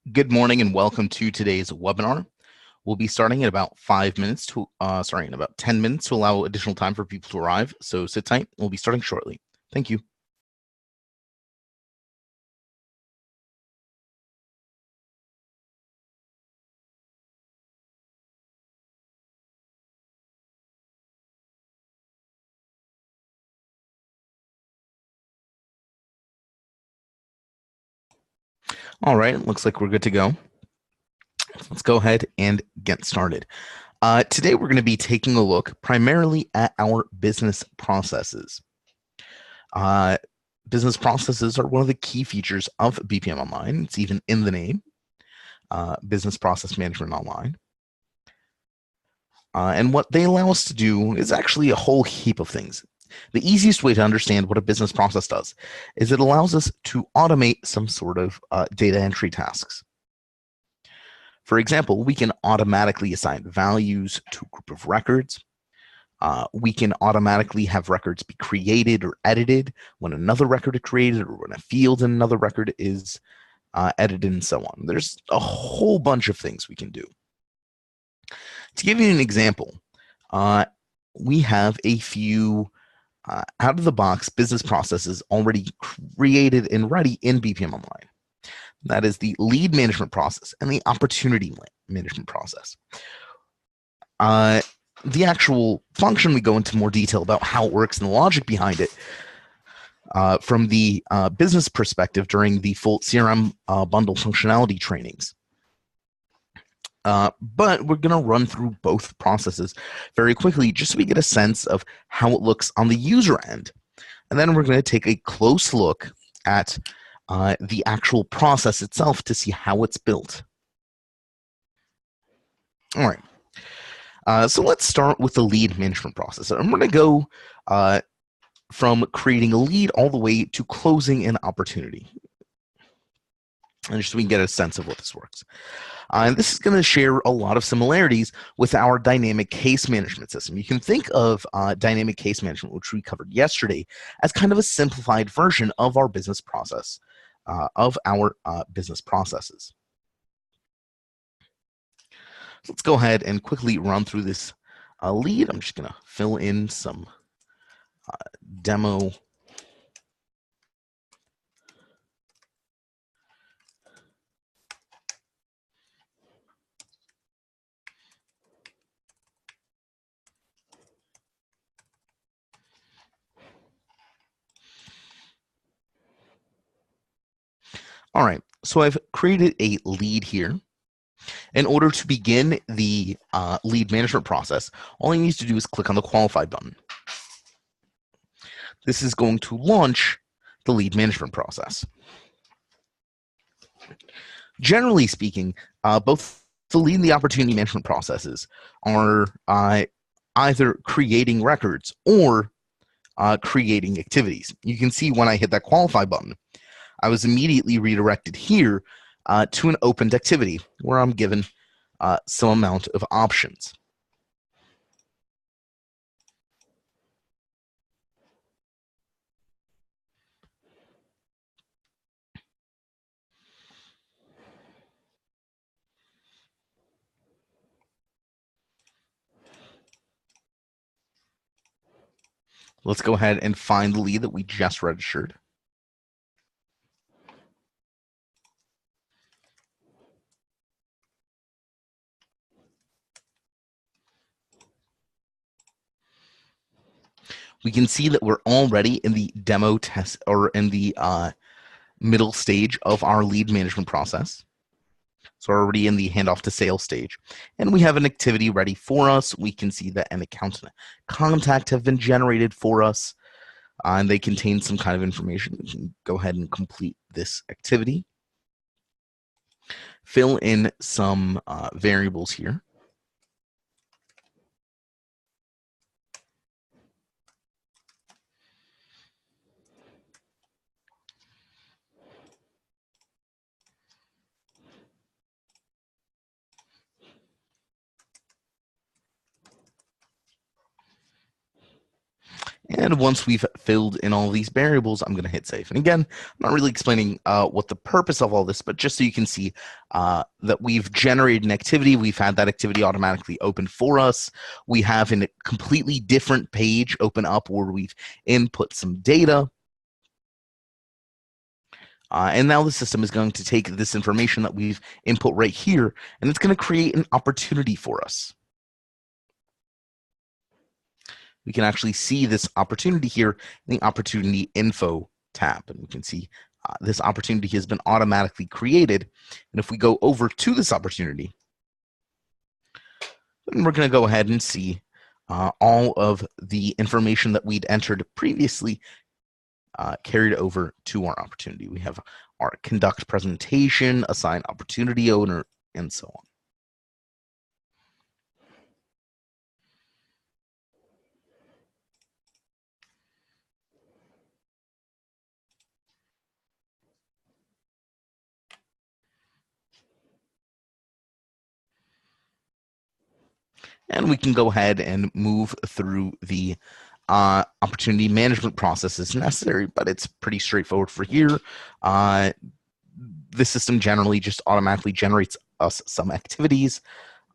Good morning and welcome to today's webinar. We'll be starting in about 10 minutes to allow additional time for people to arrive. So sit tight. We'll be starting shortly. Thank you. All right, looks like we're good to go. Let's go ahead and get started. Today, we're going to be taking a look primarily at our business processes. Business processes are one of the key features of BPM Online. It's even in the name, Business Process Management Online. And what they allow us to do is actually a whole heap of things. The easiest way to understand what a business process does is it allows us to automate some sort of data entry tasks. For example, we can automatically assign values to a group of records. We can automatically have records be created or edited when another record is created or when a field in another record is edited and so on. There's a whole bunch of things we can do. To give you an example, we have a few out-of-the-box business processes already created and ready in BPM Online. That is the lead management process and the opportunity management process. The actual function, we go into more detail about how it works and the logic behind it from the business perspective during the full CRM bundle functionality trainings. But we're going to run through both processes very quickly just so we get a sense of how it looks on the user end. And then we're going to take a close look at the actual process itself to see how it's built. All right. So let's start with the lead management process. I'm going to go from creating a lead all the way to closing an opportunity. And just so we can get a sense of what this works. And this is going to share a lot of similarities with our dynamic case management system. You can think of dynamic case management, which we covered yesterday, as kind of a simplified version of our business process, of our business processes. So let's go ahead and quickly run through this lead. I'm just going to fill in some demo. All right, so I've created a lead here. In order to begin the lead management process, all you need to do is click on the qualify button. This is going to launch the lead management process. Generally speaking, both the lead and the opportunity management processes are either creating records or creating activities. You can see when I hit that qualify button, I was immediately redirected here to an opened activity where I'm given some amount of options. Let's go ahead and find the lead that we just registered. We can see that we're already in the demo test or in the middle stage of our lead management process. So we're already in the handoff to sales stage. And we have an activity ready for us. We can see that an account and a contact have been generated for us. And they contain some kind of information. We can go ahead and complete this activity. Fill in some variables here. And And once we've filled in all these variables, I'm going to hit save. And again, I'm not really explaining what the purpose of all this, but just so you can see that we've generated an activity. We've had that activity automatically open for us. We have a completely different page open up where we've input some data. And now the system is going to take this information that we've input right here, and it's going to create an opportunity for us. We can actually see this opportunity here in the Opportunity Info tab. And we can see this opportunity has been automatically created. And if we go over to this opportunity, then we're going to go ahead and see all of the information that we'd entered previously carried over to our opportunity. We have our conduct presentation, assign opportunity owner, and so on. And we can go ahead and move through the opportunity management process as necessary, but it's pretty straightforward for here. The system generally just automatically generates us some activities,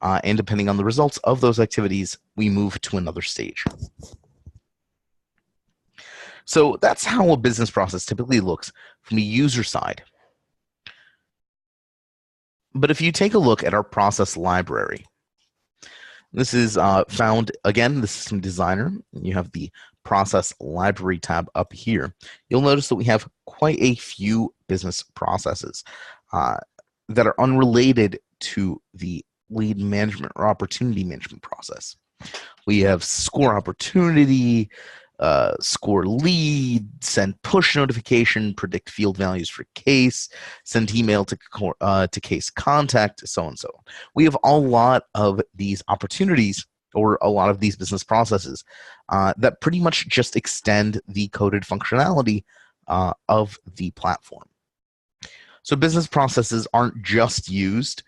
and depending on the results of those activities, we move to another stage. So that's how a business process typically looks from the user side. But if you take a look at our process library, this is found, again, in the System Designer. You have the Process Library tab up here. You'll notice that we have quite a few business processes that are unrelated to the lead management or opportunity management process. We have score opportunity, score lead, send push notification, predict field values for case, send email to case contact, so on and so on. We have a lot of these opportunities or a lot of these business processes that pretty much just extend the coded functionality of the platform. So business processes aren't just used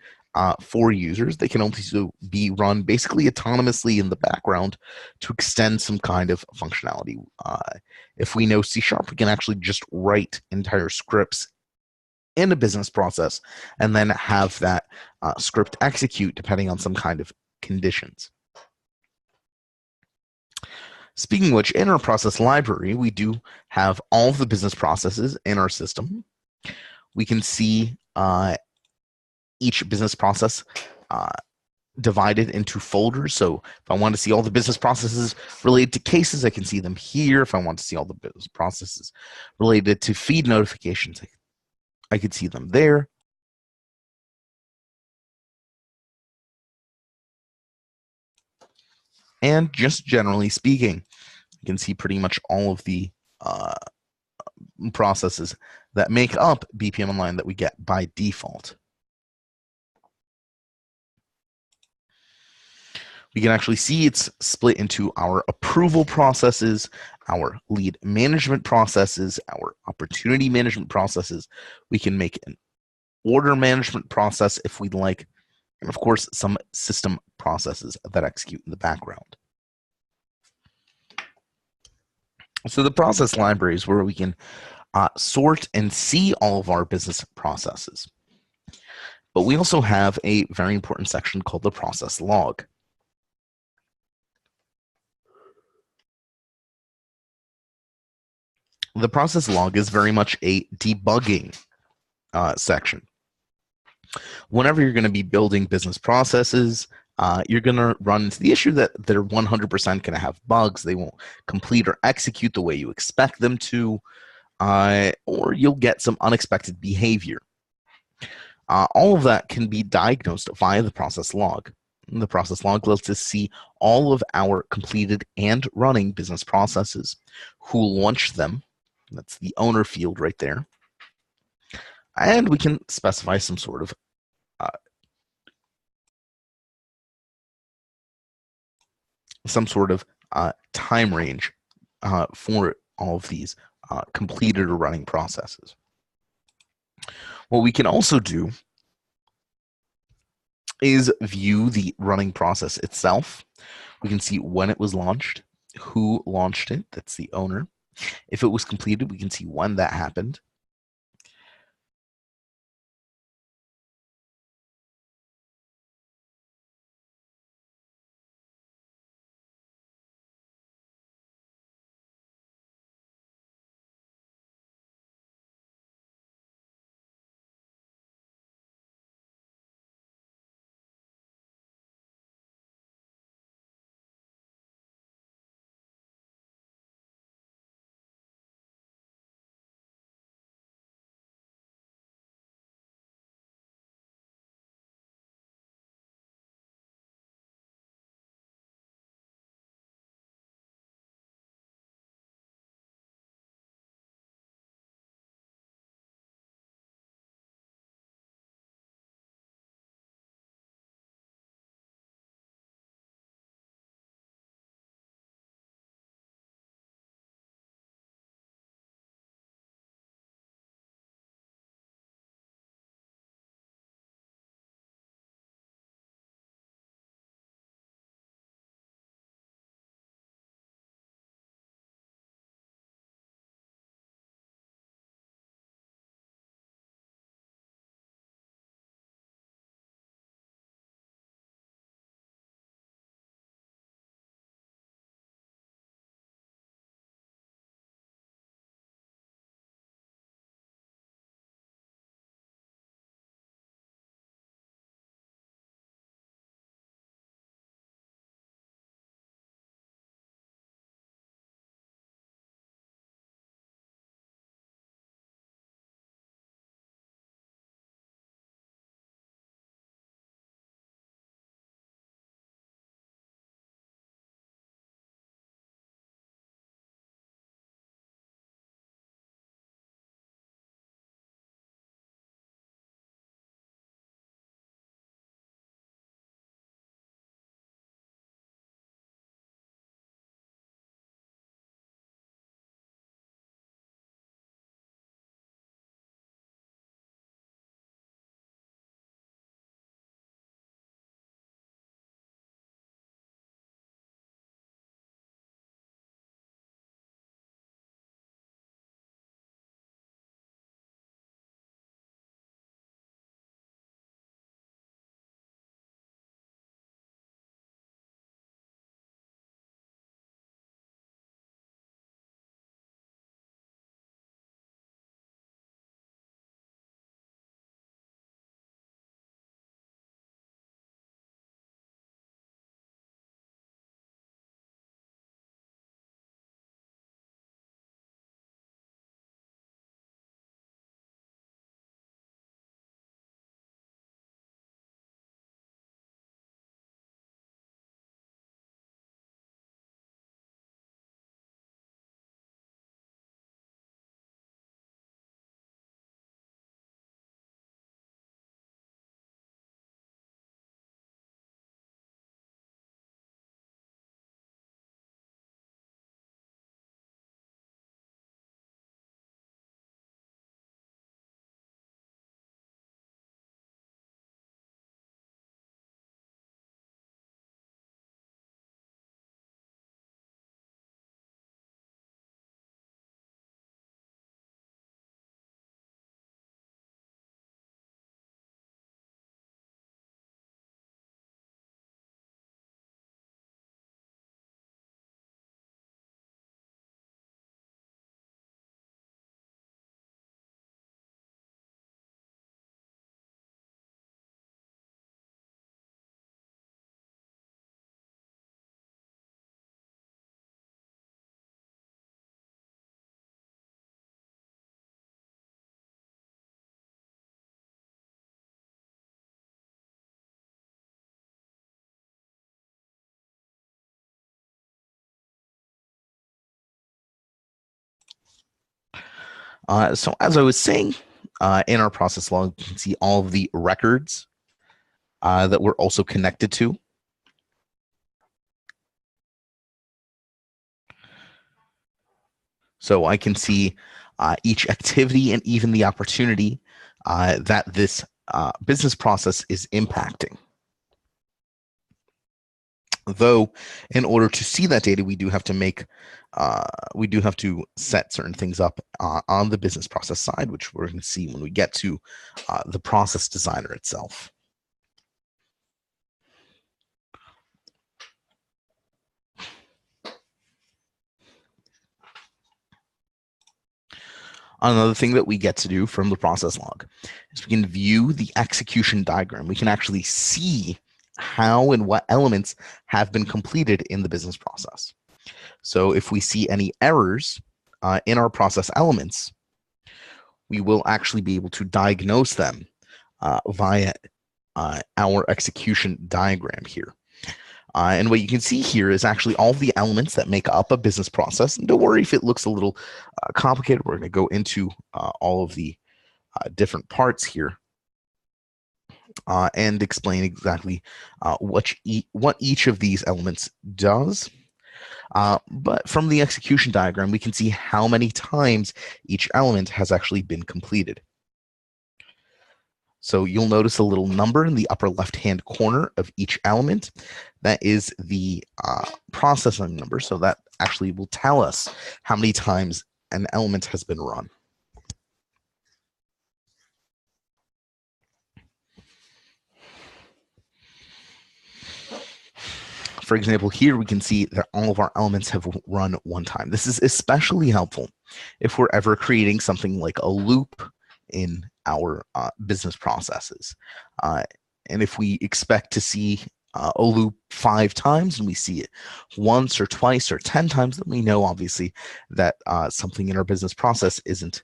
for users. They can also be run basically autonomously in the background to extend some kind of functionality. If we know C#, we can actually just write entire scripts in a business process and then have that script execute depending on some kind of conditions. Speaking of which, in our process library, we do have all of the business processes in our system. We can see each business process divided into folders. So if I want to see all the business processes related to cases, I can see them here. If I want to see all the business processes related to feed notifications, I could see them there. And just generally speaking, you can see pretty much all of the processes that make up BPM Online that we get by default. We can actually see it's split into our approval processes, our lead management processes, our opportunity management processes. We can make an order management process if we'd like, and of course, some system processes that execute in the background. So the process library is where we can sort and see all of our business processes. But we also have a very important section called the process log. The process log is very much a debugging section. Whenever you're going to be building business processes, you're going to run into the issue that they're 100% going to have bugs. They won't complete or execute the way you expect them to, or you'll get some unexpected behavior. All of that can be diagnosed via the process log. The process log lets us see all of our completed and running business processes, who launched them. That's the owner field right there. And we can specify some sort of time range for all of these completed or running processes. What we can also do is view the running process itself. We can see when it was launched, who launched it. That's the owner. If it was completed, we can see when that happened. So as I was saying, in our process log, you can see all of the records that we're also connected to. So I can see each activity and even the opportunity that this business process is impacting. Though, in order to see that data, we do have to set certain things up on the business process side, which we're going to see when we get to the process designer itself. Another thing that we get to do from the process log is we can view the execution diagram. We can actually see how and what elements have been completed in the business process. So if we see any errors in our process elements, we will actually be able to diagnose them via our execution diagram here. And what you can see here is actually all the elements that make up a business process. And don't worry if it looks a little complicated. We're going to go into all of the different parts here and explain exactly what each of these elements does. But from the execution diagram, we can see how many times each element has actually been completed. So you'll notice a little number in the upper left-hand corner of each element. That is the processing number. So that actually will tell us how many times an element has been run. For example, here we can see that all of our elements have run one time. This is especially helpful if we're ever creating something like a loop in our business processes. And if we expect to see a loop 5 times and we see it once or twice or 10 times, then we know obviously that something in our business process isn't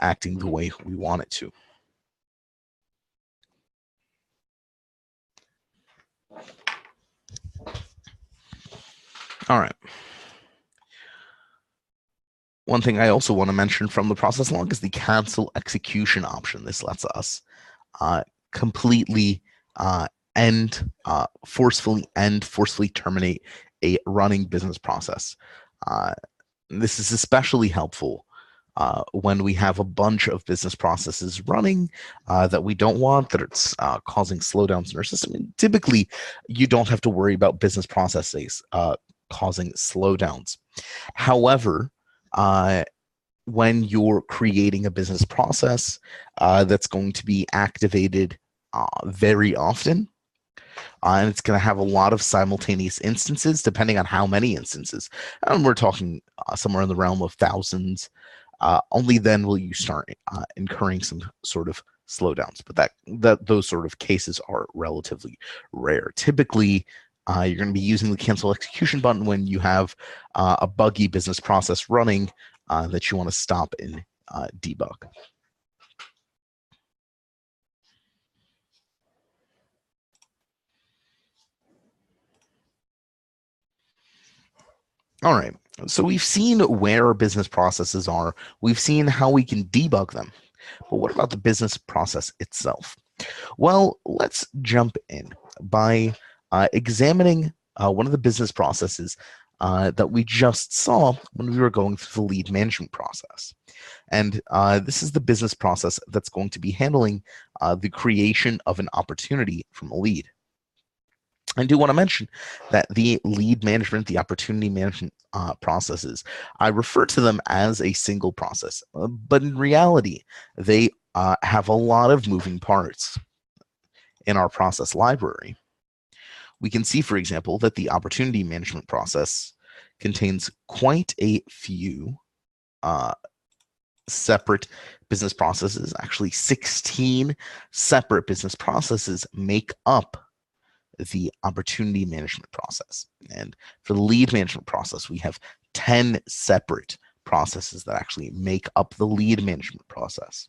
acting the way we want it to. All right. One thing I also want to mention from the process log is the cancel execution option. This lets us completely forcefully terminate a running business process. This is especially helpful when we have a bunch of business processes running that we don't want, that it's causing slowdowns in our system. And typically, you don't have to worry about business processes causing slowdowns. However, when you're creating a business process that's going to be activated very often, and it's going to have a lot of simultaneous instances, depending on how many instances. And we're talking somewhere in the realm of thousands. Only then will you start incurring some sort of slowdowns. But those sort of cases are relatively rare. Typically, you're going to be using the cancel execution button when you have a buggy business process running that you want to stop and debug. All right, so we've seen where our business processes are. We've seen how we can debug them. But what about the business process itself? Well, let's jump in by examining one of the business processes that we just saw when we were going through the lead management process. And this is the business process that's going to be handling the creation of an opportunity from a lead. I do want to mention that the lead management, the opportunity management processes, I refer to them as a single process, but in reality, they have a lot of moving parts in our process library. We can see, for example, that the opportunity management process contains quite a few separate business processes. Actually, 16 separate business processes make up the opportunity management process. And for the lead management process, we have 10 separate processes that actually make up the lead management process.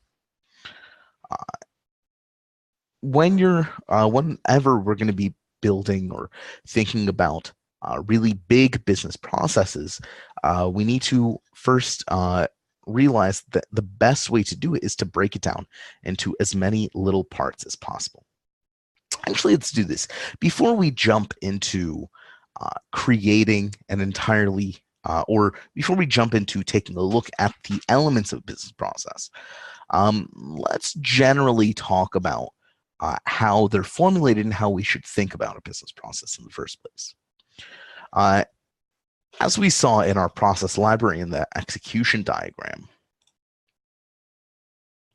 Whenever we're going to be building or thinking about really big business processes, we need to first realize that the best way to do it is to break it down into as many little parts as possible. Actually, let's do this. Before we jump into creating an entirely, or before we jump into taking a look at the elements of business process, let's generally talk about how they're formulated and how we should think about a business process in the first place. Uh, as we saw in our process library in the execution diagram,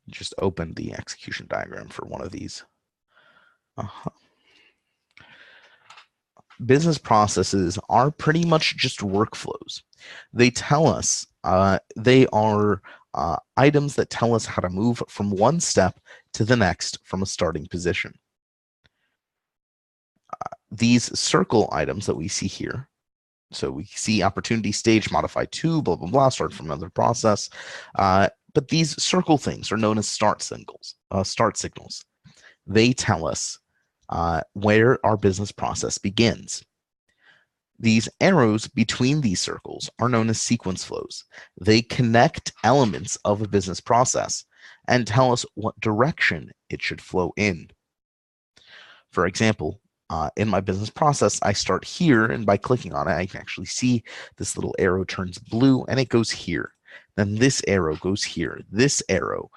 just open the execution diagram for one of these. Business processes are pretty much just workflows. They tell us, they are items that tell us how to move from one step to the next from a starting position. These circle items that we see here, so we see opportunity stage, modify to, blah, blah, blah, start from another process. But these circle things are known as start signals. They tell us where our business process begins. These arrows between these circles are known as sequence flows. They connect elements of a business process and tell us what direction it should flow in. For example, in my business process, I start here, and by clicking on it, I can actually see this little arrow turns blue and it goes here. Then this arrow goes here, this arrow.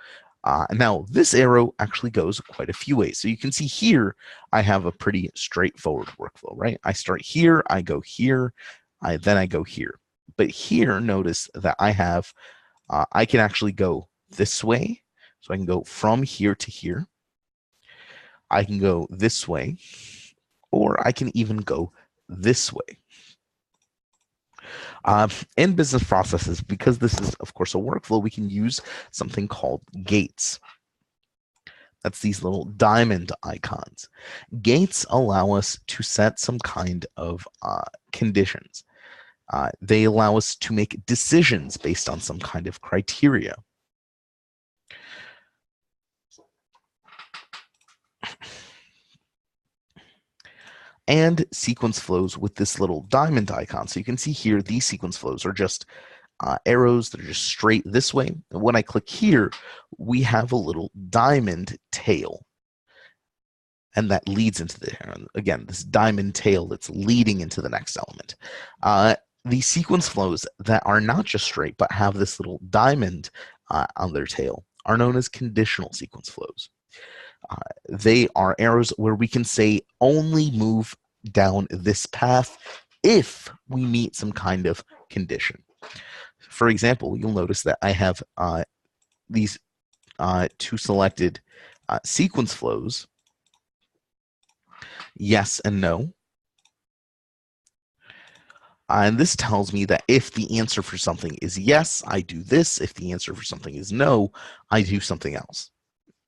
Now, this arrow actually goes quite a few ways. So you can see here, I have a pretty straightforward workflow, right? I start here, I go here, then I go here. But here, notice that I have, I can actually go this way. So I can go from here to here. I can go this way, or I can even go this way. In business processes, because this is, of course, a workflow, we can use something called gates. That's these little diamond icons. Gates allow us to set some kind of conditions. They allow us to make decisions based on some kind of criteria. And sequence flows with this little diamond icon. So you can see here, these sequence flows are just arrows that are just straight this way. And when I click here, we have a little diamond tail. And that leads into again, this diamond tail that's leading into the next element. These sequence flows that are not just straight, but have this little diamond on their tail are known as conditional sequence flows. They are arrows where we can say only move down this path if we meet some kind of condition. For example, you'll notice that I have these two selected sequence flows, yes and no. And this tells me that if the answer for something is yes, I do this. If the answer for something is no, I do something else.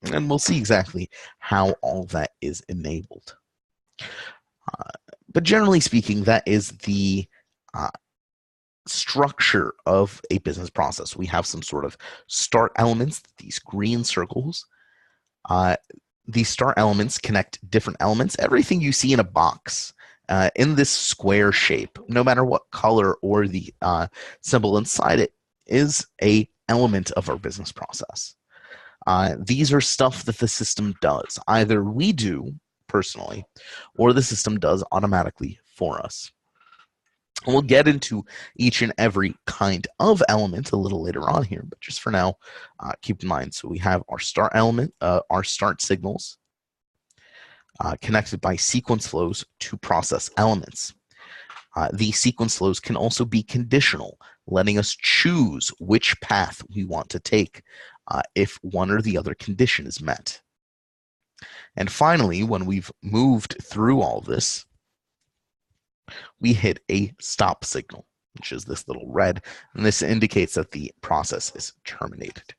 And we'll see exactly how all that is enabled. But generally speaking, that is the structure of a business process. We have some sort of start elements, these green circles. These start elements connect different elements. Everything you see in a box in this square shape, no matter what color or the symbol inside it, is an element of our business process. These are stuff that the system does. Either we do personally, or the system does automatically for us. And we'll get into each and every kind of element a little later on here, but just for now, keep in mind. So we have our start element, our start signals, connected by sequence flows to process elements. These sequence flows can also be conditional, letting us choose which path we want to take if one or the other condition is met. And finally, when we've moved through all this, we hit a stop signal, which is this little red, and this indicates that the process is terminated.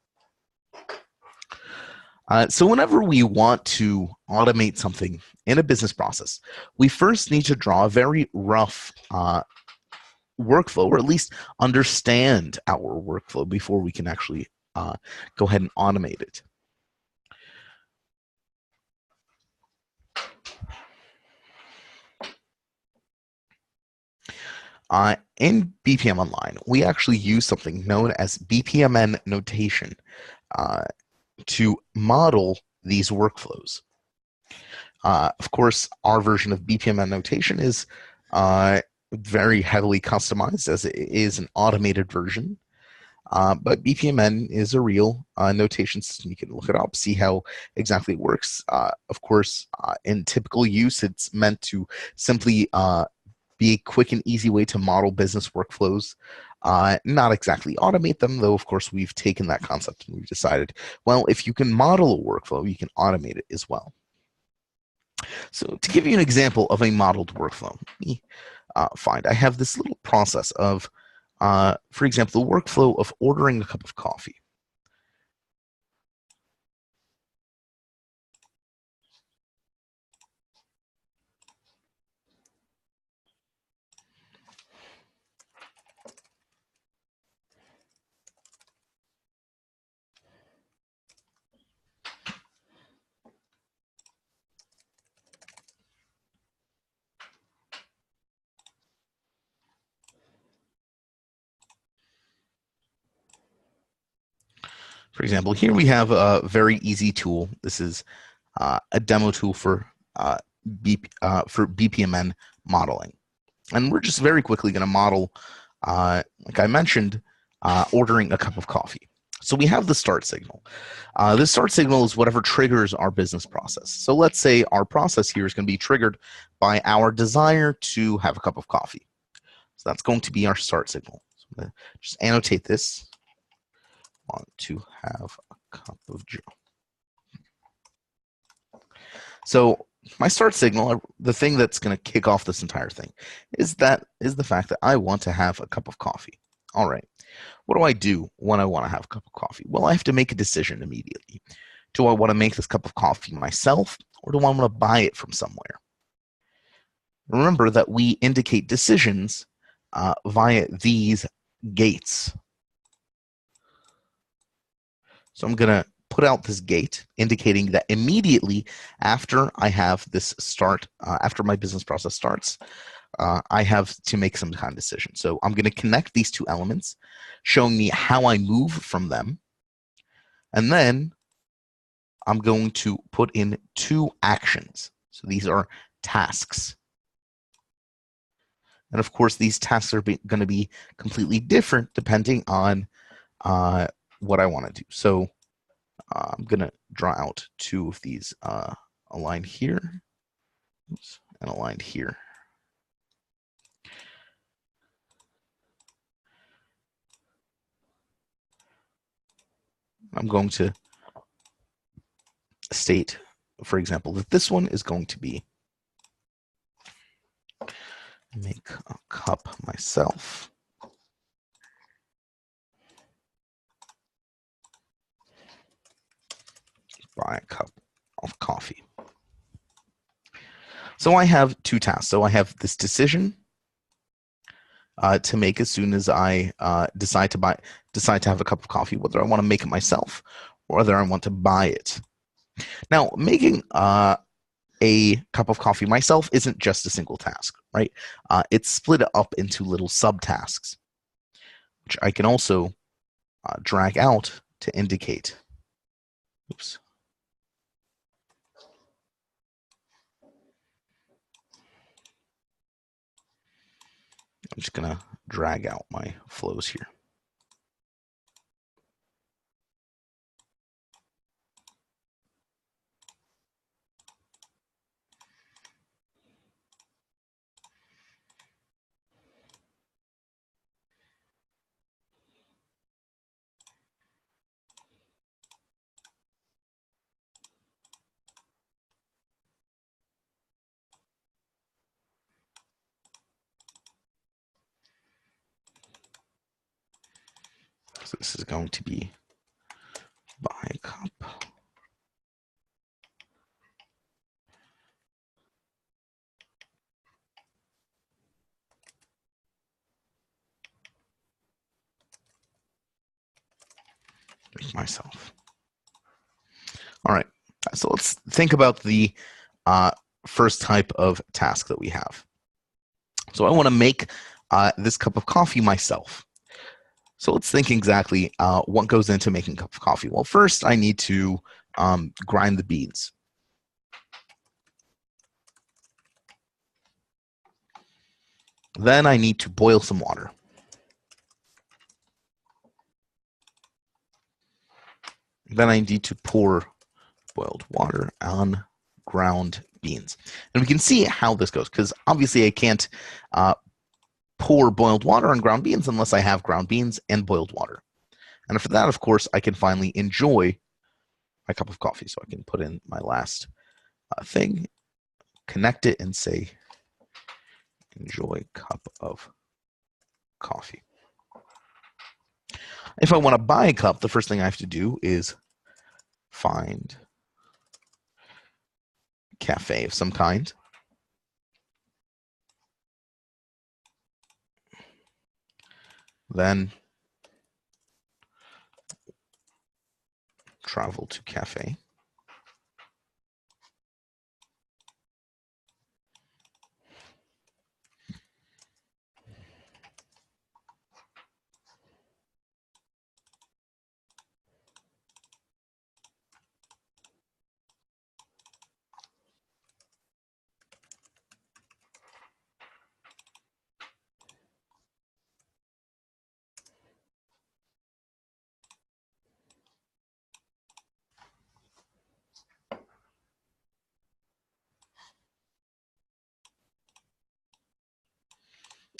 So whenever we want to automate something in a business process, we first need to draw a very rough workflow, or at least understand our workflow before we can actually go ahead and automate it. In BPM Online, we actually use something known as BPMN notation to model these workflows. Of course, our version of BPMN notation is very heavily customized, as it is an automated version. But BPMN is a real notation system. You can look it up, see how exactly it works. Of course, in typical use, it's meant to simply be a quick and easy way to model business workflows. Not exactly automate them, though, of course, we've taken that concept and we've decided, well, if you can model a workflow, you can automate it as well. So to give you an example of a modeled workflow, let me find, I have this little process of, for example, the workflow of ordering a cup of coffee. For example, here we have a very easy tool. This is a demo tool for BPMN modeling. And we're just very quickly going to model, like I mentioned, ordering a cup of coffee. So we have the start signal. This start signal is whatever triggers our business process. So let's say our process here is going to be triggered by our desire to have a cup of coffee. So that's going to be our start signal. So I'm going to just annotate this. Want to have a cup of Joe. So my start signal, the thing that's going to kick off this entire thing, is the fact that I want to have a cup of coffee. All right. What do I do when I want to have a cup of coffee? Well, I have to make a decision immediately. Do I want to make this cup of coffee myself, or do I want to buy it from somewhere? Remember that we indicate decisions via these gates. So I'm going to put out this gate indicating that immediately after I have this start, after my business process starts, I have to make some kind of decision. So I'm going to connect these two elements, showing me how I move from them. And then I'm going to put in two actions. So these are tasks. And of course, these tasks are going to be completely different depending on what I want to do. So I'm going to draw out two of these aligned here. Oops, and aligned here. I'm going to state, for example, that this one is going to be make a cup myself. Buy a cup of coffee. So I have two tasks. So I have this decision to make as soon as I decide to have a cup of coffee, whether I want to make it myself or whether I want to buy it. Now, making a cup of coffee myself isn't just a single task, right? It's split up into little subtasks, which I can also drag out to indicate. Oops. I'm just going to drag out my flows here. So this is going to be buy a cup. Make myself. All right. So let's think about the first type of task that we have. So I want to make this cup of coffee myself. So let's think exactly what goes into making a cup of coffee. Well, first I need to grind the beans. Then I need to boil some water. Then I need to pour boiled water on ground beans. And we can see how this goes, because obviously I can't pour boiled water on ground beans unless I have ground beans and boiled water. And after that, of course, I can finally enjoy my cup of coffee. So I can put in my last thing, connect it, and say, enjoy cup of coffee. If I want to buy a cup, the first thing I have to do is find a cafe of some kind. Then travel to cafe.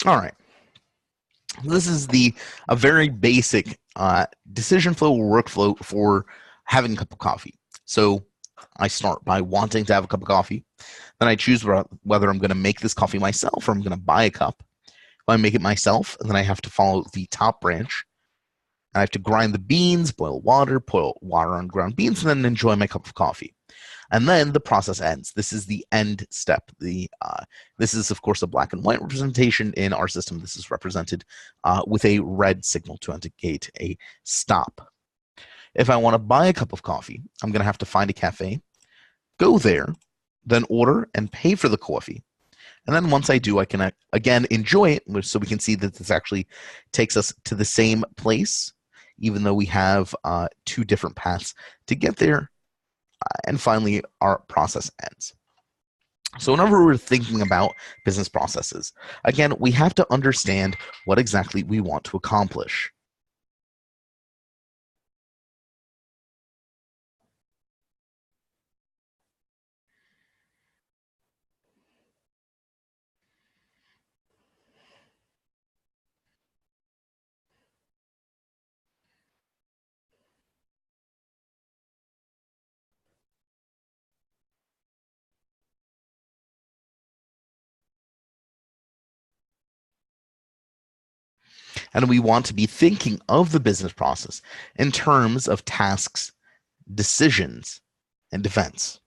All right. This is a very basic decision flow workflow for having a cup of coffee. So I start by wanting to have a cup of coffee. Then I choose whether I'm going to make this coffee myself or I'm going to buy a cup. If I make it myself, and then I have to follow the top branch. I have to grind the beans, boil water on ground beans, and then enjoy my cup of coffee. And then the process ends. This is the end step. This is, of course, a black and white representation. In our system, this is represented with a red signal to indicate a stop. If I want to buy a cup of coffee, I'm going to have to find a cafe, go there, then order and pay for the coffee. And then once I do, I can, again, enjoy it. So we can see that this actually takes us to the same place, even though we have two different paths to get there. And finally, our process ends. So whenever we're thinking about business processes, again, we have to understand what exactly we want to accomplish. And we want to be thinking of the business process in terms of tasks, decisions, and events.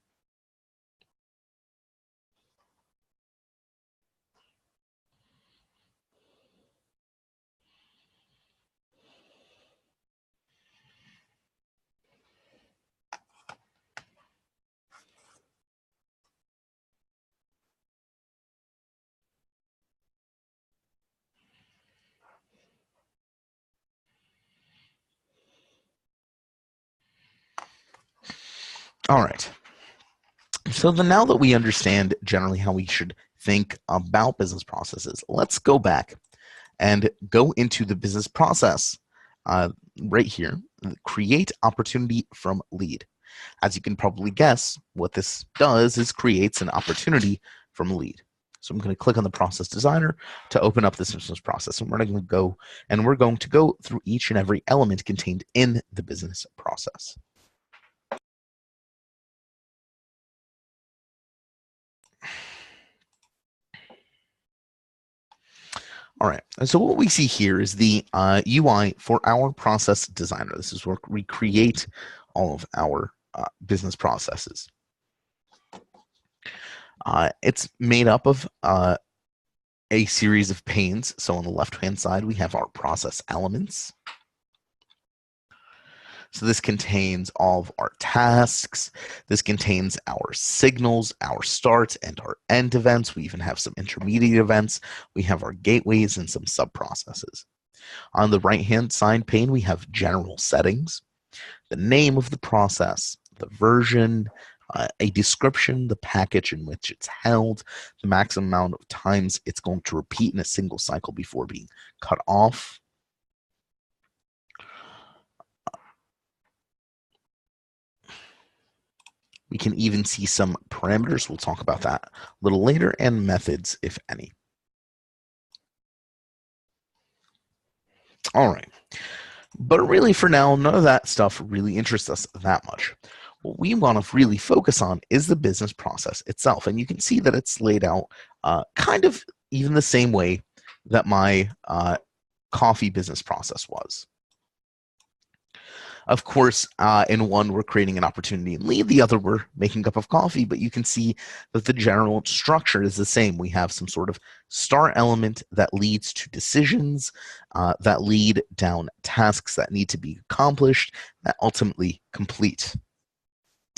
All right. So now that we understand generally how we should think about business processes, let's go back and go into the business process right here. Create opportunity from lead. As you can probably guess, what this does is creates an opportunity from lead. So I'm going to click on the process designer to open up this business process. And we're going to go through each and every element contained in the business process. All right, so what we see here is the UI for our process designer. This is where we create all of our business processes. It's made up of a series of panes. So on the left-hand side, we have our process elements. So this contains all of our tasks. This contains our signals, our start and our end events. We even have some intermediate events. We have our gateways and some sub-processes. On the right-hand side pane, we have general settings, the name of the process, the version, a description, the package in which it's held, the maximum amount of times it's going to repeat in a single cycle before being cut off. We can even see some parameters. We'll talk about that a little later, and methods, if any. All right. But really, for now, none of that stuff really interests us that much. What we want to really focus on is the business process itself. And you can see that it's laid out kind of even the same way that my coffee business process was. Of course, in one, we're creating an opportunity and lead. The other, we're making a cup of coffee. But you can see that the general structure is the same. We have some sort of start element that leads to decisions that lead down tasks that need to be accomplished that ultimately complete.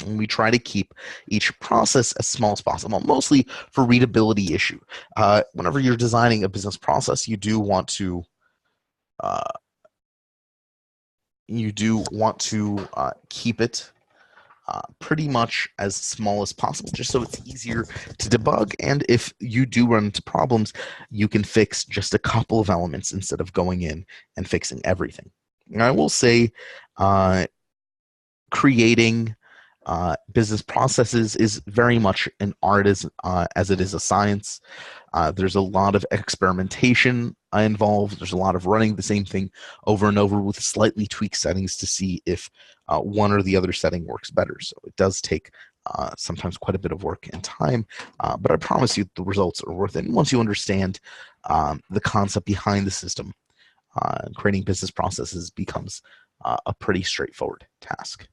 And we try to keep each process as small as possible, mostly for readability issue. Whenever you're designing a business process, you do want to keep it pretty much as small as possible, just so it's easier to debug. And if you do run into problems, you can fix just a couple of elements instead of going in and fixing everything. And I will say, creating business processes is very much an art as it is a science. There's a lot of experimentation involved. There's a lot of running the same thing over and over with slightly tweaked settings to see if one or the other setting works better. So it does take sometimes quite a bit of work and time, but I promise you the results are worth it. And once you understand the concept behind the system, creating business processes becomes a pretty straightforward task.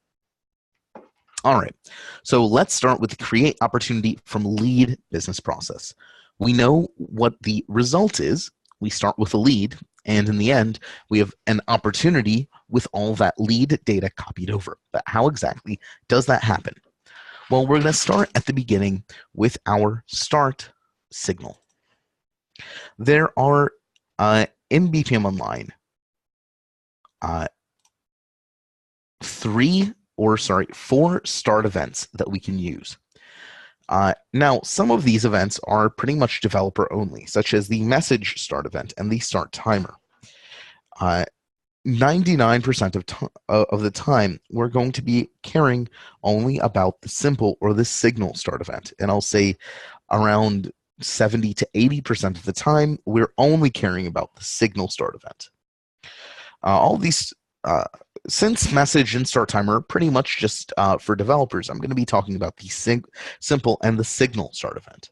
All right, so let's start with the create opportunity from lead business process. We know what the result is. We start with a lead, and in the end, we have an opportunity with all that lead data copied over. But how exactly does that happen? Well, we're going to start at the beginning with our start signal. There are, in BPM Online, four start events that we can use. Now, some of these events are pretty much developer only, such as the message start event and the start timer. 99% of the time, we're going to be caring only about the simple or the signal start event. And I'll say around 70 to 80% of the time, we're only caring about the signal start event. All these since message and start timer are pretty much just for developers, I'm going to be talking about the simple and the signal start event.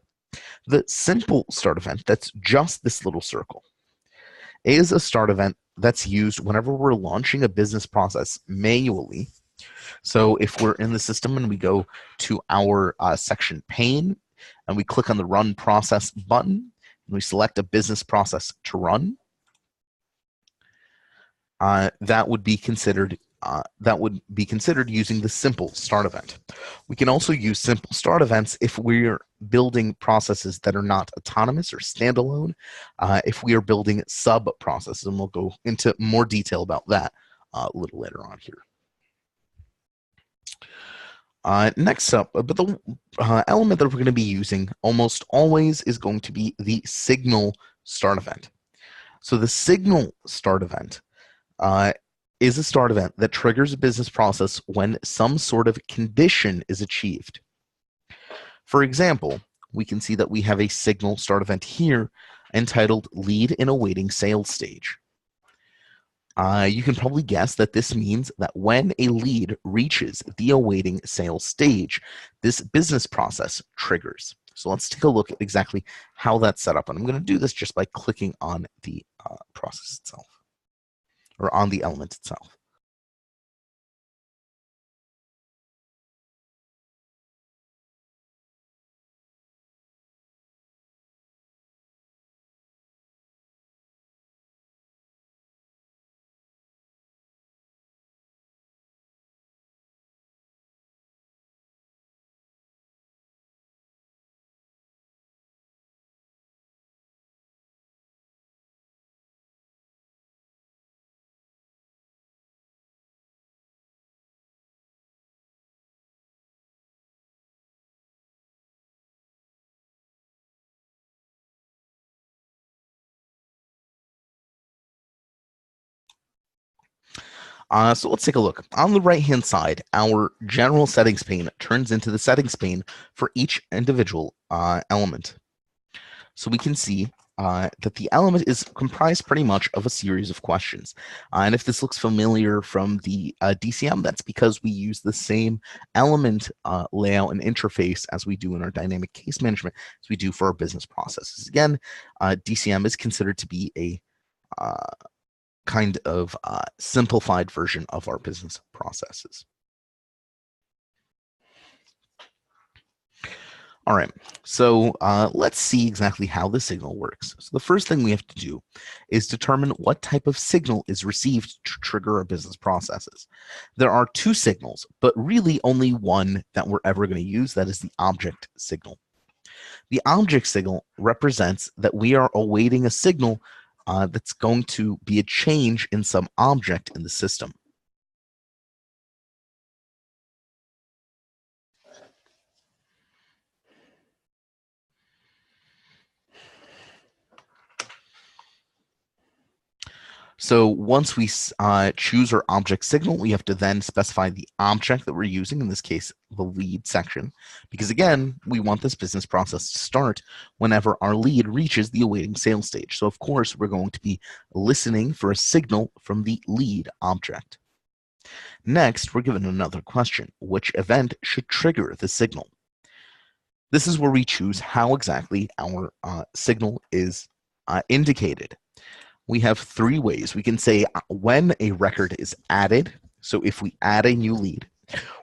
The simple start event, that's just this little circle, is a start event that's used whenever we're launching a business process manually. So if we're in the system and we go to our section pane and we click on the run process button and we select a business process to run, that would be considered using the simple start event. We can also use simple start events if we're building processes that are not autonomous or standalone, if we are building sub processes, and we'll go into more detail about that a little later on here. Next up, but the element that we're going to be using almost always is going to be the signal start event. So the signal start event is a start event that triggers a business process when some sort of condition is achieved. For example, we can see that we have a signal start event here entitled lead in awaiting sales stage. You can probably guess that this means that when a lead reaches the awaiting sales stage, this business process triggers. So let's take a look at exactly how that's set up. And I'm going to do this just by clicking on the process itself, or on the element itself. So let's take a look. On the right-hand side, our general settings pane turns into the settings pane for each individual element. So we can see that the element is comprised pretty much of a series of questions. And if this looks familiar from the DCM, that's because we use the same element layout and interface as we do in our dynamic case management as we do for our business processes. Again, DCM is considered to be a kind of simplified version of our business processes. All right, so let's see exactly how the signal works. So the first thing we have to do is determine what type of signal is received to trigger our business processes. There are two signals, but really only one that we're ever going to use, that is the object signal. The object signal represents that we are awaiting a signal that's going to be a change in some object in the system. So once we choose our object signal, we have to then specify the object that we're using, in this case, the lead section, because again, we want this business process to start whenever our lead reaches the awaiting sales stage. So of course, we're going to be listening for a signal from the lead object. Next, we're given another question: which event should trigger the signal? This is where we choose how exactly our signal is indicated. We have three ways. We can say when a record is added, so if we add a new lead,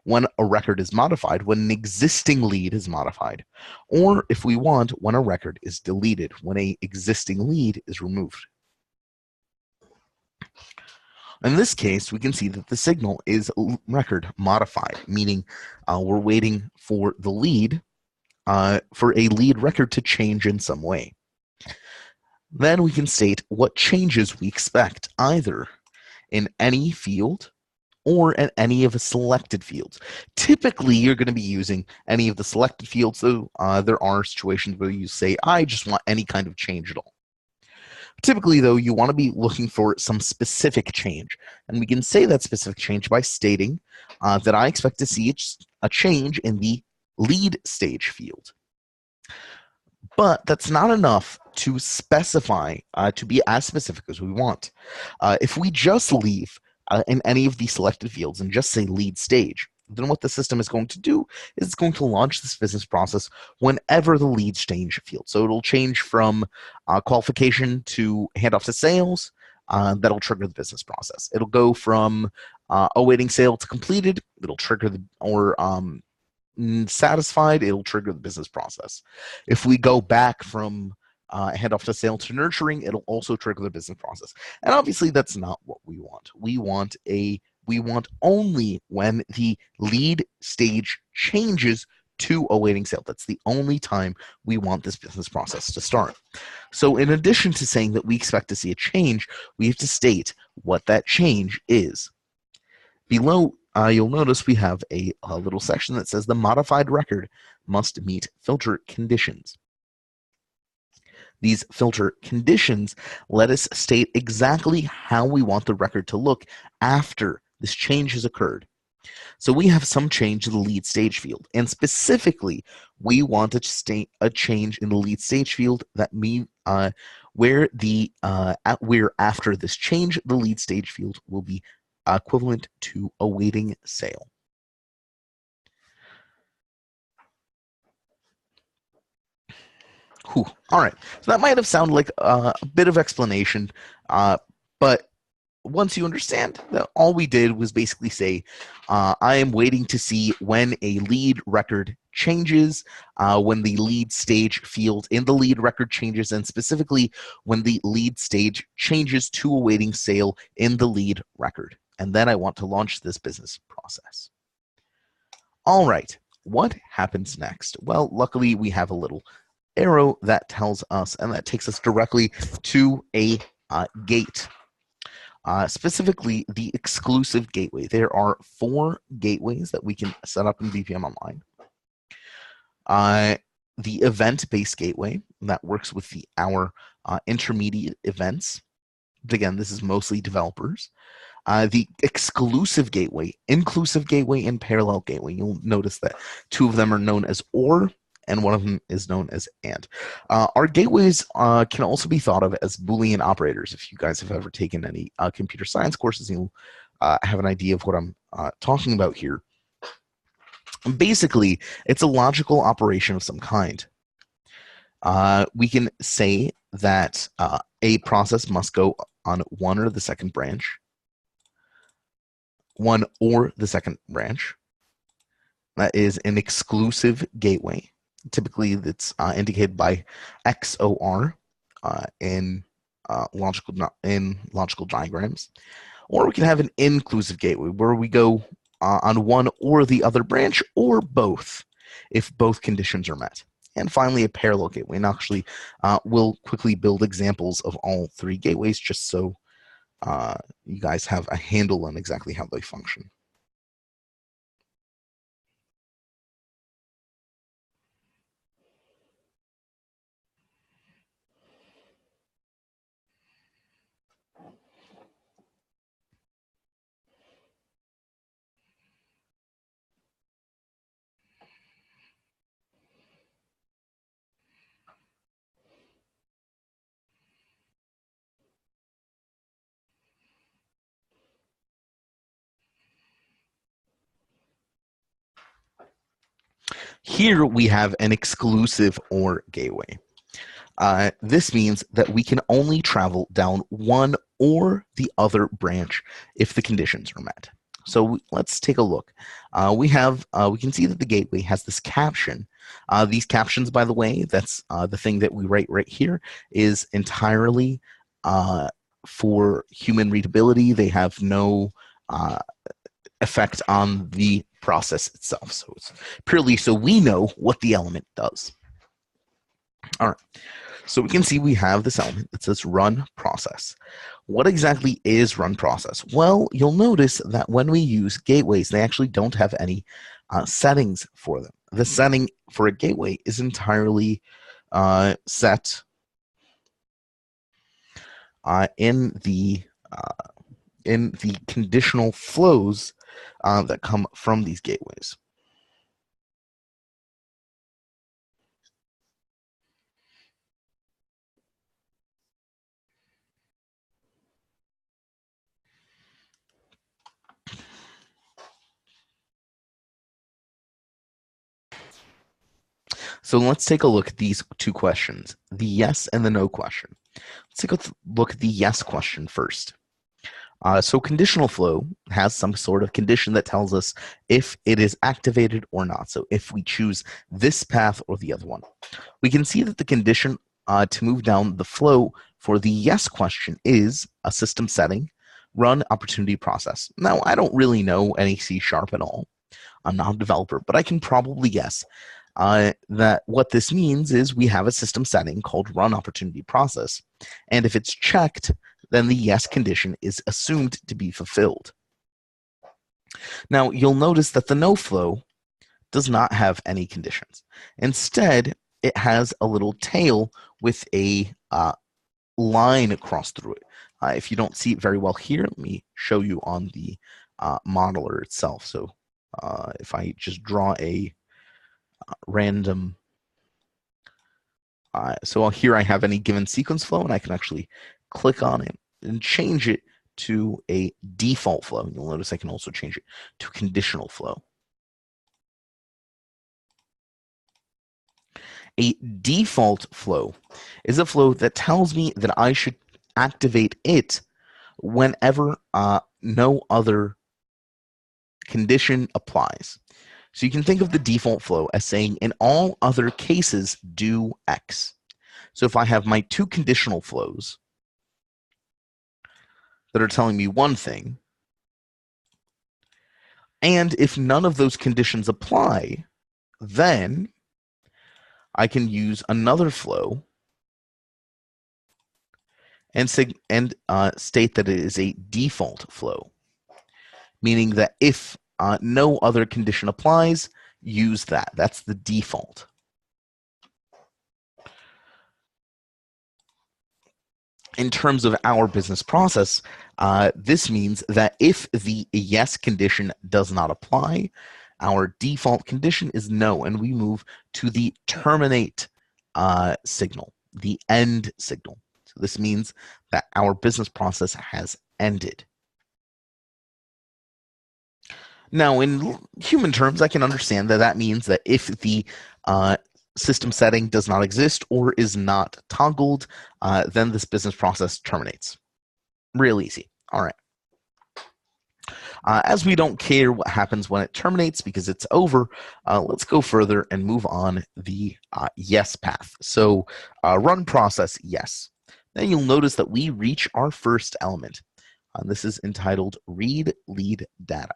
when a record is modified, when an existing lead is modified, or if we want, when a record is deleted, when an existing lead is removed. In this case, we can see that the signal is record modified, meaning we're waiting for the lead, for a lead record to change in some way. Then we can state what changes we expect, either in any field or in any of the selected fields. Typically, you're going to be using any of the selected fields, so there are situations where you say, I just want any kind of change at all. Typically, though, you want to be looking for some specific change, and we can say that specific change by stating that I expect to see a change in the lead stage field. But that's not enough to specify, to be as specific as we want. If we just leave in any of the selected fields and just say lead stage, then what the system is going to do is it's going to launch this business process whenever the lead stage field. So it'll change from qualification to handoff to sales. That'll trigger the business process. It'll go from awaiting sale to completed. It'll trigger the, or satisfied, it'll trigger the business process. If we go back from handoff to sale to nurturing, it'll also trigger the business process. And obviously, that's not what we want. We want only when the lead stage changes to awaiting sale. That's the only time we want this business process to start. So in addition to saying that we expect to see a change, we have to state what that change is. Below, you'll notice we have a little section that says the modified record must meet filter conditions. These filter conditions let us state exactly how we want the record to look after this change has occurred. So we have some change in the lead stage field, and specifically, we want to state a change in the lead stage field that mean where after this change, the lead stage field will be equivalent to awaiting sale. Whew. All right, so that might have sounded like a bit of explanation, but once you understand that all we did was basically say, I am waiting to see when a lead record changes, when the lead stage field in the lead record changes, and specifically when the lead stage changes to awaiting sale in the lead record. And then I want to launch this business process. All right, what happens next? Well, luckily we have a little arrow that tells us, and that takes us directly to a gate. Specifically, the exclusive gateway. There are 4 gateways that we can set up in BPM Online. The event-based gateway that works with our intermediate events. Again, this is mostly developers. the exclusive gateway, inclusive gateway, and parallel gateway. You'll notice that two of them are known as OR, and one of them is known as AND. Our gateways can also be thought of as Boolean operators. If you guys have ever taken any computer science courses, you'll have an idea of what I'm talking about here. Basically, it's a logical operation of some kind. We can say that a process must go on one or the second branch, one or the second branch. That is an exclusive gateway. Typically, that's indicated by XOR in logical diagrams. Or we can have an inclusive gateway where we go on one or the other branch, or both, if both conditions are met. And finally, a parallel gateway. And actually, we'll quickly build examples of all three gateways just so you guys have a handle on exactly how they function. Here we have an exclusive OR gateway. This means that we can only travel down one or the other branch if the conditions are met. So let's take a look. We can see that the gateway has this caption. These captions, by the way, that's the thing that we write right here, is entirely for human readability. They have no effect on the process itself. So it's purely so we know what the element does. All right. So we can see we have this element that says run process. What exactly is run process? Well, you'll notice that when we use gateways, they actually don't have any settings for them. The setting for a gateway is entirely set in the conditional flows that come from these gateways. So let's take a look at these two questions, the yes and the no question. Let's take a look at the yes question first. So conditional flow has some sort of condition that tells us if it is activated or not. So if we choose this path or the other one. We can see that the condition to move down the flow for the yes question is a system setting, run opportunity process. Now, I don't really know any C# at all. I'm not a developer, but I can probably guess that what this means is we have a system setting called run opportunity process. And if it's checked, then the yes condition is assumed to be fulfilled. Now, you'll notice that the no flow does not have any conditions. Instead, it has a little tail with a line across through it. If you don't see it very well here, let me show you on the modeler itself. So if I just draw a random, so here I have any given sequence flow, and I can actually click on it and change it to a default flow. You'll notice I can also change it to conditional flow. A default flow is a flow that tells me that I should activate it whenever no other condition applies. So you can think of the default flow as saying, in all other cases, do X. So if I have my two conditional flows that are telling me one thing, and if none of those conditions apply, then I can use another flow and state that it is a default flow, meaning that if no other condition applies, use that. That's the default. In terms of our business process, This means that if the yes condition does not apply, our default condition is no, and we move to the terminate signal, the end signal. So this means that our business process has ended. Now, in human terms, I can understand that that means that if the system setting does not exist or is not toggled, then this business process terminates. Real easy. All right. As we don't care what happens when it terminates because it's over, let's go further and move on the yes path. So run process yes. Then you'll notice that we reach our first element. This is entitled read lead data.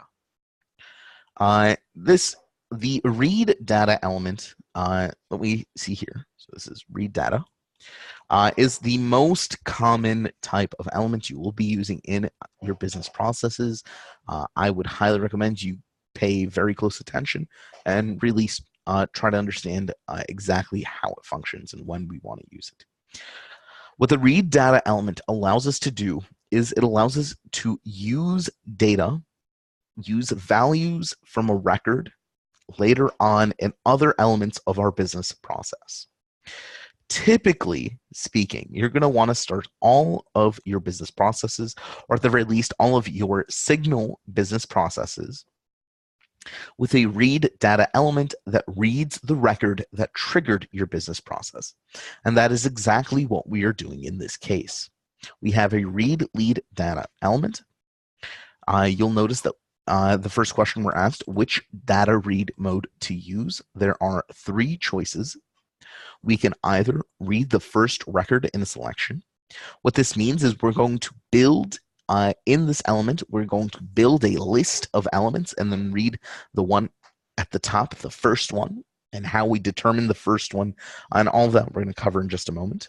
The read data element that we see here, so this is read data, is the most common type of element you will be using in your business processes. I would highly recommend you pay very close attention and really try to understand exactly how it functions and when we want to use it. What the read data element allows us to do is it allows us to use data, use values from a record later on in other elements of our business process. Typically speaking, you're going to want to start all of your business processes, or at the very least, all of your signal business processes, with a read data element that reads the record that triggered your business process. And that is exactly what we are doing in this case. We have a read lead data element. You'll notice that the first question we're asked, which data read mode to use? There are three choices. We can either read the first record in a selection. What this means is we're going to build, in this element, we're going to build a list of elements and then read the one at the top, the first one, and how we determine the first one, and all of that we're going to cover in just a moment.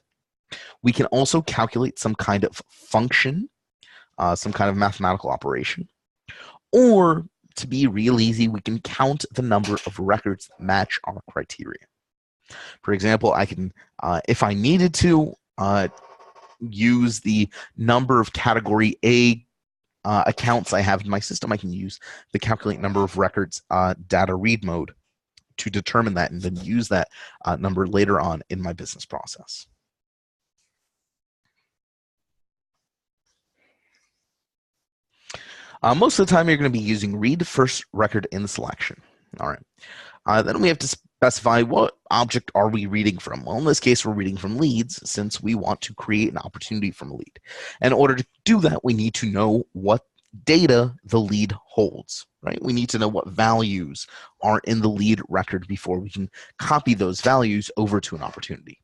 We can also calculate some kind of function, some kind of mathematical operation. Or, to be real easy, we can count the number of records that match our criteria. For example, I can, if I needed to, use the number of category A accounts I have in my system. I can use the calculate number of records data read mode to determine that and then use that number later on in my business process. Most of the time, you're going to be using read first record in the selection. All right. Then we have to specify what object are we reading from. Well, in this case, we're reading from leads since we want to create an opportunity from a lead. In order to do that, we need to know what data the lead holds, right? We need to know what values are in the lead record before we can copy those values over to an opportunity.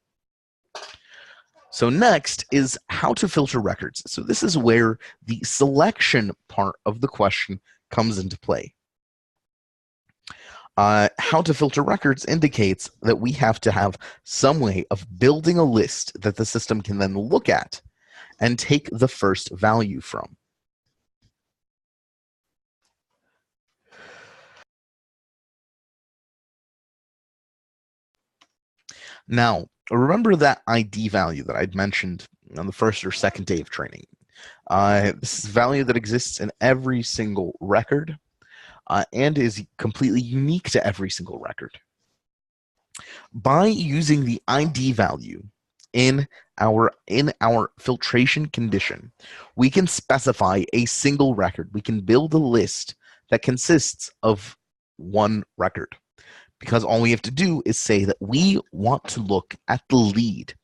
So next is how to filter records. So this is where the selection part of the question comes into play. How to filter records indicates that we have to have some way of building a list that the system can then look at and take the first value from. Now, remember that ID value that I'd mentioned on the first or second day of training. This is a value that exists in every single record and is completely unique to every single record. By using the ID value in our filtration condition, we can specify a single record. We can build a list that consists of one record, because all we have to do is say that we want to look at the lead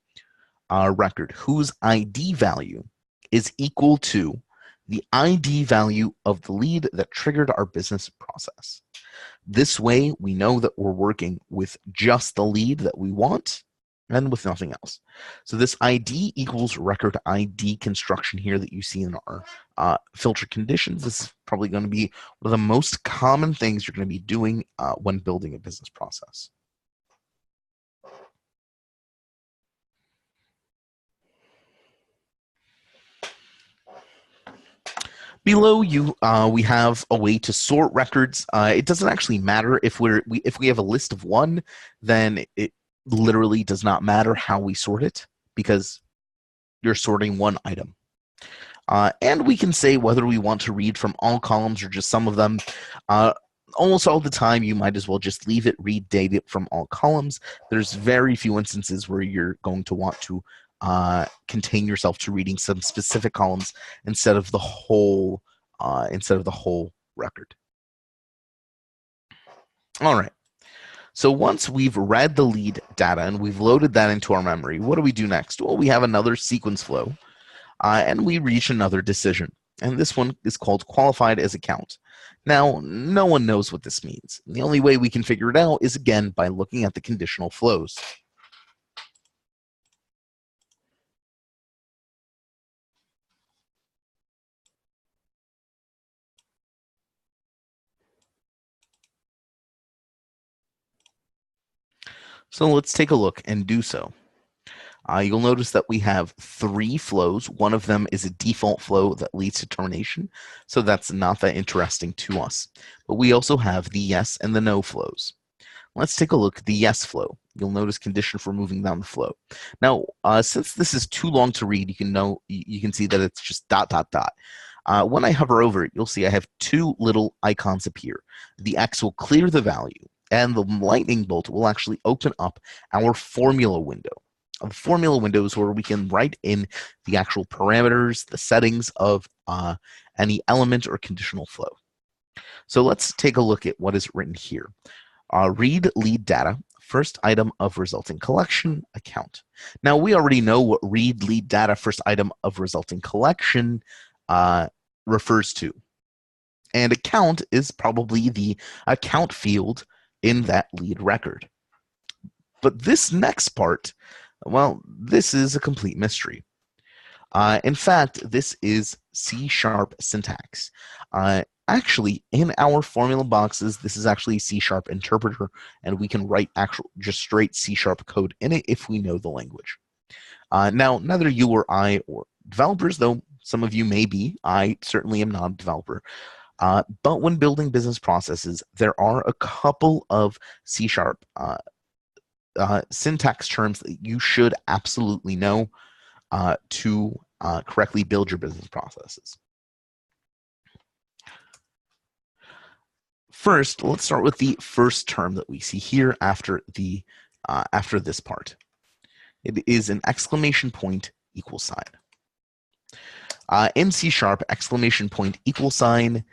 record whose ID value is equal to the ID value of the lead that triggered our business process. This way, we know that we're working with just the lead that we want and with nothing else. So this ID equals record ID construction here that you see in our filter conditions. This is probably going to be one of the most common things you're going to be doing when building a business process. Below you, we have a way to sort records. It doesn't actually matter if we have a list of one, then it literally does not matter how we sort it because you're sorting one item. And we can say whether we want to read from all columns or just some of them. Almost all the time, you might as well just leave it, read data from all columns. There's very few instances where you're going to want to contain yourself to reading some specific columns instead of the whole record. All right. So once we've read the lead data and we've loaded that into our memory, what do we do next? Well, we have another sequence flow, and we reach another decision. And this one is called qualified as account. Now, no one knows what this means. The only way we can figure it out is, again, by looking at the conditional flows. So let's take a look and do so. You'll notice that we have 3 flows. One of them is a default flow that leads to termination, so that's not that interesting to us. But we also have the yes and the no flows. Let's take a look at the yes flow. You'll notice condition for moving down the flow. Now, since this is too long to read, you can see that it's just ... When I hover over it, you'll see I have 2 little icons appear. The X will clear the value, and the lightning bolt will actually open up our formula window. The formula window is where we can write in the actual parameters, the settings of any element or conditional flow. So let's take a look at what is written here. Read lead data, first item of resulting collection, account. Now, we already know what read lead data, first item of resulting collection refers to. And account is probably the account field in that lead record. But this next part, well, this is a complete mystery. In fact, this is C# syntax. Actually, in our formula boxes, this is actually a C# interpreter, and we can write just straight C# code in it if we know the language. Now, neither you or I or developers, though some of you may be, I certainly am not a developer, but when building business processes, there are a couple of C# syntax terms that you should absolutely know to correctly build your business processes. First, let's start with the first term that we see here after this part. It is an exclamation point equal sign. In C#, exclamation point equal sign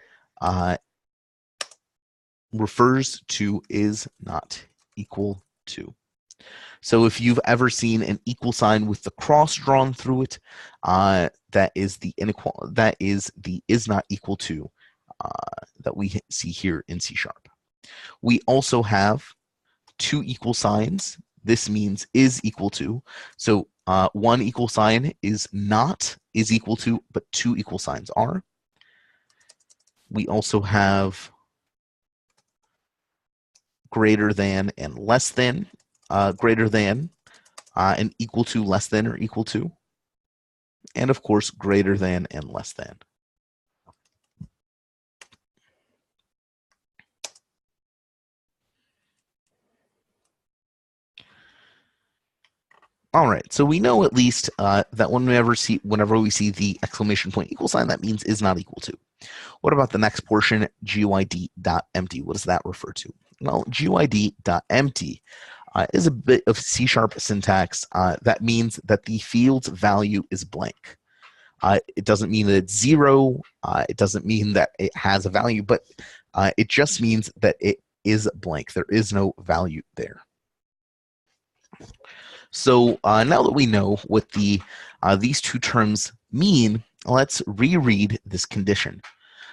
refers to is not equal to. So if you've ever seen an equal sign with the cross drawn through it, that is the is not equal to that we see here in C#. We also have 2 equal signs. This means is equal to. So 1 equal sign is not is equal to, but 2 equal signs are. We also have greater than and less than. Greater than and equal to, less than or equal to, and of course greater than and less than. All right, so we know at least that whenever we see the exclamation point equal sign, that means is not equal to. What about the next portion, GUID.empty? What does that refer to? Well, GUID.empty is a bit of C# syntax that means that the field's value is blank. It doesn't mean that it's 0. It doesn't mean that it has a value, but it just means that it is blank. There is no value there. So now that we know what these 2 terms mean, let's reread this condition.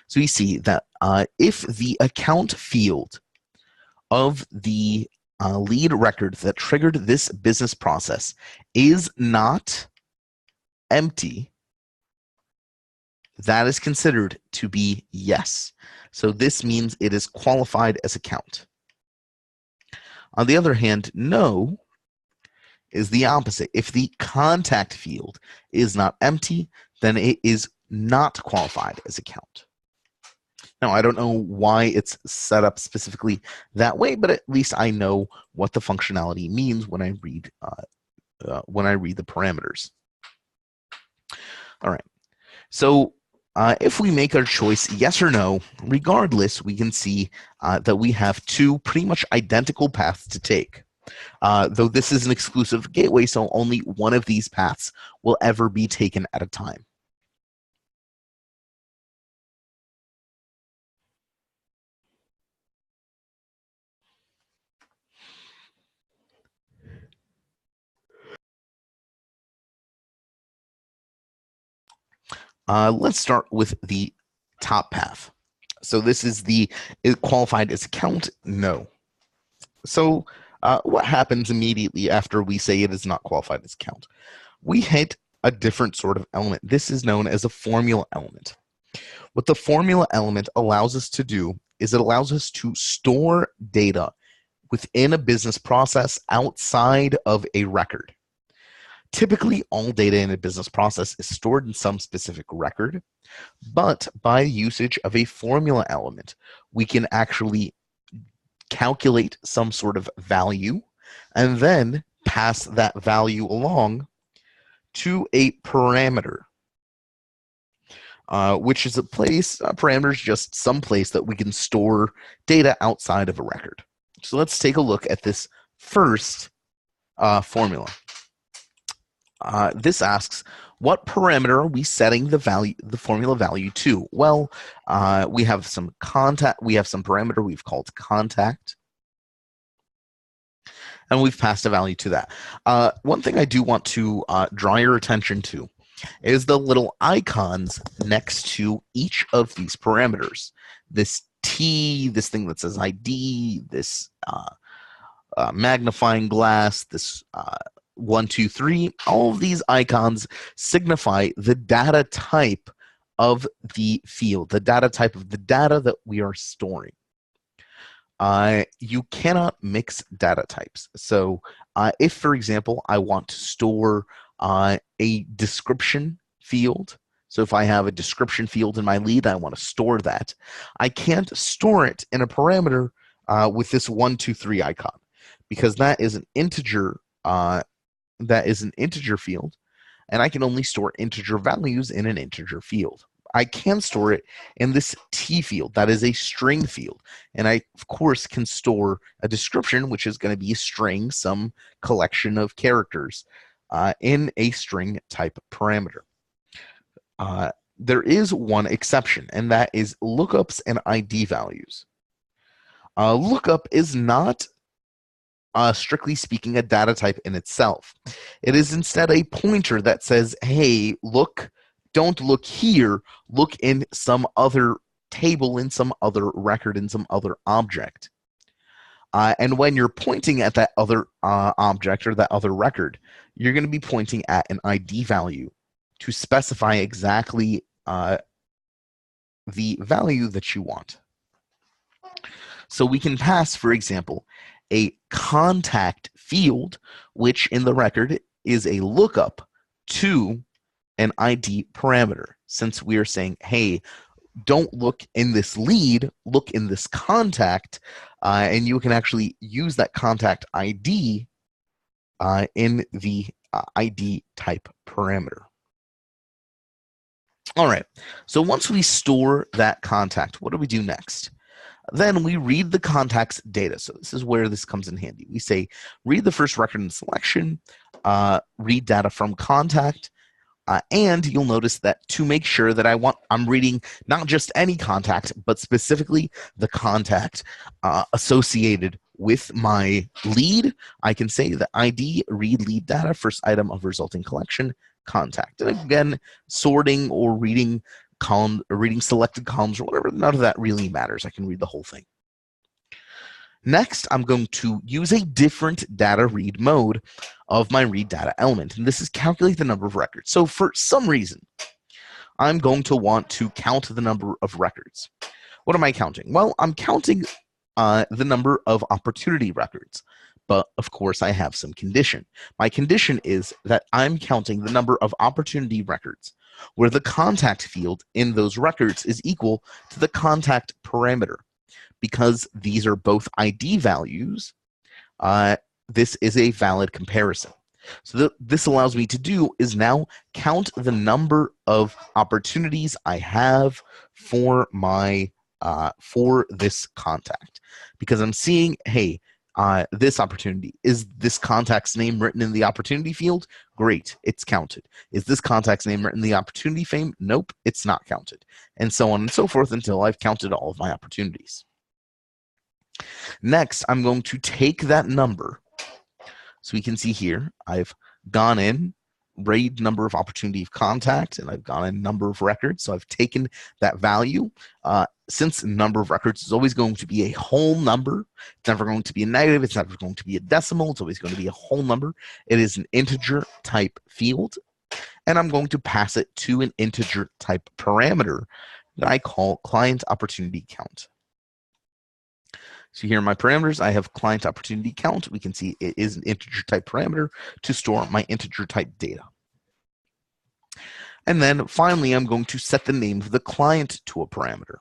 So we see that if the account field of the lead record that triggered this business process is not empty, that is considered to be yes. So this means it is qualified as account. On the other hand, no is the opposite. If the contact field is not empty, then it is not qualified as account. Now, I don't know why it's set up specifically that way, but at least I know what the functionality means when I read the parameters. All right. So if we make our choice yes or no, regardless, we can see that we have two pretty much identical paths to take. Though this is an exclusive gateway, so only one of these paths will ever be taken at a time. Let's start with the top path. So this is is qualified as count? No. So what happens immediately after we say it is not qualified as count? We hit a different sort of element. This is known as a formula element. What the formula element allows us to do is it allows us to store data within a business process outside of a record. Typically, all data in a business process is stored in some specific record, but by usage of a formula element, we can actually calculate some sort of value and then pass that value along to a parameter, which is a parameter is just some place that we can store data outside of a record. So let's take a look at this first formula. This asks, what parameter are we setting the formula value to? Well, we have some parameter we've called contact, and we've passed a value to that. One thing I do want to draw your attention to is the little icons next to each of these parameters. This T, this thing that says ID, this magnifying glass, this 1, 2, 3, all of these icons signify the data type of the field, the data type of the data that we are storing. You cannot mix data types. So if, for example, I want to store a description field, so if I have a description field in my lead, I want to store that, I can't store it in a parameter with this 1, 2, 3 icon, because that is an integer field, and I can only store integer values in an integer field. I can store it in this T field, that is a string field, and I, of course, can store a description, which is going to be a string, some collection of characters, in a string type parameter. There is one exception, and that is lookups and ID values. Lookup is not strictly speaking, a data type in itself. It is instead a pointer that says, hey, look, don't look here, look in some other table, in some other record, in some other object. And when you're pointing at that other object or that other record, you're going to be pointing at an ID value to specify exactly the value that you want. So we can pass, for example, a contact field, which in the record is a lookup to an ID parameter. Since we are saying, hey, don't look in this lead, look in this contact, and you can actually use that contact ID in the ID type parameter. All right, so once we store that contact, what do we do next? Then we read the contact's data. So this is where this comes in handy. We say, read the first record in selection, read data from contact, and you'll notice that to make sure that I'm reading not just any contact, but specifically the contact associated with my lead, I can say the ID, read lead data, first item of resulting collection, contact. And again, sorting or reading column or reading selected columns or whatever, none of that really matters. I can read the whole thing. Next, I'm going to use a different data read mode of my read data element, and this is calculate the number of records. So for some reason, I'm going to want to count the number of records. What am I counting? Well, I'm counting the number of opportunity records, but of course I have some condition. My condition is that I'm counting the number of opportunity records where the contact field in those records is equal to the contact parameter. Because these are both ID values, this is a valid comparison. So this allows me to do is now count the number of opportunities I have for my for this contact, because I'm seeing, hey, this opportunity, is this contact's name written in the opportunity field? Great, it's counted. Is this contact's name written in the opportunity field? Nope, it's not counted, and so on and so forth until I've counted all of my opportunities. Next, I'm going to take that number. So we can see here, I've gone in, read number of opportunity of contact, and I've gone in number of records. So I've taken that value. Since number of records is always going to be a whole number, it's never going to be a negative, it's never going to be a decimal, it's always going to be a whole number. It is an integer type field, and I'm going to pass it to an integer type parameter that I call client opportunity count. So here are my parameters. I have client opportunity count. We can see it is an integer type parameter to store my integer type data. And then finally, I'm going to set the name of the client to a parameter.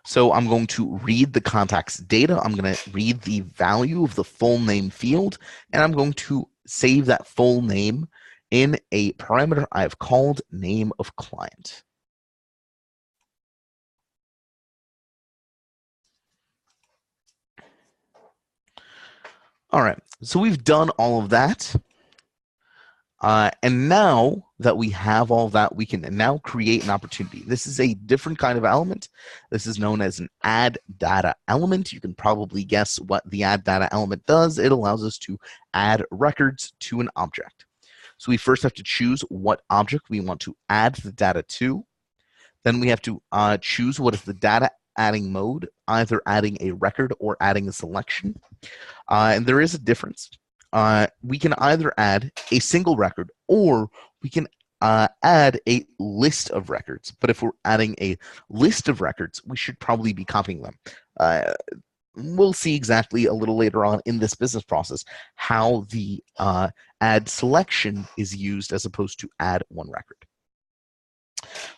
So I'm going to read the contact's data. I'm going to read the value of the full name field, and I'm going to save that full name in a parameter I've called name of client. All right, so we've done all of that. And now that we have all that, we can now create an opportunity. This is a different kind of element. This is known as an add data element. You can probably guess what the add data element does. It allows us to add records to an object. So we first have to choose what object we want to add the data to. Then we have to choose what is the data adding mode, either adding a record or adding a selection. And there is a difference. We can either add a single record or we can add a list of records. But if we're adding a list of records, we should probably be copying them. We'll see exactly a little later on in this business process how the add selection is used as opposed to add one record.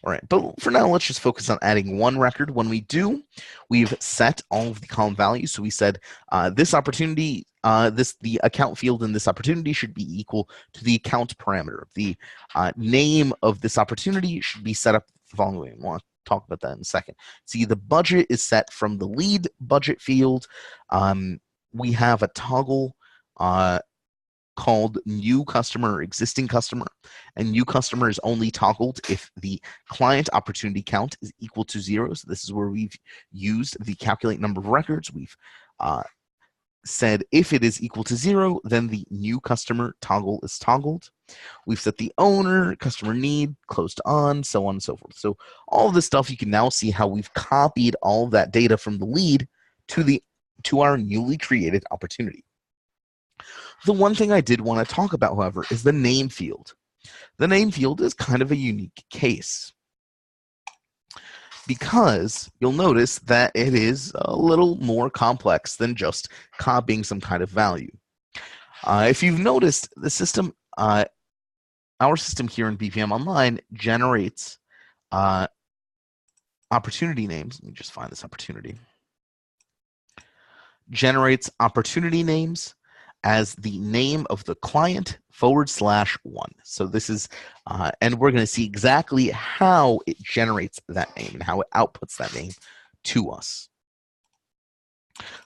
All right, but for now, let's just focus on adding one record. When we do, we've set all of the column values. So we said this opportunity, the account field in this opportunity should be equal to the account parameter. The name of this opportunity should be set up the following way. We'll talk about that in a second. See, the budget is set from the lead budget field. We have a toggle called new customer or existing customer, and new customer is only toggled if the client opportunity count is equal to 0. So this is where we've used the calculate number of records. We've said if it is equal to 0, then the new customer toggle is toggled. We've set the owner, customer need, closed on, so on and so forth. So all of this stuff, you can now see how we've copied all of that data from the lead to our newly created opportunity. The one thing I did want to talk about, however, is the name field. The name field is kind of a unique case because you'll notice that it is a little more complex than just copying some kind of value. If you've noticed, the system, our system here in BPM Online generates opportunity names. Let me just find this opportunity. Generates opportunity names as the name of the client /1. So this is, and we're going to see exactly how it generates that name and how it outputs that name to us.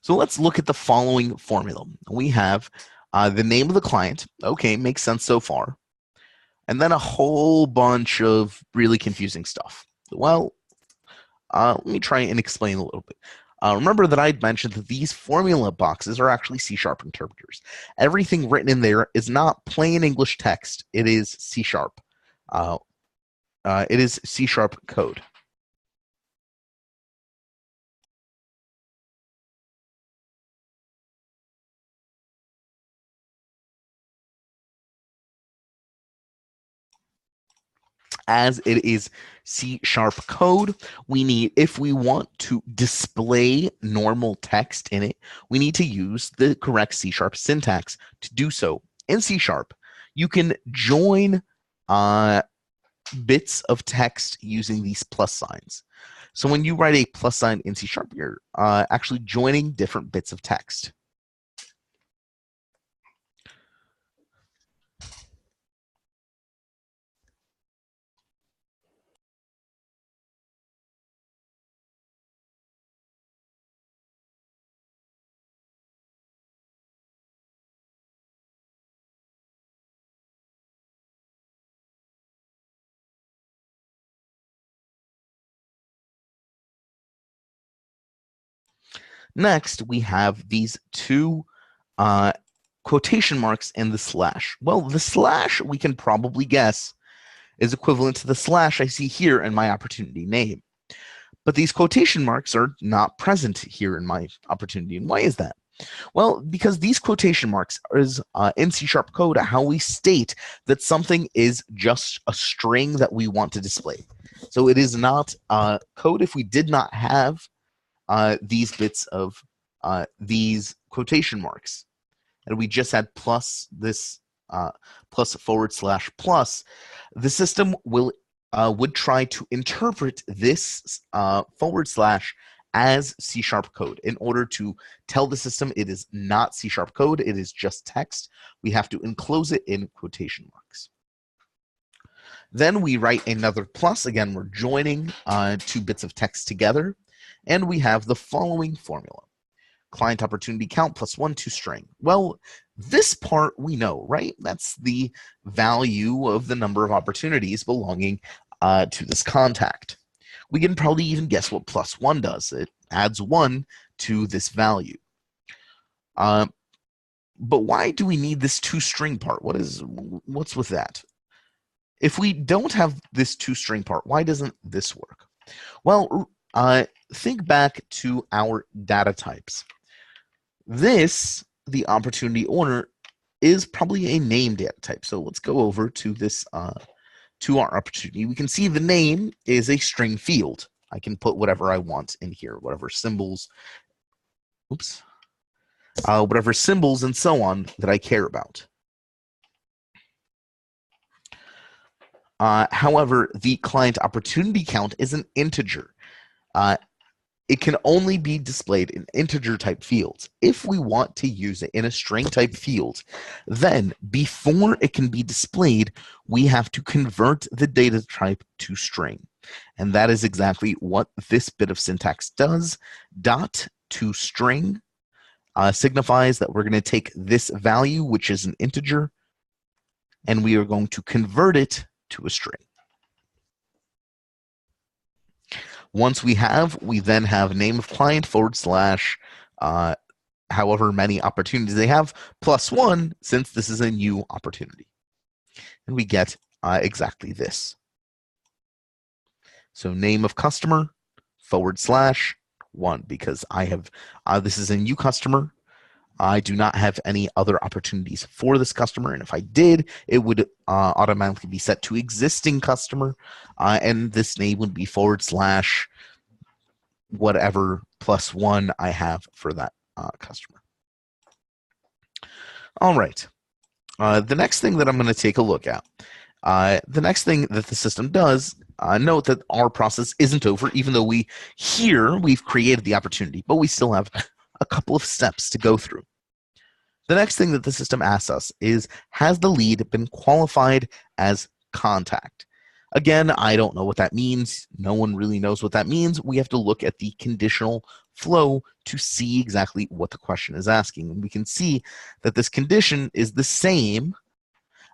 So let's look at the following formula. We have the name of the client. Okay, makes sense so far. And then a whole bunch of really confusing stuff. Well, let me try and explain a little bit. Remember that I'd mentioned that these formula boxes are actually C# interpreters. Everything written in there is not plain English text. It is C#. It is C# code. As it is C# code, we need, if we want to display normal text in it, we need to use the correct C# syntax to do so. In C#, you can join bits of text using these plus signs. So when you write a plus sign in C#, you're actually joining different bits of text. Next, we have these two quotation marks and the slash. Well, the slash, we can probably guess, is equivalent to the slash I see here in my opportunity name. But these quotation marks are not present here in my opportunity. And why is that? Well, because these quotation marks is in C# code how we state that something is just a string that we want to display. So it is not code if we did not have these bits of these quotation marks, and we just had plus this plus / plus, the system would try to interpret this / as C# code. In order to tell the system it is not C# code, it is just text, we have to enclose it in quotation marks. Then we write another plus. Again, we're joining two bits of text together, and we have the following formula. Client opportunity count plus 1 to string. Well, this part we know, right? That's the value of the number of opportunities belonging to this contact. We can probably even guess what plus 1 does. It adds 1 to this value. But why do we need this toString part? What's with that? If we don't have this toString part, why doesn't this work? Well, think back to our data types. This, the opportunity owner, is probably a name data type. So let's go over to this, to our opportunity. We can see the name is a string field. I can put whatever I want in here, whatever symbols, whatever symbols and so on that I care about. However, the client opportunity count is an integer. It can only be displayed in integer type fields. If we want to use it in a string type field, then before it can be displayed, we have to convert the data type to string. And that is exactly what this bit of syntax does. Dot to string signifies that we're going to take this value, which is an integer, and we are going to convert it to a string. Once we then have name of client / however many opportunities they have plus 1, since this is a new opportunity. And we get exactly this. So name of customer / 1, because I have this is a new customer. I do not have any other opportunities for this customer, and if I did, it would automatically be set to existing customer, and this name would be / whatever plus 1 I have for that customer. All right. The next thing that I'm going to take a look at, the next thing that the system does, note that our process isn't over, even though we've created the opportunity, but we still have a couple of steps to go through. The next thing that the system asks us is, has the lead been qualified as contact? Again, I don't know what that means. No one really knows what that means. We have to look at the conditional flow to see exactly what the question is asking. And we can see that this condition is the same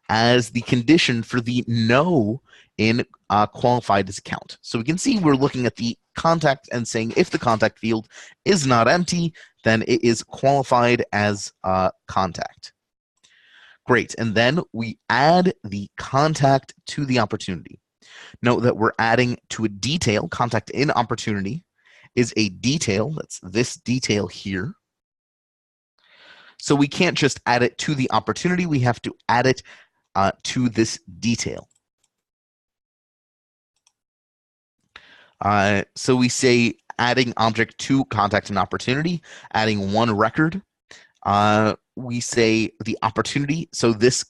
as the condition for the no in qualified as count. So we can see we're looking at the contact and saying if the contact field is not empty, then it is qualified as contact. Great, and then we add the contact to the opportunity. Note that we're adding to a detail. Contact in opportunity is a detail. That's this detail here. So we can't just add it to the opportunity. We have to add it to this detail. So we say adding object to contact and opportunity, adding one record. We say the opportunity. So this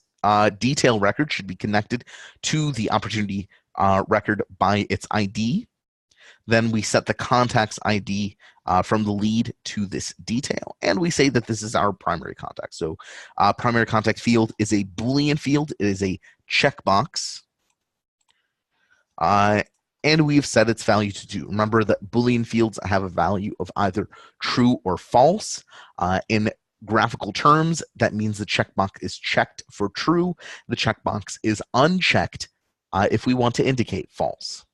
detail record should be connected to the opportunity record by its ID. Then we set the contact's ID from the lead to this detail. And we say that this is our primary contact. So primary contact field is a Boolean field. It is a checkbox. And we've set its value to 2. Remember that Boolean fields have a value of either true or false. In graphical terms, that means the checkbox is checked for true. The checkbox is unchecked if we want to indicate false.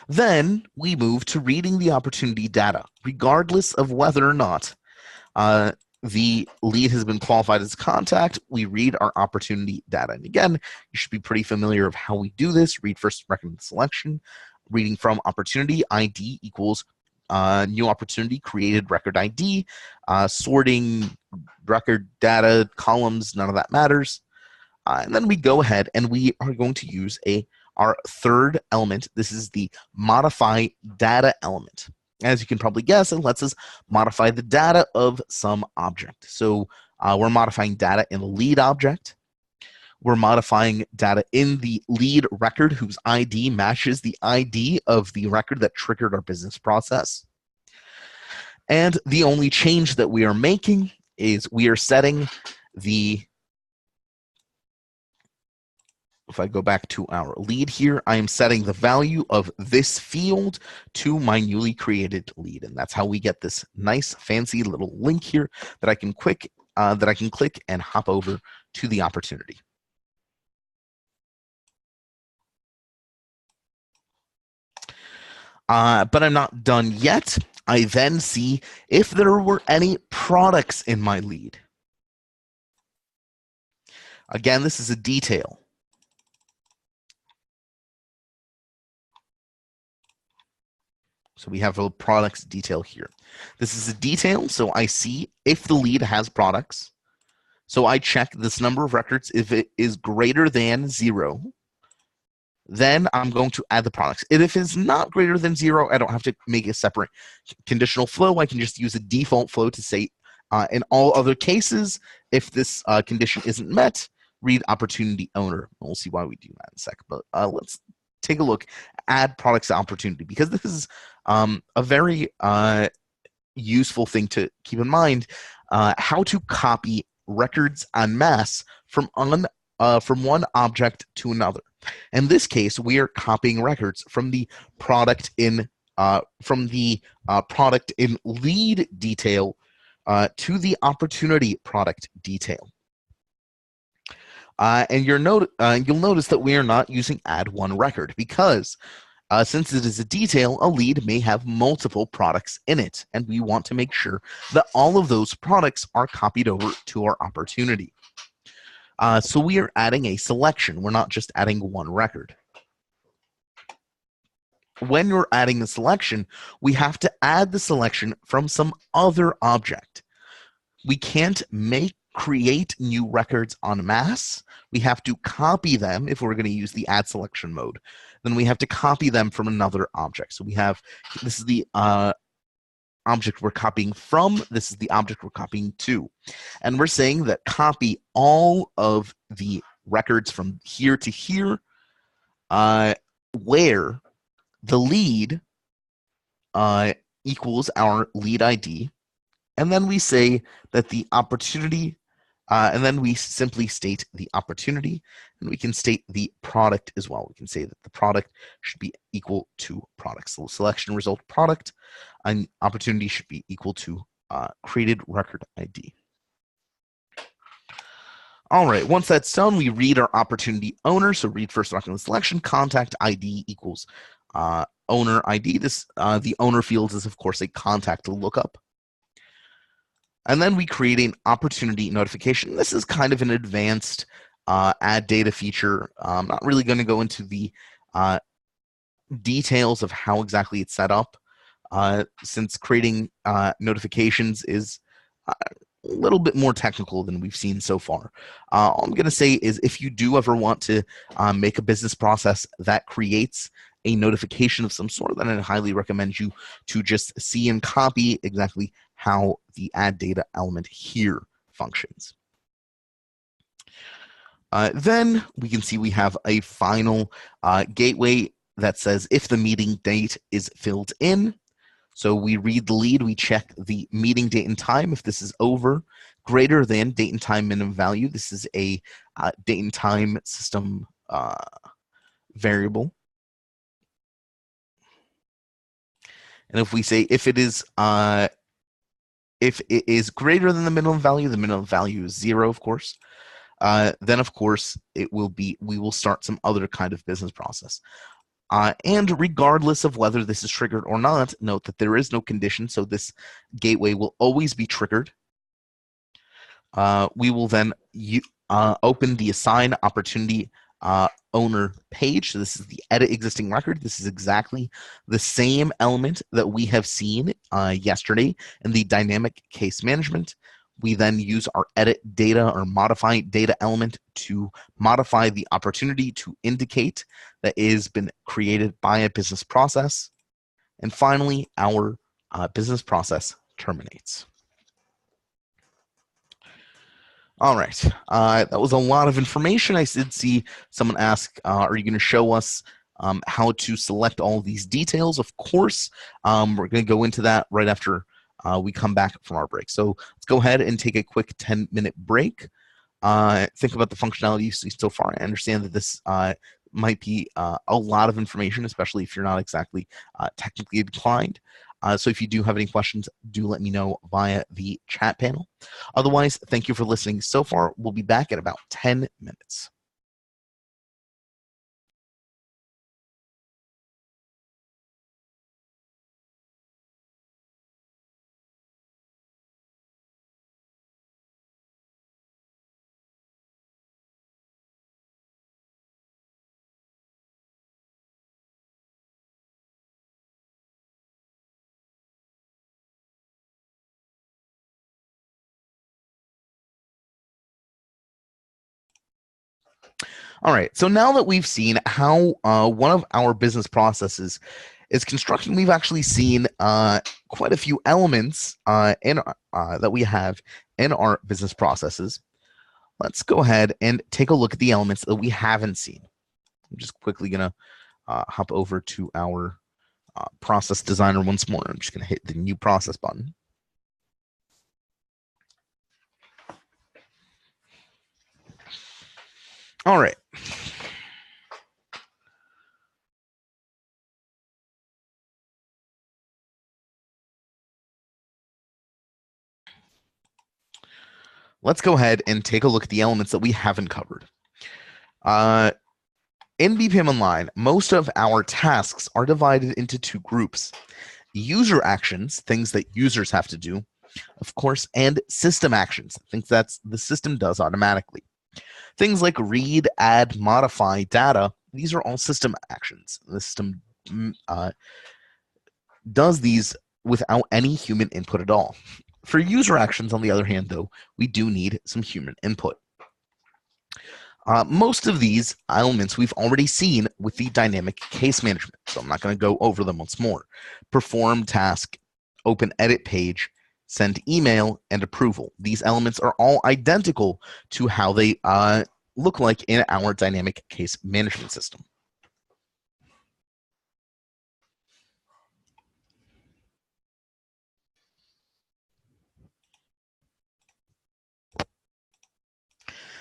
Then we move to reading the opportunity data, regardless of whether or not the lead has been qualified as a contact. We read our opportunity data. And again, you should be pretty familiar of how we do this. Read first, recommend selection. Reading from opportunity, ID equals new opportunity, created record ID. Sorting record data, columns, none of that matters. And then we go ahead and we are going to use our third element. This is the modify data element. As you can probably guess, it lets us modify the data of some object. So we're modifying data in the lead object. We're modifying data in the lead record whose ID matches the ID of the record that triggered our business process. And the only change that we are making is we are setting the, if I go back to our lead here, I am setting the value of this field to my newly created lead. And that's how we get this nice fancy little link here that I can click and hop over to the opportunity. But I'm not done yet. I then see if there were any products in my lead. Again, this is a detail. So we have a products detail here. This is a detail, so I see if the lead has products. So I check this number of records. If it is greater than 0, then I'm going to add the products. And if it's not greater than 0, I don't have to make a separate conditional flow. I can just use a default flow to say, in all other cases, if this condition isn't met, read opportunity owner. We'll see why we do that in a sec. But let's take a look. Add products to opportunity, because this is a very useful thing to keep in mind. How to copy records en masse from one object to another. In this case, we are copying records from the product in lead detail to the opportunity product detail. And you'll notice that we are not using add one record because since it is a detail, a lead may have multiple products in it, and we want to make sure that all of those products are copied over to our opportunity. So we are adding a selection. We're not just adding one record. When you're adding the selection, we have to add the selection from some other object. We can't create new records en masse. We have to copy them if we're going to use the add selection mode. Then we have to copy them from another object. So we have, this is the object we're copying from, this is the object we're copying to. And we're saying that copy all of the records from here to here where the lead equals our lead ID. And then we say that the opportunity, and then we simply state the opportunity, and we can state the product as well. We can say that the product should be equal to product. So selection result product, and opportunity should be equal to created record ID. All right, once that's done, we read our opportunity owner. So read first document selection, contact ID equals owner ID. This the owner field is, of course, a contact to look up. And then we create an opportunity notification. This is kind of an advanced add data feature. I'm not really going to go into the details of how exactly it's set up, since creating notifications is a little bit more technical than we've seen so far. All I'm going to say is if you do ever want to make a business process that creates a notification of some sort, then I highly recommend you to just see and copy exactly how the add data element here functions. Then we can see we have a final gateway that says if the meeting date is filled in. So we read the lead, we check the meeting date and time. If this is over, greater than date and time minimum value, this is a date and time system variable. And if we say if it is greater than the minimum value is 0, of course, then of course it will be, we will start some other kind of business process. And regardless of whether this is triggered or not, note that there is no condition, so this gateway will always be triggered. We will then open the assign opportunity owner page. So this is the edit existing record. This is exactly the same element that we have seen yesterday in the dynamic case management. We then use our edit data or modify data element to modify the opportunity to indicate that it has been created by a business process. And finally, our business process terminates. All right, that was a lot of information. I did see someone ask, are you going to show us how to select all of these details? Of course, we're going to go into that right after we come back from our break. So let's go ahead and take a quick 10-minute break. Think about the functionality you see so far. I understand that this might be a lot of information, especially if you're not exactly technically inclined. So if you do have any questions, do let me know via the chat panel. Otherwise, thank you for listening so far. We'll be back in about 10 minutes. All right, so now that we've seen how one of our business processes is constructed, we've actually seen quite a few elements that we have in our business processes. Let's go ahead and take a look at the elements that we haven't seen. I'm just quickly going to hop over to our process designer once more. I'm just going to hit the new process button. All right. Let's go ahead and take a look at the elements that we haven't covered. In BPM Online, most of our tasks are divided into two groups. User actions, things that users have to do, of course, and system actions, things that the system does automatically. Things like read, add, modify data, these are all system actions. The system does these without any human input at all. For user actions, on the other hand, though, we do need some human input. Most of these elements we've already seen with the dynamic case management, so I'm not going to go over them once more. Perform task, open edit page, send email, and approval. These elements are all identical to how they look like in our dynamic case management system.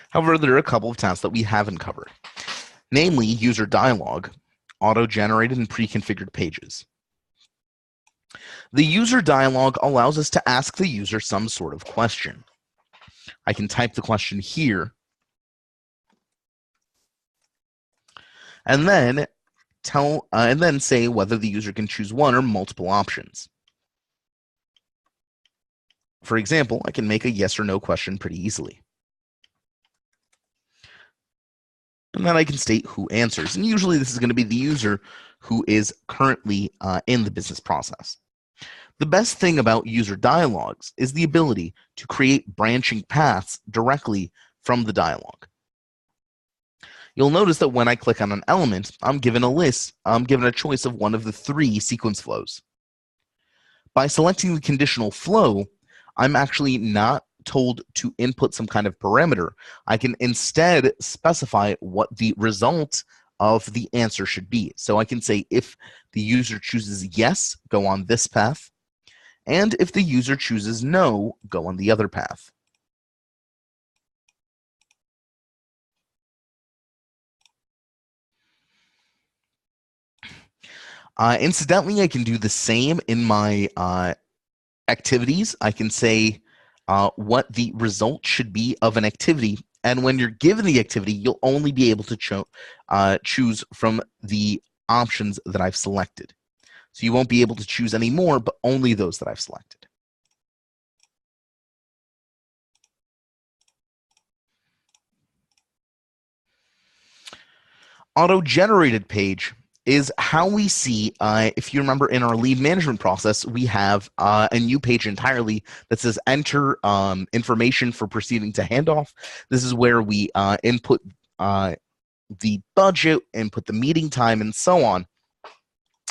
However, there are a couple of tasks that we haven't covered, namely user dialog, auto-generated and pre-configured pages. The user dialog allows us to ask the user some sort of question. I can type the question here, and then say whether the user can choose one or multiple options. For example, I can make a yes or no question pretty easily. And then I can state who answers. And usually this is going to be the user who is currently in the business process. The best thing about user dialogues is the ability to create branching paths directly from the dialogue. You'll notice that when I click on an element, I'm given a choice of one of the three sequence flows. By selecting the conditional flow, I'm actually not told to input some kind of parameter. I can instead specify what the result of the answer should be. So I can say if the user chooses yes, go on this path, and if the user chooses no, go on the other path. Incidentally, I can do the same in my activities. I can say what the result should be of an activity. And when you're given the activity, you'll only be able to choose from the options that I've selected. So you won't be able to choose any more, but only those that I've selected. Auto-generated page is how we see, if you remember in our lead management process, we have a new page entirely that says enter information for proceeding to handoff. This is where we input the budget, input the meeting time, and so on.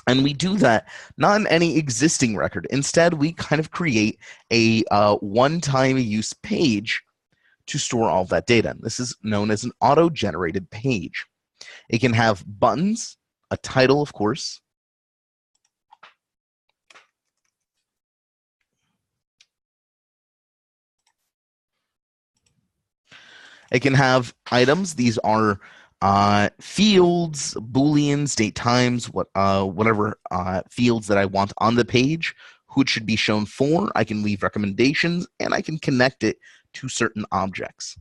And we do that not in any existing record. Instead, we kind of create a one-time use page to store all of that data. This is known as an auto-generated page. It can have buttons, a title, of course. It can have items. These are fields, booleans, date, times, whatever fields that I want on the page, who it should be shown for. I can leave recommendations, and I can connect it to certain objects.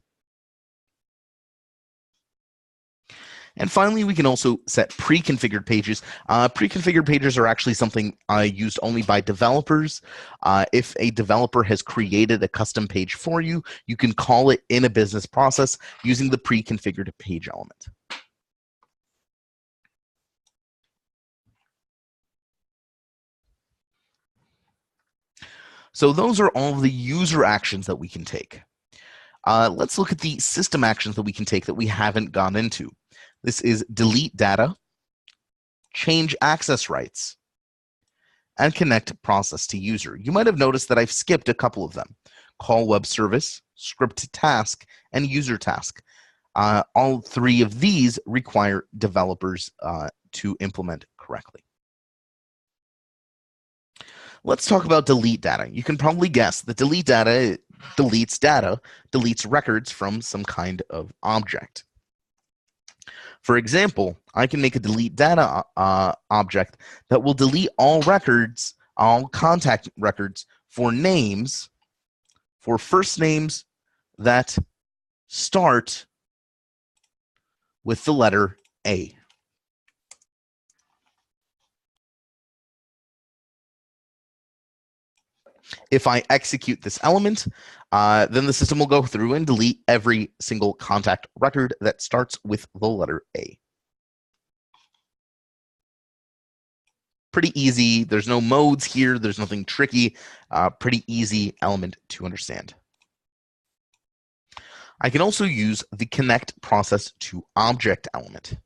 And finally, we can also set pre-configured pages. Pre-configured pages are actually something used only by developers. If a developer has created a custom page for you, you can call it in a business process using the pre-configured page element. So those are all of the user actions that we can take. Let's look at the system actions that we can take that we haven't gone into. This is delete data, change access rights, and connect process to user. You might have noticed that I've skipped a couple of them: call web service, script task, and user task. All three of these require developers to implement correctly. Let's talk about delete data. You can probably guess that delete data deletes records from some kind of object. For example, I can make a delete data object that will delete all records, all contact records for names, for first names that start with the letter A. If I execute this element, then the system will go through and delete every single contact record that starts with the letter A. Pretty easy. There's no modes here. There's nothing tricky. Pretty easy element to understand. I can also use the connect process to object element.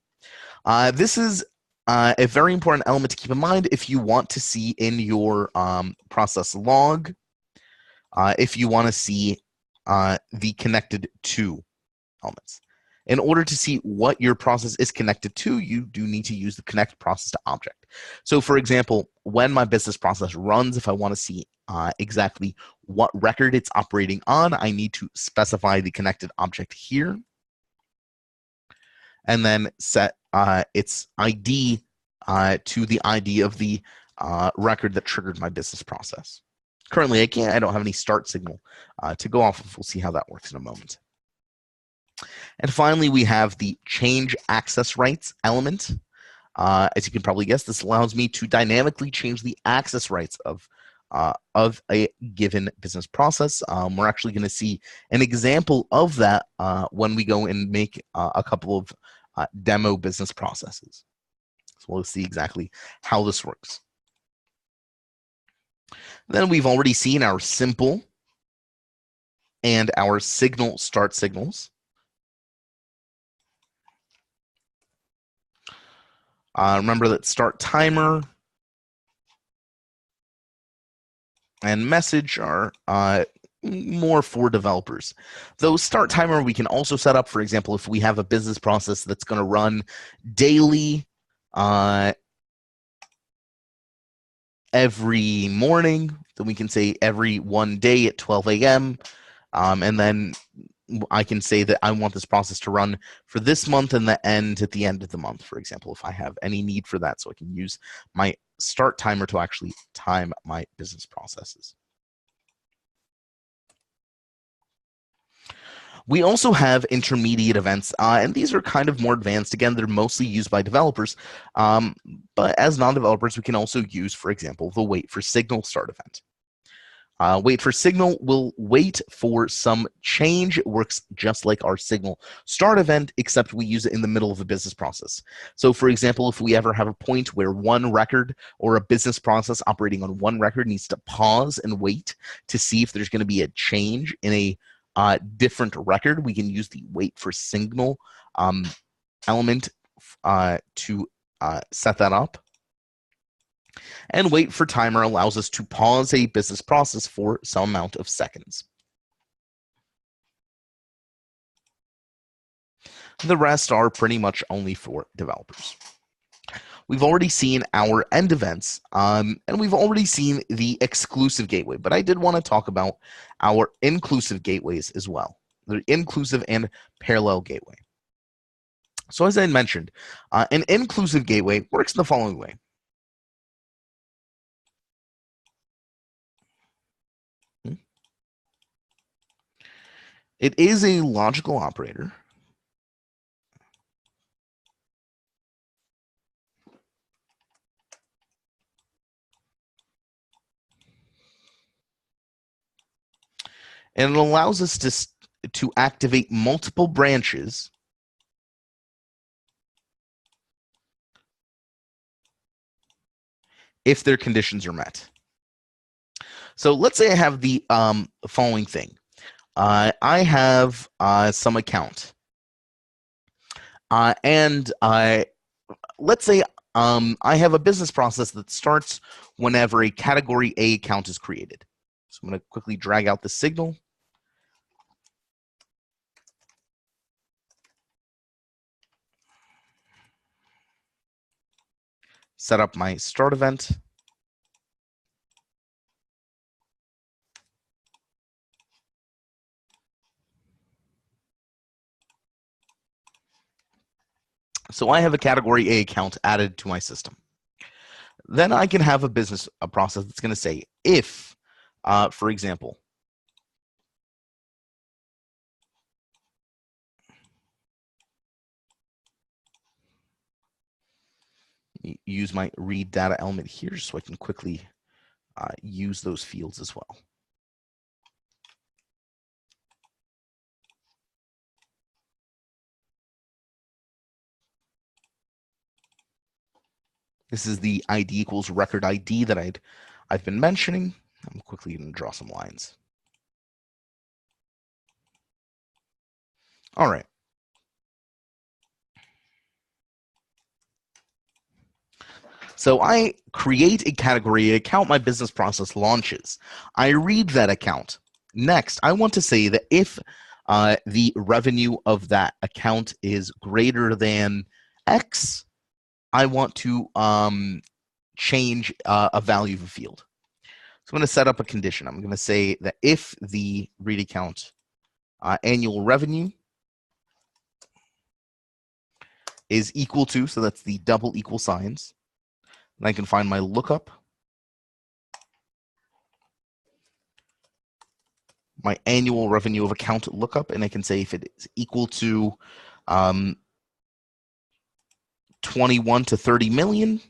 This is a very important element to keep in mind if you want to see in your process log, if you want to see the connected to elements. In order to see what your process is connected to, you do need to use the connect process to object. So for example, when my business process runs, if I want to see exactly what record it's operating on, I need to specify the connected object here, and then set its ID to the ID of the record that triggered my business process. Currently, I don't have any start signal to go off of. We'll see how that works in a moment. And finally, we have the change access rights element. As you can probably guess, this allows me to dynamically change the access rights of a given business process. We're actually going to see an example of that when we go and make a couple of demo business processes. So we'll see exactly how this works. Then we've already seen our simple and our signal start signals. Remember that start timer and message are more for developers. Though start timer we can also set up, for example, if we have a business process that's going to run daily every morning, then we can say every one day at 12 a.m. And then I can say that I want this process to run for this month and the end at the end of the month, for example, if I have any need for that. So I can use my start timer to actually time my business processes. We also have intermediate events, and these are kind of more advanced. Again, they're mostly used by developers, but as non-developers, we can also use, for example, the wait for signal start event. Wait for signal will wait for some change. It works just like our signal start event, except we use it in the middle of a business process. So for example, if we ever have a point where one record or a business process operating on one record needs to pause and wait to see if there's going to be a change in a different record, we can use the wait for signal element to set that up. And wait for timer allows us to pause a business process for some amount of seconds. The rest are pretty much only for developers. We've already seen our end events, and we've already seen the exclusive gateway, but I did want to talk about our inclusive gateways as well, the inclusive and parallel gateway. So as I mentioned, an inclusive gateway works in the following way. It is a logical operator. And it allows us to activate multiple branches if their conditions are met. So let's say I have the following thing. I have some account. And let's say I have a business process that starts whenever a category A account is created. So I'm going to quickly drag out the signal. Set up my start event. So I have a category A account added to my system. Then I can have a process that's going to say if, for example, use my read data element here so I can quickly use those fields as well. This is the ID equals record ID that I've been mentioning. I'm quickly going to draw some lines. All right. So I create a category account, my business process launches. I read that account. Next, I want to say that if the revenue of that account is greater than X, I want to change a value of a field. So I'm going to set up a condition. I'm going to say that if the read account annual revenue is equal to, so that's the double equal signs, and I can find my lookup, my annual revenue of account lookup, and I can say if it is equal to 21 to 30 million,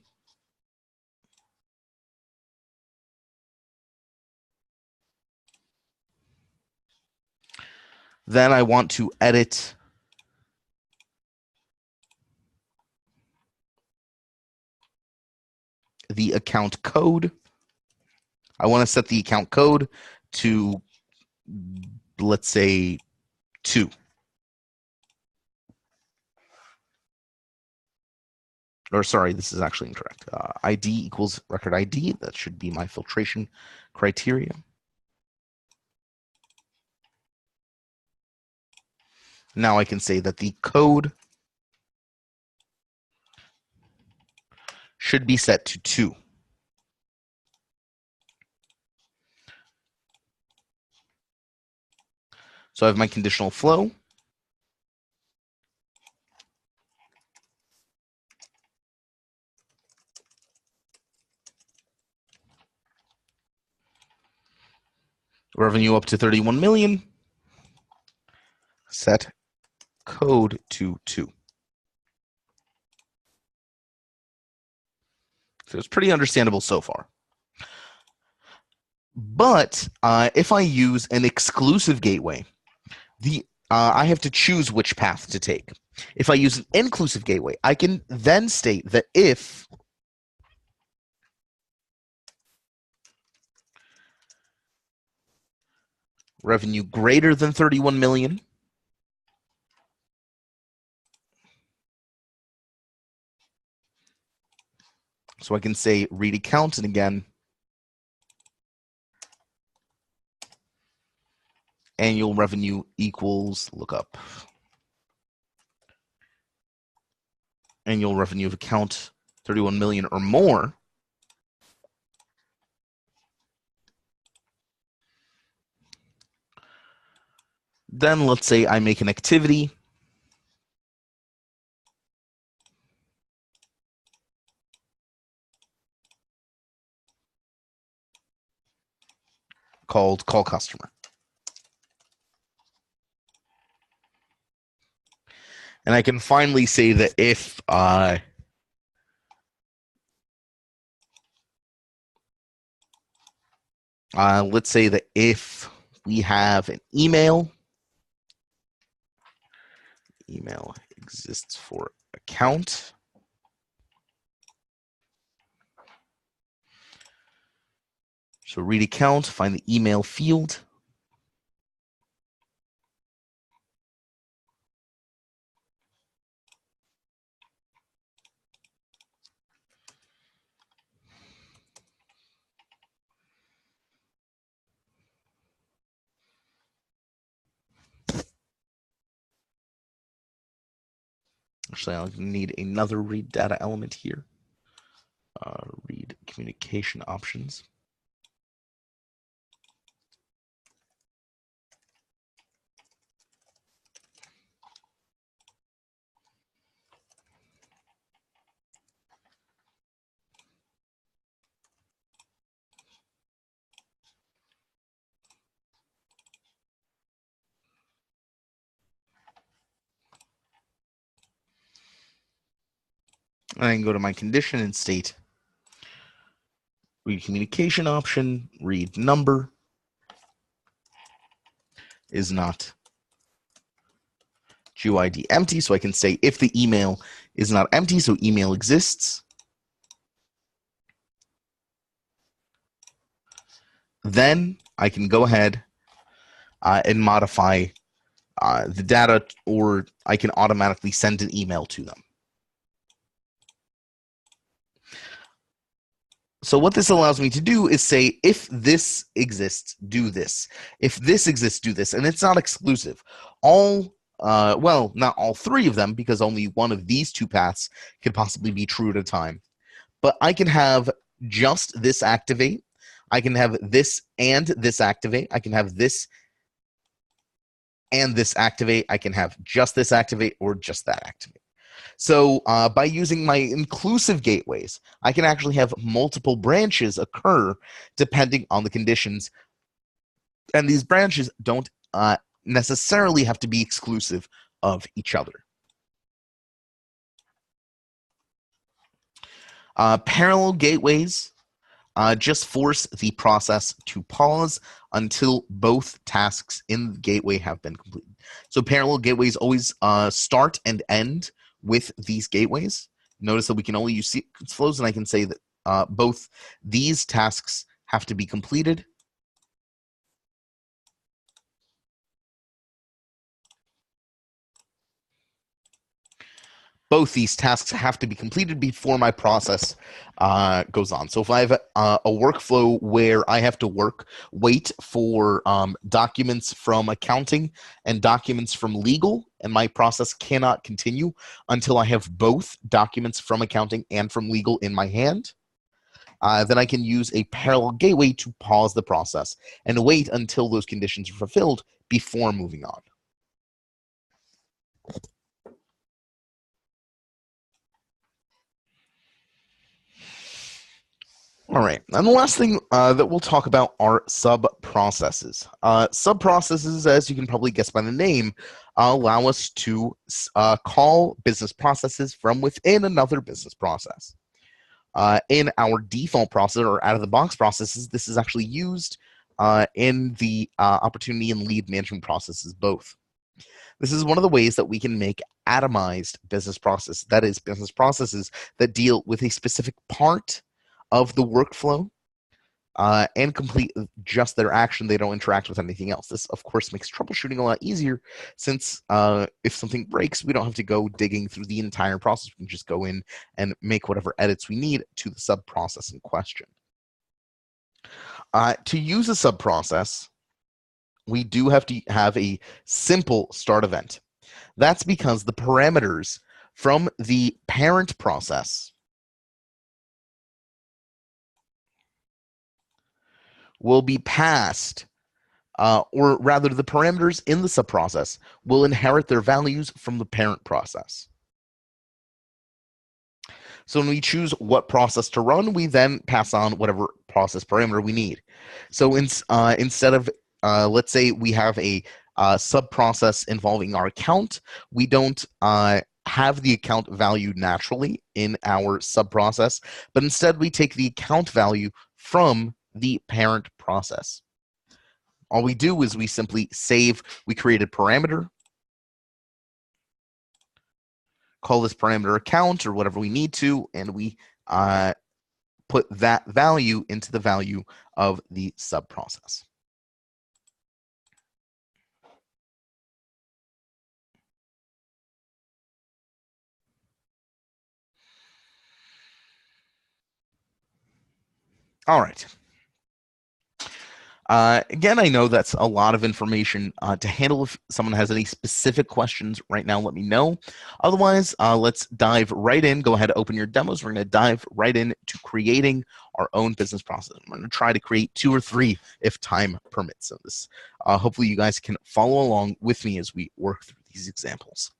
then I want to edit the account code. I want to set the account code to, let's say, 2. Or sorry, this is actually incorrect. ID equals record ID. That should be my filtration criteria. Now I can say that the code should be set to 2. So I have my conditional flow. Revenue up to 31 million. set code to 2. So it's pretty understandable so far. But if I use an exclusive gateway, I have to choose which path to take. If I use an inclusive gateway, I can then state that if revenue greater than 31 million, so I can say read account, and again, annual revenue equals lookup. Annual revenue of account 31 million or more. Then let's say I make an activity called call customer. And I can finally say that if let's say that if we have an email exists for account, so read account, find the email field, actually I'll need another read data element here. Read communication options. And I can go to my condition and state read communication option, read number is not GUID empty. So I can say if the email is not empty, so email exists, then I can go ahead and modify the data, or I can automatically send an email to them. So what this allows me to do is say, if this exists, do this. If this exists, do this. And it's not exclusive. Well, not all 3 of them, because only one of these 2 paths could possibly be true at a time. But I can have just this activate. I can have this and this activate. I can have this and this activate. I can have just this activate or just that activate. So by using my inclusive gateways, I can actually have multiple branches occur depending on the conditions. And these branches don't necessarily have to be exclusive of each other. Parallel gateways just force the process to pause until both tasks in the gateway have been completed. So parallel gateways always start and end with these gateways. Notice that we can only use sequence flows, and I can say that both these tasks have to be completed. Both these tasks have to be completed before my process goes on. So if I have a workflow where I have to wait for documents from accounting and documents from legal, and my process cannot continue until I have both documents from accounting and from legal in my hand, then I can use a parallel gateway to pause the process and wait until those conditions are fulfilled before moving on. All right, and the last thing that we'll talk about are sub-processes. Sub-processes, as you can probably guess by the name, allow us to call business processes from within another business process. In our default process or out-of-the-box processes, this is actually used in the opportunity and lead management processes both. This is one of the ways that we can make atomized business process, that is, business processes that deal with a specific part of the workflow and complete just their action. They don't interact with anything else. This, of course, makes troubleshooting a lot easier since if something breaks, we don't have to go digging through the entire process. We can just go in and make whatever edits we need to the sub-process in question. To use a sub-process, we do have to have a simple start event. That's because the parameters from the parent process will be passed, or rather the parameters in the subprocess will inherit their values from the parent process. So when we choose what process to run, we then pass on whatever process parameter we need. So instead of, let's say we have a sub-process involving our account, we don't have the account value naturally in our sub-process, but instead we take the account value from the parent process. All we do is we simply save, we create a parameter, call this parameter account or whatever we need to, and we put that value into the value of the sub-process. All right. Again, I know that's a lot of information to handle. If someone has any specific questions right now, let me know. Otherwise, let's dive right in. Go ahead, open your demos. We're going to dive right into creating our own business process. I'm going to try to create 2 or 3 if time permits. So this, hopefully you guys can follow along with me as we work through these examples.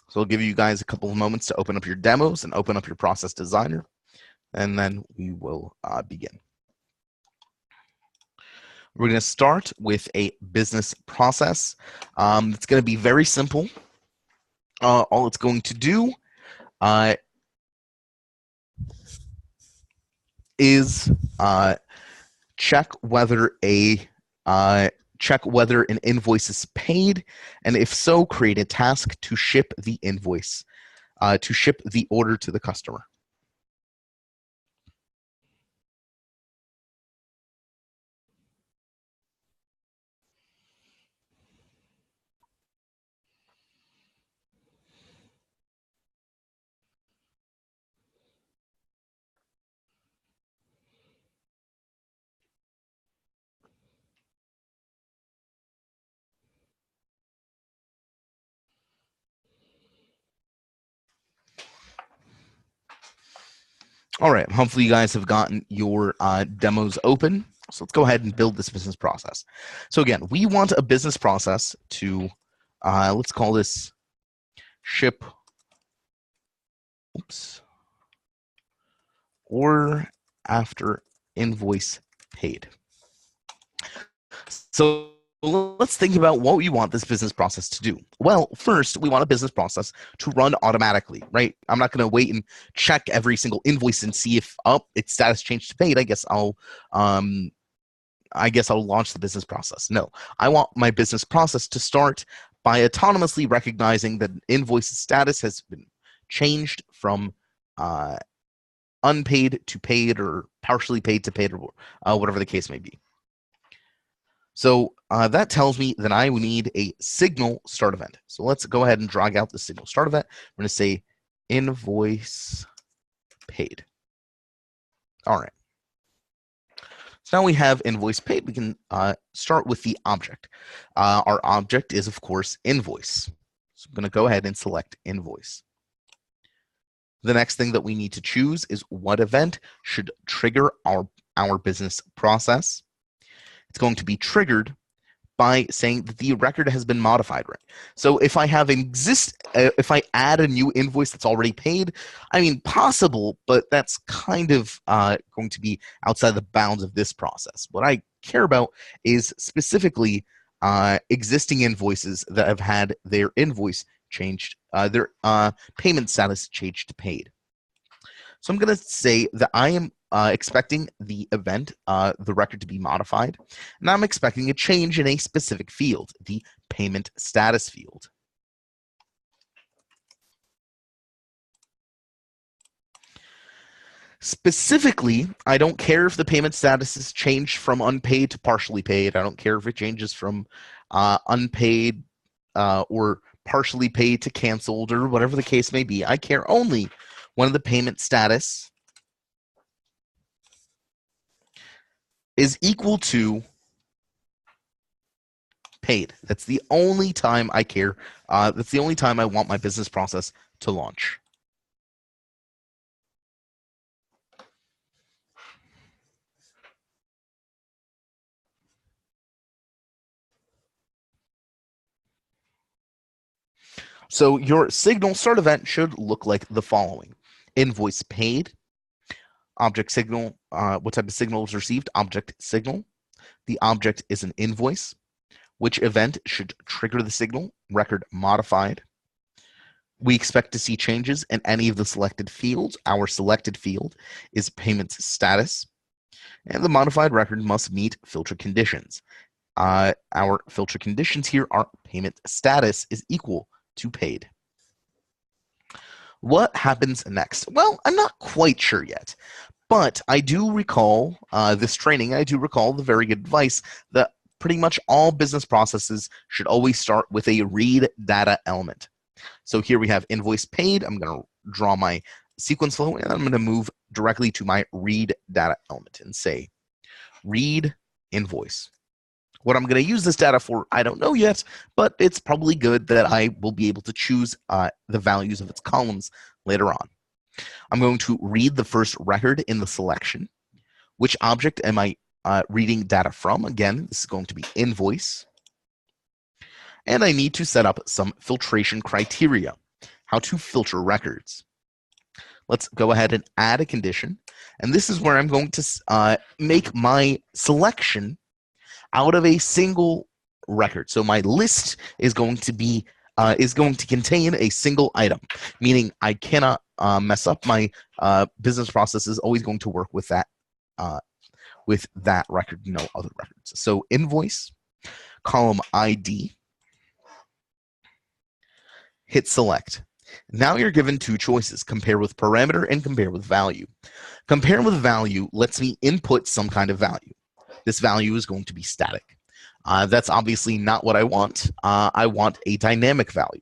So I'll give you guys a couple of moments to open up your demos and open up your process designer, and then we will begin. We're going to start with a business process. It's going to be very simple. All it's going to do is check whether an invoice is paid, and if so, create a task to ship the invoice, to ship the order to the customer. All right, hopefully you guys have gotten your demos open. So let's go ahead and build this business process. So again, we want a business process to, let's call this ship, or after invoice paid. So let's think about what we want this business process to do. Well, first, we want a business process to run automatically, right? I'm not going to wait and check every single invoice and see if its status changed to paid. I guess I'll launch the business process. No, I want my business process to start by autonomously recognizing that an invoice's status has been changed from unpaid to paid, or partially paid to paid, or whatever the case may be. So that tells me that I need a signal start event. So let's go ahead and drag out the signal start event. We're going to say invoice paid. All right. So now we have invoice paid. We can start with the object. Our object is, of course, invoice. So I'm going to go ahead and select invoice. The next thing that we need to choose is what event should trigger our business process. It's going to be triggered by saying that the record has been modified, right? So if I have if I add a new invoice that's already paid, I mean, possible, but that's kind of going to be outside the bounds of this process. What I care about is specifically existing invoices that have had their invoice changed, their payment status changed to paid. So I'm going to say that I am expecting the event, the record to be modified, and I'm expecting a change in a specific field, the payment status field. Specifically, I don't care if the payment status is changed from unpaid to partially paid. I don't care if it changes from unpaid or partially paid to canceled or whatever the case may be. I care only when the payment status is equal to paid. That's the only time I care. That's the only time I want my business process to launch. So your signal start event should look like the following: invoice paid, object signal, what type of signal is received, object signal. The object is an invoice. Which event should trigger the signal, record modified. We expect to see changes in any of the selected fields. Our selected field is payment status, and the modified record must meet filter conditions. Our filter conditions here are payment status is equal to paid. What happens next? Well, I'm not quite sure yet, but I do recall this training. I do recall the very good advice that pretty much all business processes should always start with a read data element. So here we have invoice paid. I'm going to draw my sequence flow, and I'm going to move directly to my read data element and say read invoice. What I'm going to use this data for, I don't know yet, but it's probably good that I will be able to choose the values of its columns later on. I'm going to read the first record in the selection. Which object am I reading data from? Again, this is going to be invoice. And I need to set up some filtration criteria, how to filter records. Let's go ahead and add a condition. And this is where I'm going to make my selection out of a single record. So my list is going to be contain a single item, meaning I cannot mess up. My business process is always going to work with that record, no other records. So invoice, column ID, hit select. Now you're given two choices: compare with parameter and compare with value. Compare with value lets me input some kind of value. This value is going to be static. That's obviously not what I want. I want a dynamic value.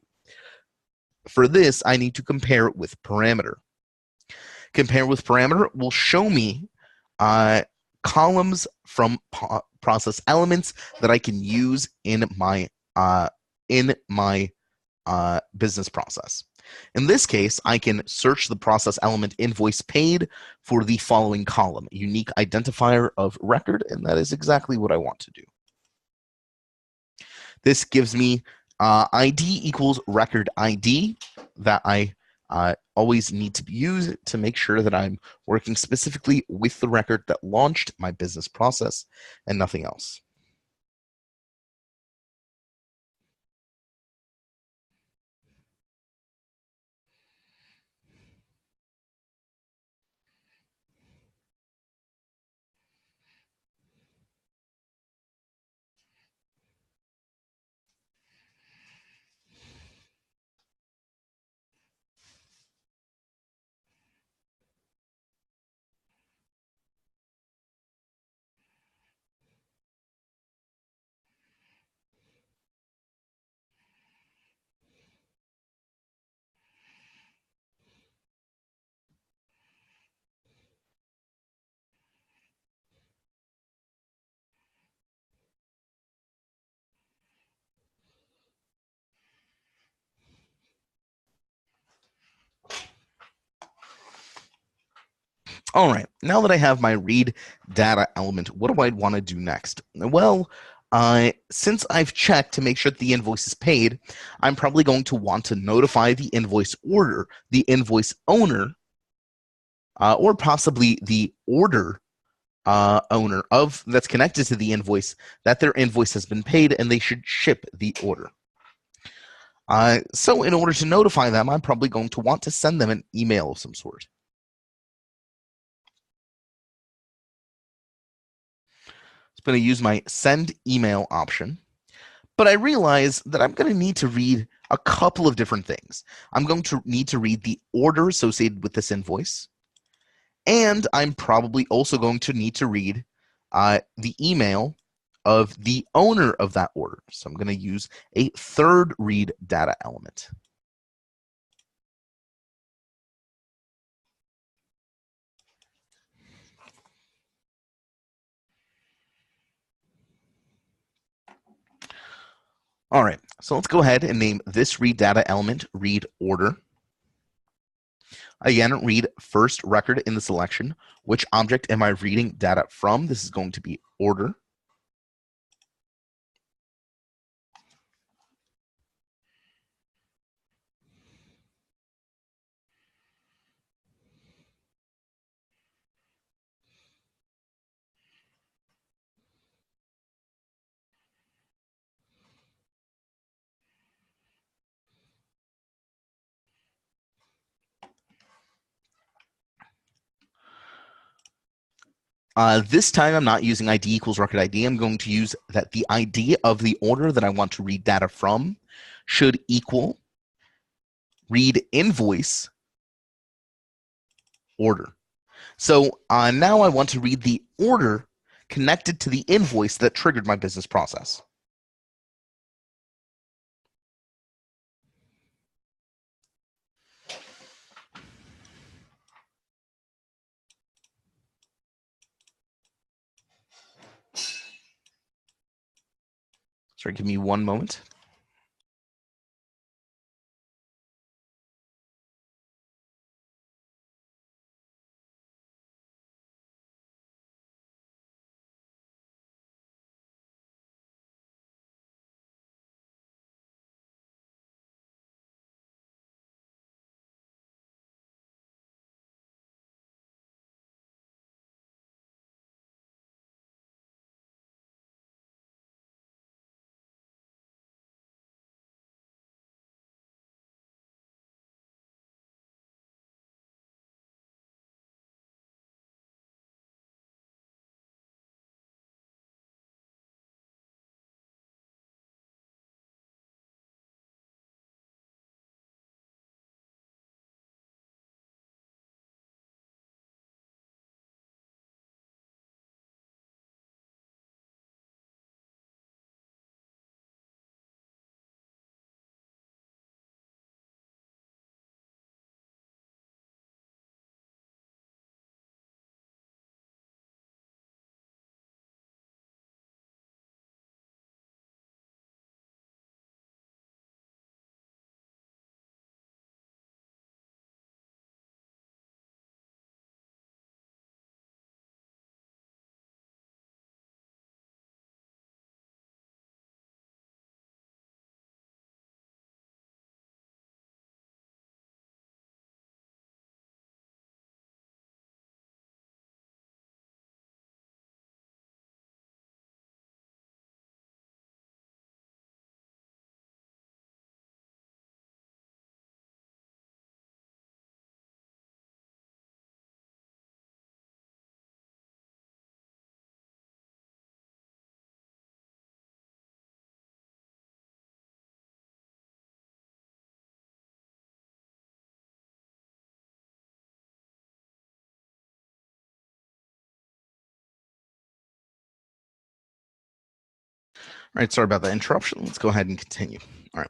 For this, I need to compare it with parameter. Compare with parameter will show me columns from process elements that I can use in my business process. In this case, I can search the process element invoice paid for the following column: unique identifier of record, and that is exactly what I want to do. This gives me ID equals record ID that I always need to use to make sure that I'm working specifically with the record that launched my business process and nothing else. All right, now that I have my read data element, what do I want to do next? Well, Since I've checked to make sure that the invoice is paid, I'm probably going to want to notify the invoice order, the invoice owner, or possibly the order owner of that's connected to the invoice that their invoice has been paid and they should ship the order. So in order to notify them, I'm probably going to want to send them an email of some sort. I'm going to use my send email option, but I realize that I'm going to need to read a couple of different things. I'm going to need to read the order associated with this invoice, and I'm probably also going to need to read the email of the owner of that order. So I'm going to use a third read data element. All right, so let's go ahead and name this read data element read order. Again, read first record in the selection. Which object am I reading data from? This is going to be order. This time I'm not using ID equals record ID. I'm going to use that the ID of the order that I want to read data from should equal read invoice order. So now I want to read the order connected to the invoice that triggered my business process. Sorry, give me one moment. All right, sorry about that interruption. Let's go ahead and continue. All right.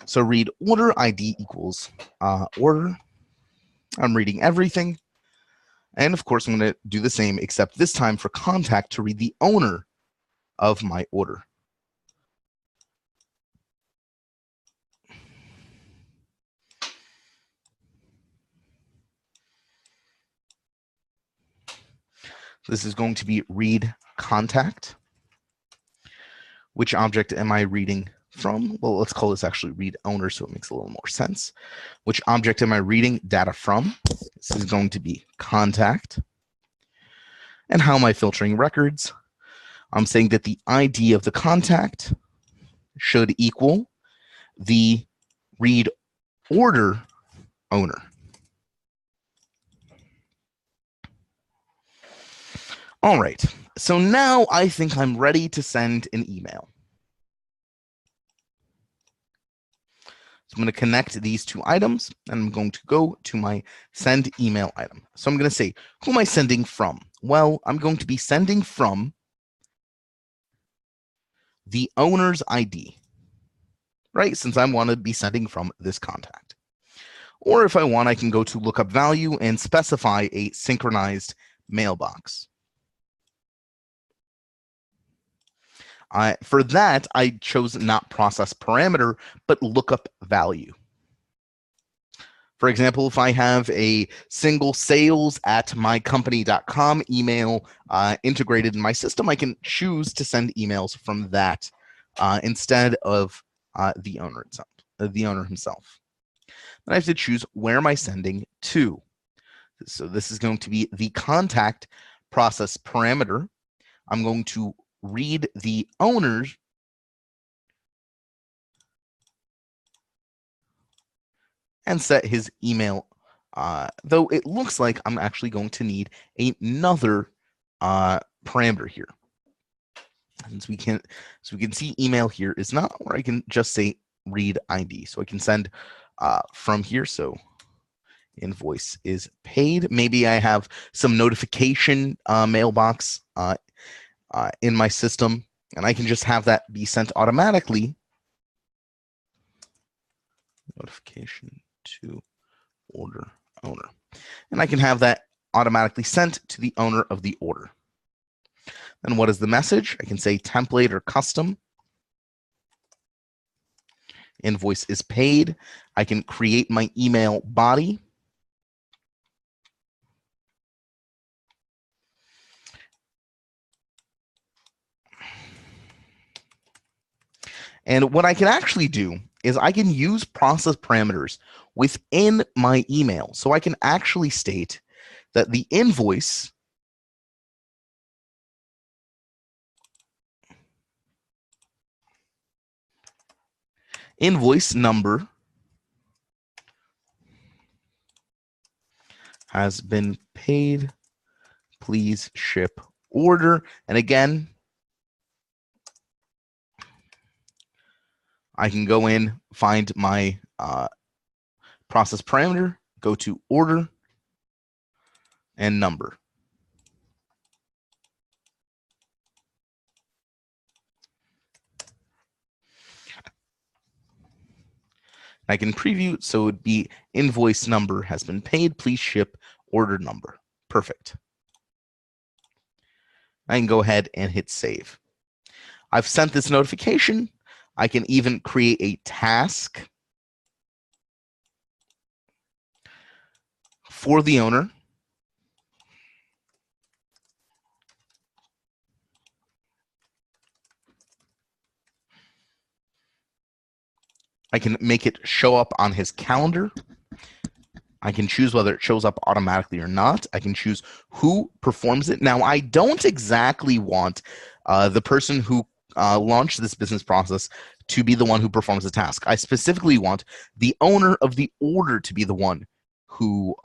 So read order ID equals order. I'm reading everything. And of course, I'm going to do the same, except this time for contact to read the owner of my order. This is going to be read contact. Which object am I reading from? Well, let's call this actually read owner so it makes a little more sense. Which object am I reading data from? This is going to be contact. And how am I filtering records? I'm saying that the ID of the contact should equal the read order owner. All right, so now I think I'm ready to send an email. So I'm going to connect these two items, and I'm going to go to my send email item. So I'm going to say, who am I sending from? Well, I'm going to be sending from the owner's ID, right? Since I want to be sending from this contact. Or if I want, I can go to lookup value and specify a synchronized mailbox. For that, I chose not process parameter, but lookup value. For example, if I have a single sales@mycompany.com email integrated in my system, I can choose to send emails from that instead of the owner himself. Then I have to choose where am I sending to. So this is going to be the contact process parameter. I'm going to read the owner's and set his email, though it looks like I'm actually going to need another parameter here. And so we can see email here is not, or I can just say read ID. So I can send from here. So invoice is paid. Maybe I have some notification mailbox in my system, and I can just have that be sent automatically. Notification to order owner. And I can have that automatically sent to the owner of the order. Then what is the message? I can say template or custom. Invoice is paid. I can create my email body. And what I can actually do is I can use process parameters within my email. So I can actually state that the invoice number has been paid. Please ship order. And again, I can go in, find my process parameter, go to order and number. I can preview, so it would be invoice number has been paid, please ship order number. Perfect. I can go ahead and hit save. I've sent this notification. I can even create a task for the owner. I can make it show up on his calendar. I can choose whether it shows up automatically or not. I can choose who performs it. Now, I don't exactly want the person who launched this business process to be the one who performs the task. I specifically want the owner of the order to be the one who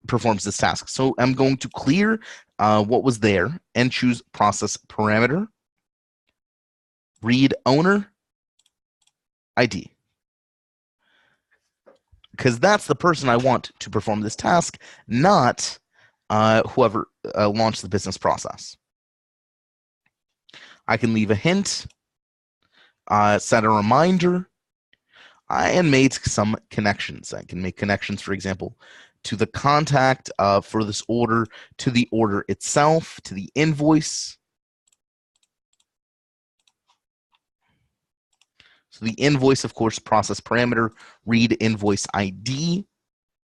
performs this task. So I'm going to clear what was there and choose process parameter, read owner ID. Because that's the person I want to perform this task, not whoever launched the business process. I can leave a hint, set a reminder, and make some connections. I can make connections, for example, to the contact for this order, to the order itself, to the invoice. So the invoice, of course, process parameter, read invoice ID.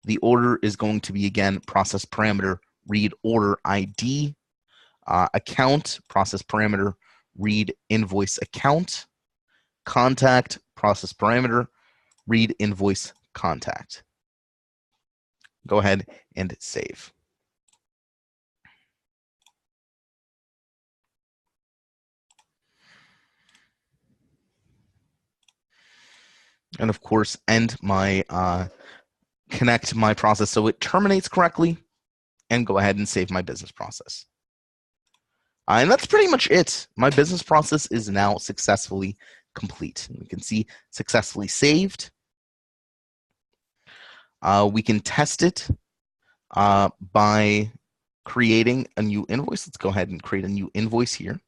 The order is going to be, again, process parameter, read order ID. Account, process parameter, read invoice account, contact, process parameter, read invoice contact. Go ahead and save. And of course, end my connect my process so it terminates correctly, and go ahead and save my business process. And that's pretty much it. My business process is now successfully complete. We can see successfully saved. We can test it by creating a new invoice. Let's go ahead and create a new invoice here.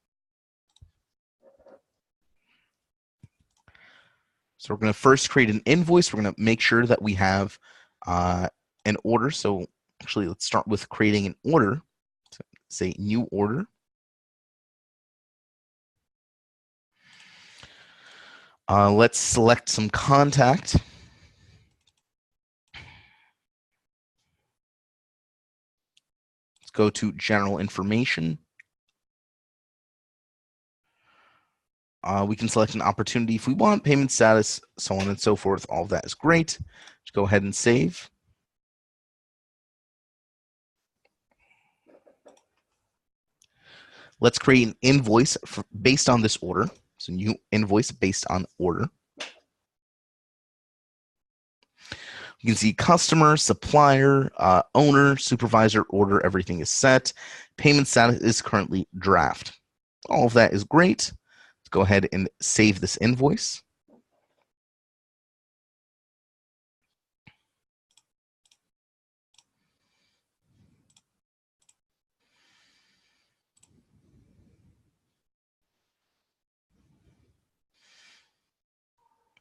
So we're going to first create an invoice. We're going to make sure that we have an order. So actually, let's start with creating an order. So say new order. Let's select some contact. Let's go to general information. We can select an opportunity if we want, payment status, so on and so forth. All of that is great. Just go ahead and save. Let's create an invoice based on this order. So new invoice based on order. You can see customer, supplier, owner, supervisor, order, everything is set. Payment status is currently draft. All of that is great. Let's go ahead and save this invoice.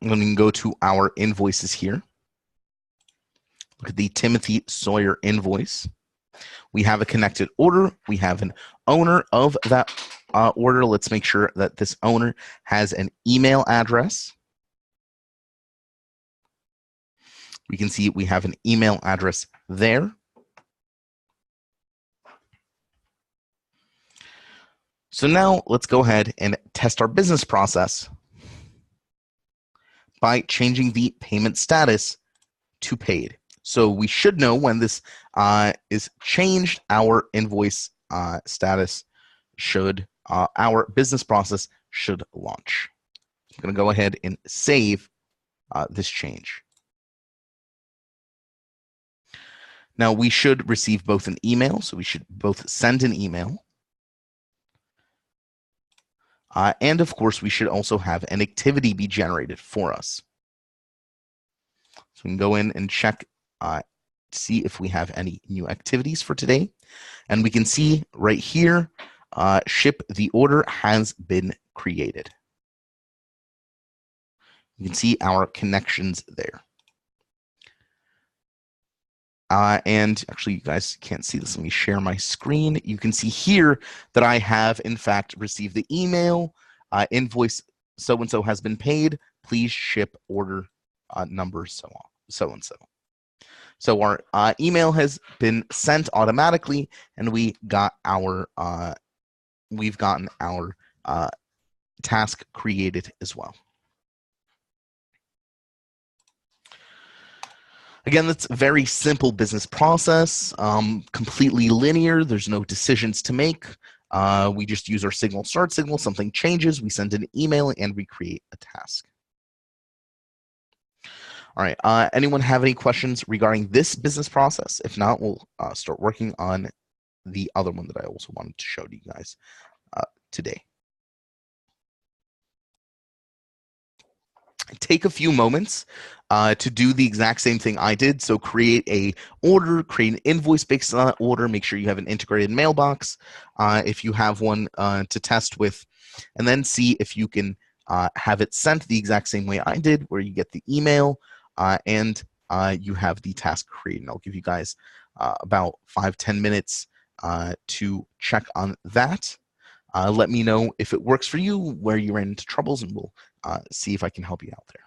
And then we can go to our invoices here. Look at the Timothy Sawyer invoice. We have a connected order. We have an owner of that order. Let's make sure that this owner has an email address. We can see we have an email address there. So now let's go ahead and test our business process by changing the payment status to paid. So we should know when this is changed, our invoice status should, our business process should launch. I'm going to go ahead and save this change. Now we should receive both an email, so we should both send an email. And of course, we should also have an activity be generated for us. So we can go in and check, see if we have any new activities for today. And we can see right here, ship the order has been created. You can see our connections there. And actually, you guys can't see this. Let me share my screen. You can see here that I have, in fact, received the email. Invoice so-and-so has been paid. Please ship order number so-and-so. So our email has been sent automatically, and we got our we've gotten our task created as well. Again, that's a very simple business process, completely linear. There's no decisions to make. We just use our signal start signal. Something changes, we send an email, and we create a task. All right. Anyone have any questions regarding this business process? If not, we'll start working on the other one that I also wanted to show to you guys today. Take a few moments to do the exact same thing I did. So create a order, create an invoice based on that order. Make sure you have an integrated mailbox if you have one to test with, and then see if you can have it sent the exact same way I did, where you get the email and you have the task created. And I'll give you guys about 5-10 minutes to check on that. Let me know if it works for you, where you ran into troubles, and we'll see if I can help you out there.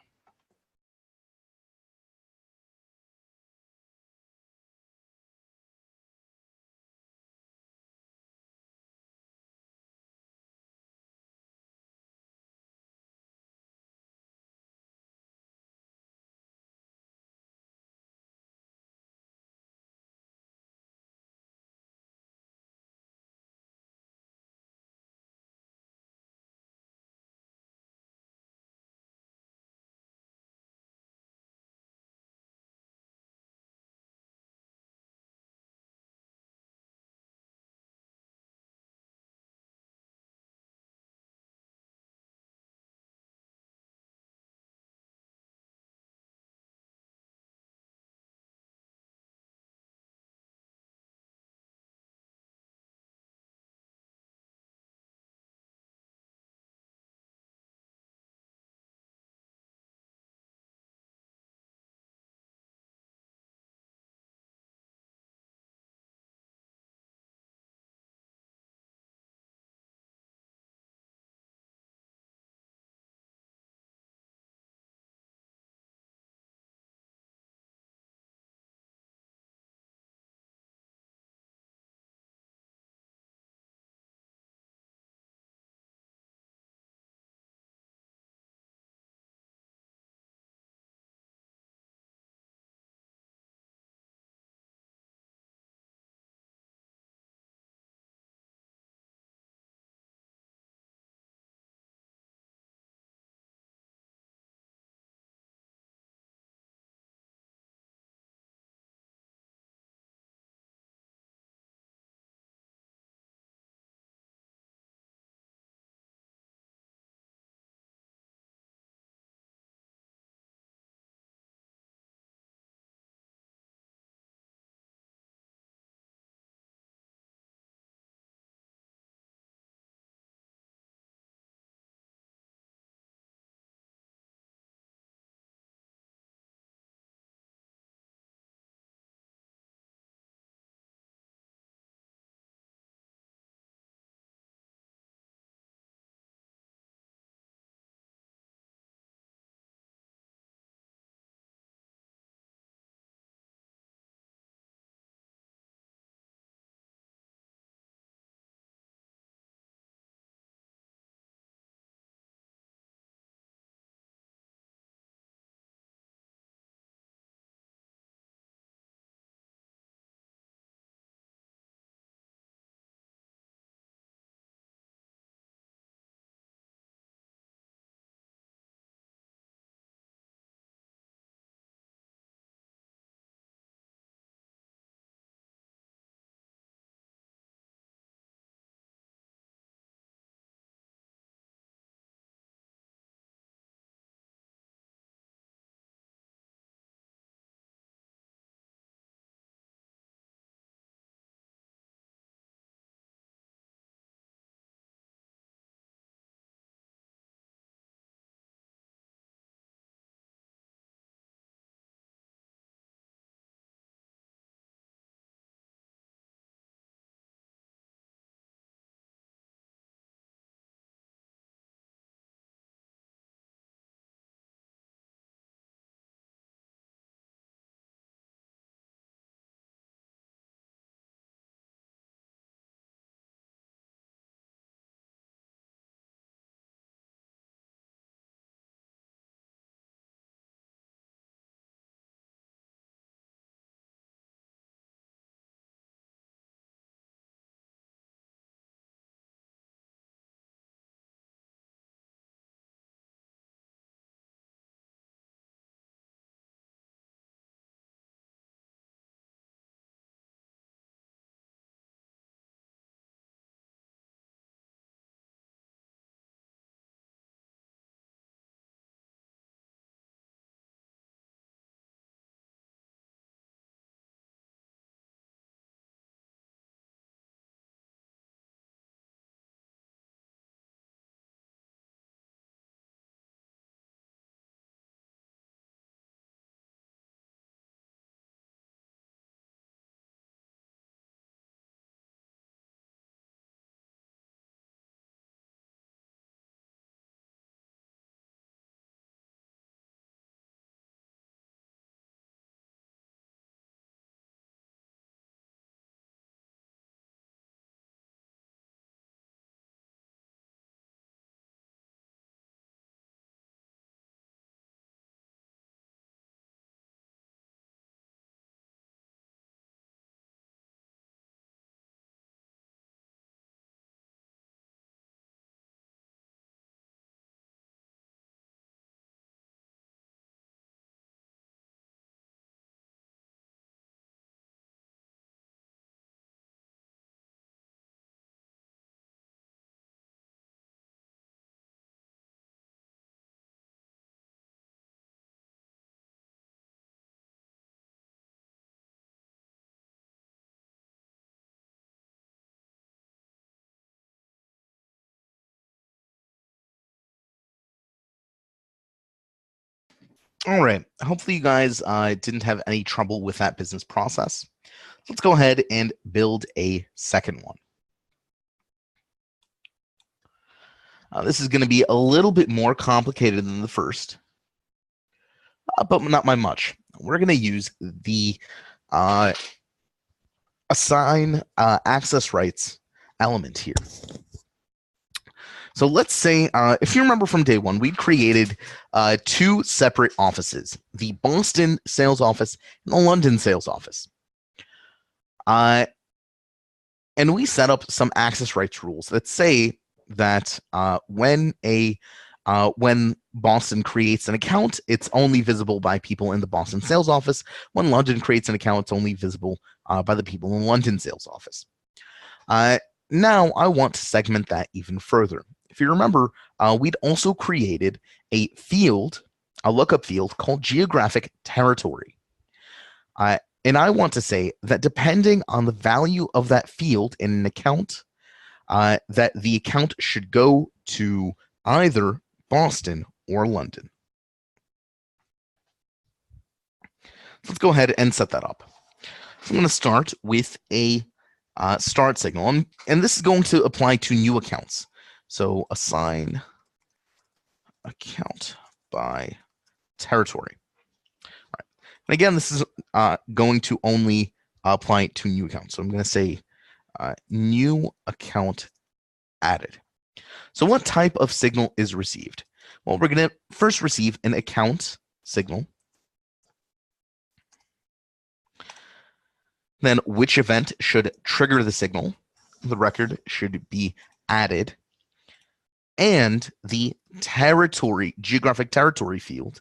All right. Hopefully you guys didn't have any trouble with that business process. Let's go ahead and build a second one. This is going to be a little bit more complicated than the first, but not by much. We're going to use the assign access rights element here. So let's say, if you remember from day one, we created two separate offices, the Boston sales office and the London sales office. And we set up some access rights rules that say that when Boston creates an account, it's only visible by people in the Boston sales office. When London creates an account, it's only visible by the people in the London sales office. Now I want to segment that even further. If you remember, we'd also created a field, a lookup field called geographic territory. And I want to say that depending on the value of that field in an account, that the account should go to either Boston or London. Let's go ahead and set that up. So I'm going to start with a start signal, and this is going to apply to new accounts. So assign account by territory. All right. And again, this is going to only apply to new accounts. So I'm going to say new account added. So what type of signal is received? Well, we're going to first receive an account signal. Then which event should trigger the signal? The record should be added. And the territory, geographic territory field,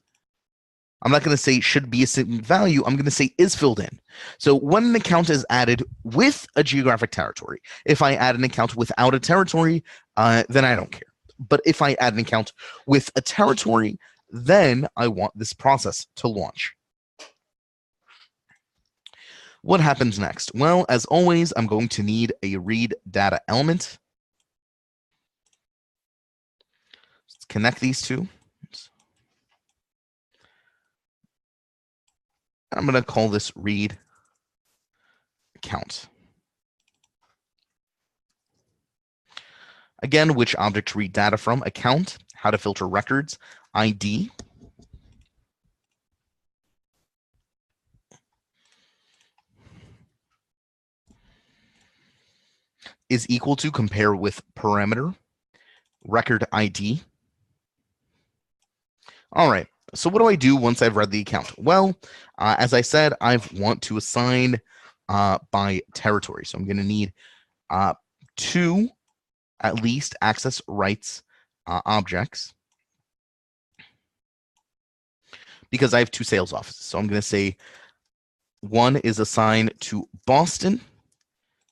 I'm not going to say should be a certain value. I'm going to say is filled in. So when an account is added with a geographic territory, if I add an account without a territory, then I don't care. But if I add an account with a territory, then I want this process to launch. What happens next? Well, as always, I'm going to need a read data element. Let's connect these two. I'm going to call this read account. Again, which object to read data from? Account, how to filter records, ID. Is equal to compare with parameter, record ID. All right. So what do I do once I've read the account? Well, as I said, I want to assign by territory. So I'm going to need two, at least, access rights objects because I have two sales offices. So I'm going to say one is assigned to Boston.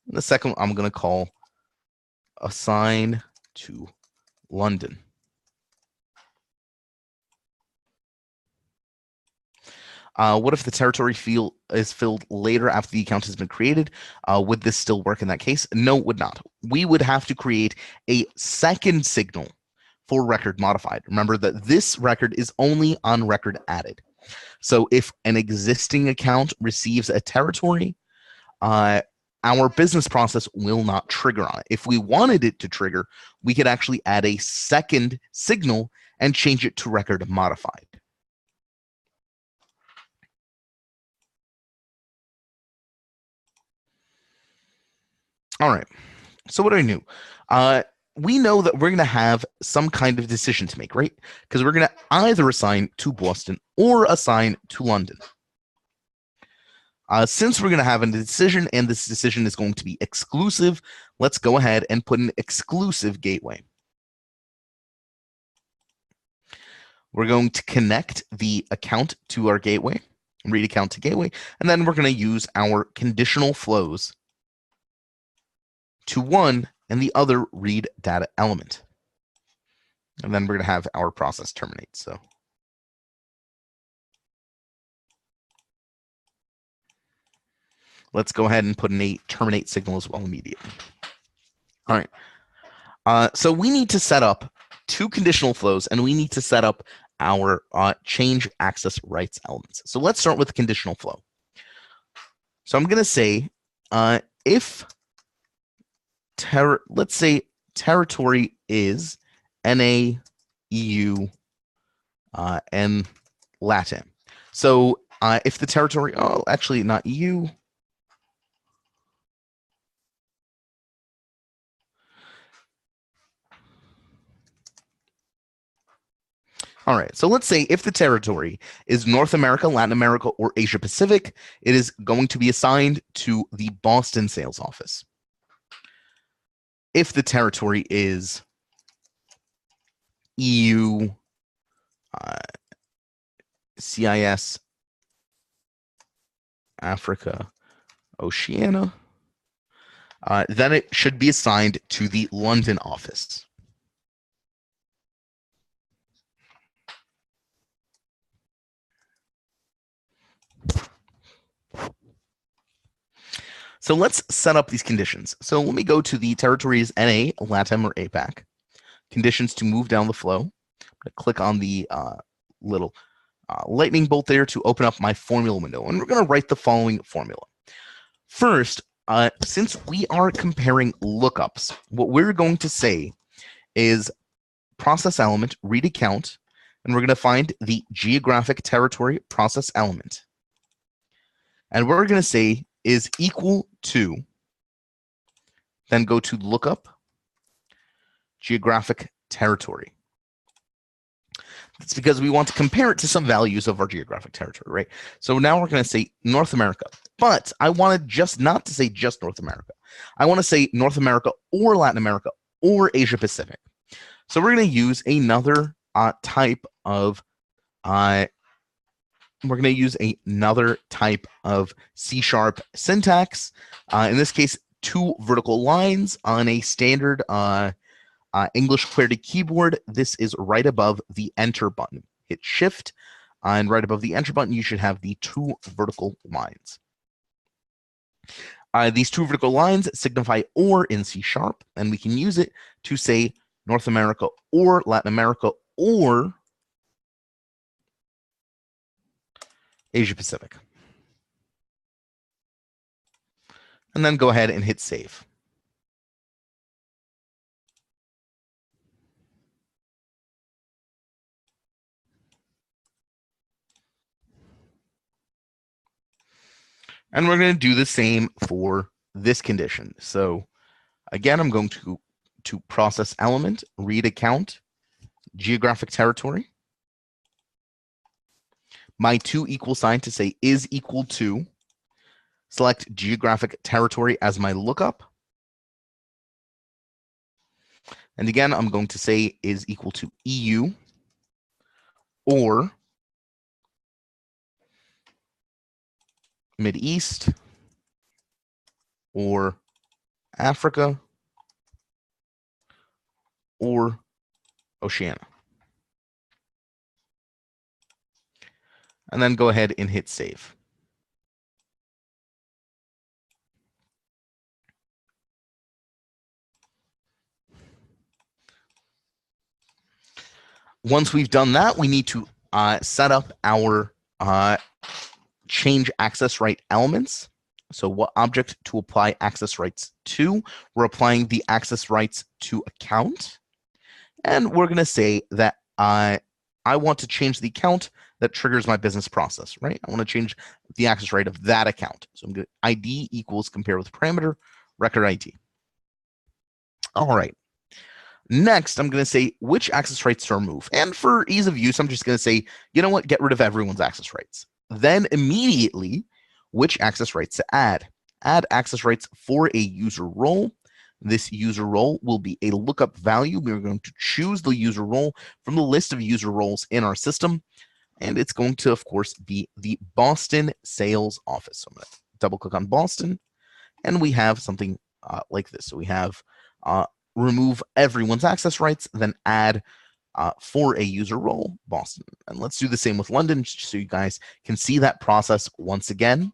And the second I'm going to call assign to London. What if the territory field is filled later after the account has been created? Would this still work in that case? No, it would not. We would have to create a second signal for record modified. Remember that this record is only on record added. So if an existing account receives a territory, our business process will not trigger on it. If we wanted it to trigger, we could actually add a second signal and change it to record modified. All right, so what do I do? We know that we're going to have some kind of decision to make, right? Because we're going to either assign to Boston or assign to London. Since we're going to have a decision and this decision is going to be exclusive, let's go ahead and put an exclusive gateway. We're going to connect the account to our gateway, read account to gateway, and then we're going to use our conditional flows to one and the other read data element. And then we're going to have our process terminate. So let's go ahead and put in a terminate signal as well immediately. All right. So we need to set up two conditional flows, and we need to set up our change access rights elements. So let's start with conditional flow. So I'm going to say if let's say territory is NA, EU, and LATAM. So if the territory, actually not EU. All right, so let's say if the territory is North America, Latin America, or Asia Pacific, it is going to be assigned to the Boston sales office. If the territory is EU, CIS, Africa, Oceania, then it should be assigned to the London office. So let's set up these conditions. So let me go to the territories NA, LATAM, or APAC. Conditions to move down the flow. I'm going to click on the little lightning bolt there to open up my formula window. And we're going to write the following formula. First, since we are comparing lookups, what we're going to say is process element, read account, and we're going to find the geographic territory process element. And what we're going to say is equal to, then go to lookup, geographic territory. It's because we want to compare it to some values of our geographic territory, right? So now we're going to say North America, but I wanted just not to say just North America. I want to say North America or Latin America or Asia Pacific. So we're going to use another type of C# syntax. In this case, 2 vertical lines on a standard English QWERTY keyboard. This is right above the Enter button. Hit Shift, and right above the Enter button, you should have the 2 vertical lines. These 2 vertical lines signify OR in C#, and we can use it to say North America or Latin America or Asia Pacific. And then go ahead and hit Save. And we're going to do the same for this condition. So again, I'm going to process element, read account, geographic territory. My to equal sign to say is equal to, select geographic territory as my lookup. And again, I'm going to say is equal to EU or Mideast or Africa or Oceania. And then go ahead and hit Save. Once we've done that, we need to set up our change access right elements. So what object to apply access rights to? We're applying the access rights to account. And we're going to say that I want to change the account that triggers my business process, right? I want to change the access right of that account. So I'm going to ID equals compare with parameter, record ID. All right. Next, I'm going to say which access rights to remove. And for ease of use, I'm just going to say, you know what, get rid of everyone's access rights. Then immediately, which access rights to add. Add access rights for a user role. This user role will be a lookup value. We're going to choose the user role from the list of user roles in our system. And it's going to, of course, be the Boston sales office. So I'm going to double click on Boston. And we have something like this. So we have remove everyone's access rights, then add for a user role, Boston. And let's do the same with London so you guys can see that process once again.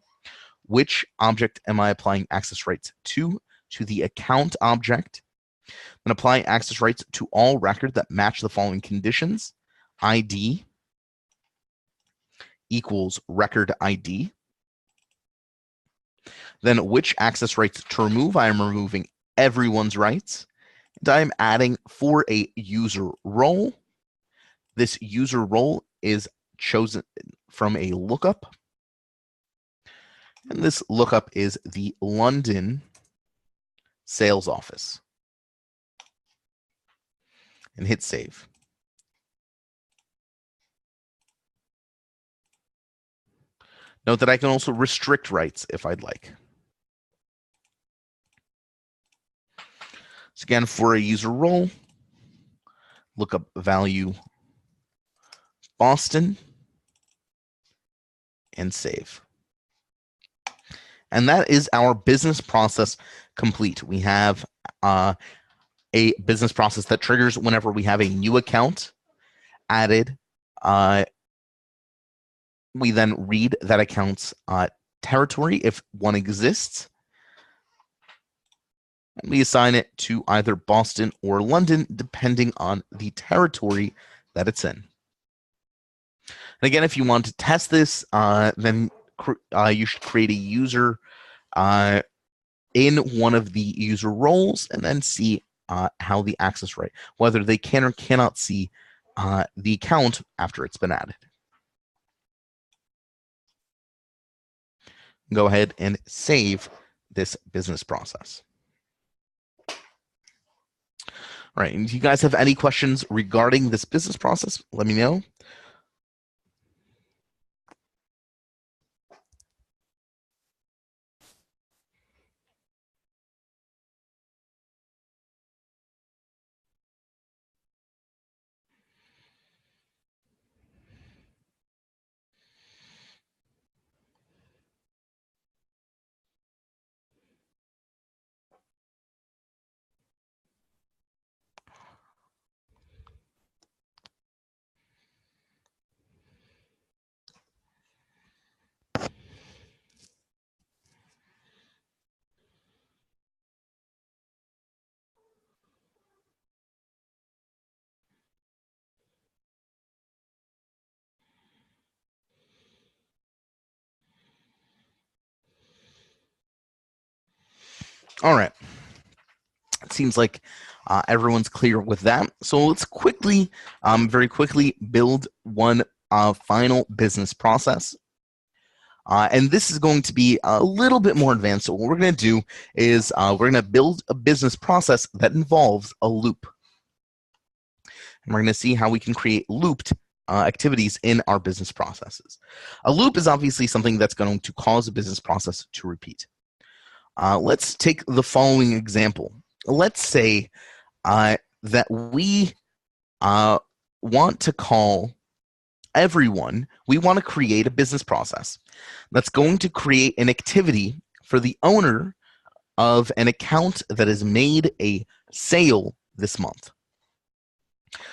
Which object am I applying access rights to? To the account object. Then apply access rights to all records that match the following conditions. ID, equals record ID. Then which access rights to remove? I am removing everyone's rights. And I am adding for a user role. This user role is chosen from a lookup. And this lookup is the London sales office. And hit save. Note that I can also restrict rights if I'd like. So again, for a user role, lookup value Boston and save. And that is our business process complete. We have a business process that triggers whenever we have a new account added. We then read that account's territory if one exists. And we assign it to either Boston or London, depending on the territory that it's in. And again, if you want to test this, then you should create a user in one of the user roles and then see how the access right, whether they can or cannot see the account after it's been added. Go ahead and save this business process. All right, and if you guys have any questions regarding this business process, let me know. All right. It seems like everyone's clear with that. So let's quickly, very quickly, build one final business process. And this is going to be a little bit more advanced. So what we're going to do is we're going to build a business process that involves a loop. And we're going to see how we can create looped activities in our business processes. A loop is obviously something that's going to cause a business process to repeat. Let's take the following example. Let's say that we want to call everyone. We want to create a business process that's going to create an activity for the owner of an account that has made a sale this month.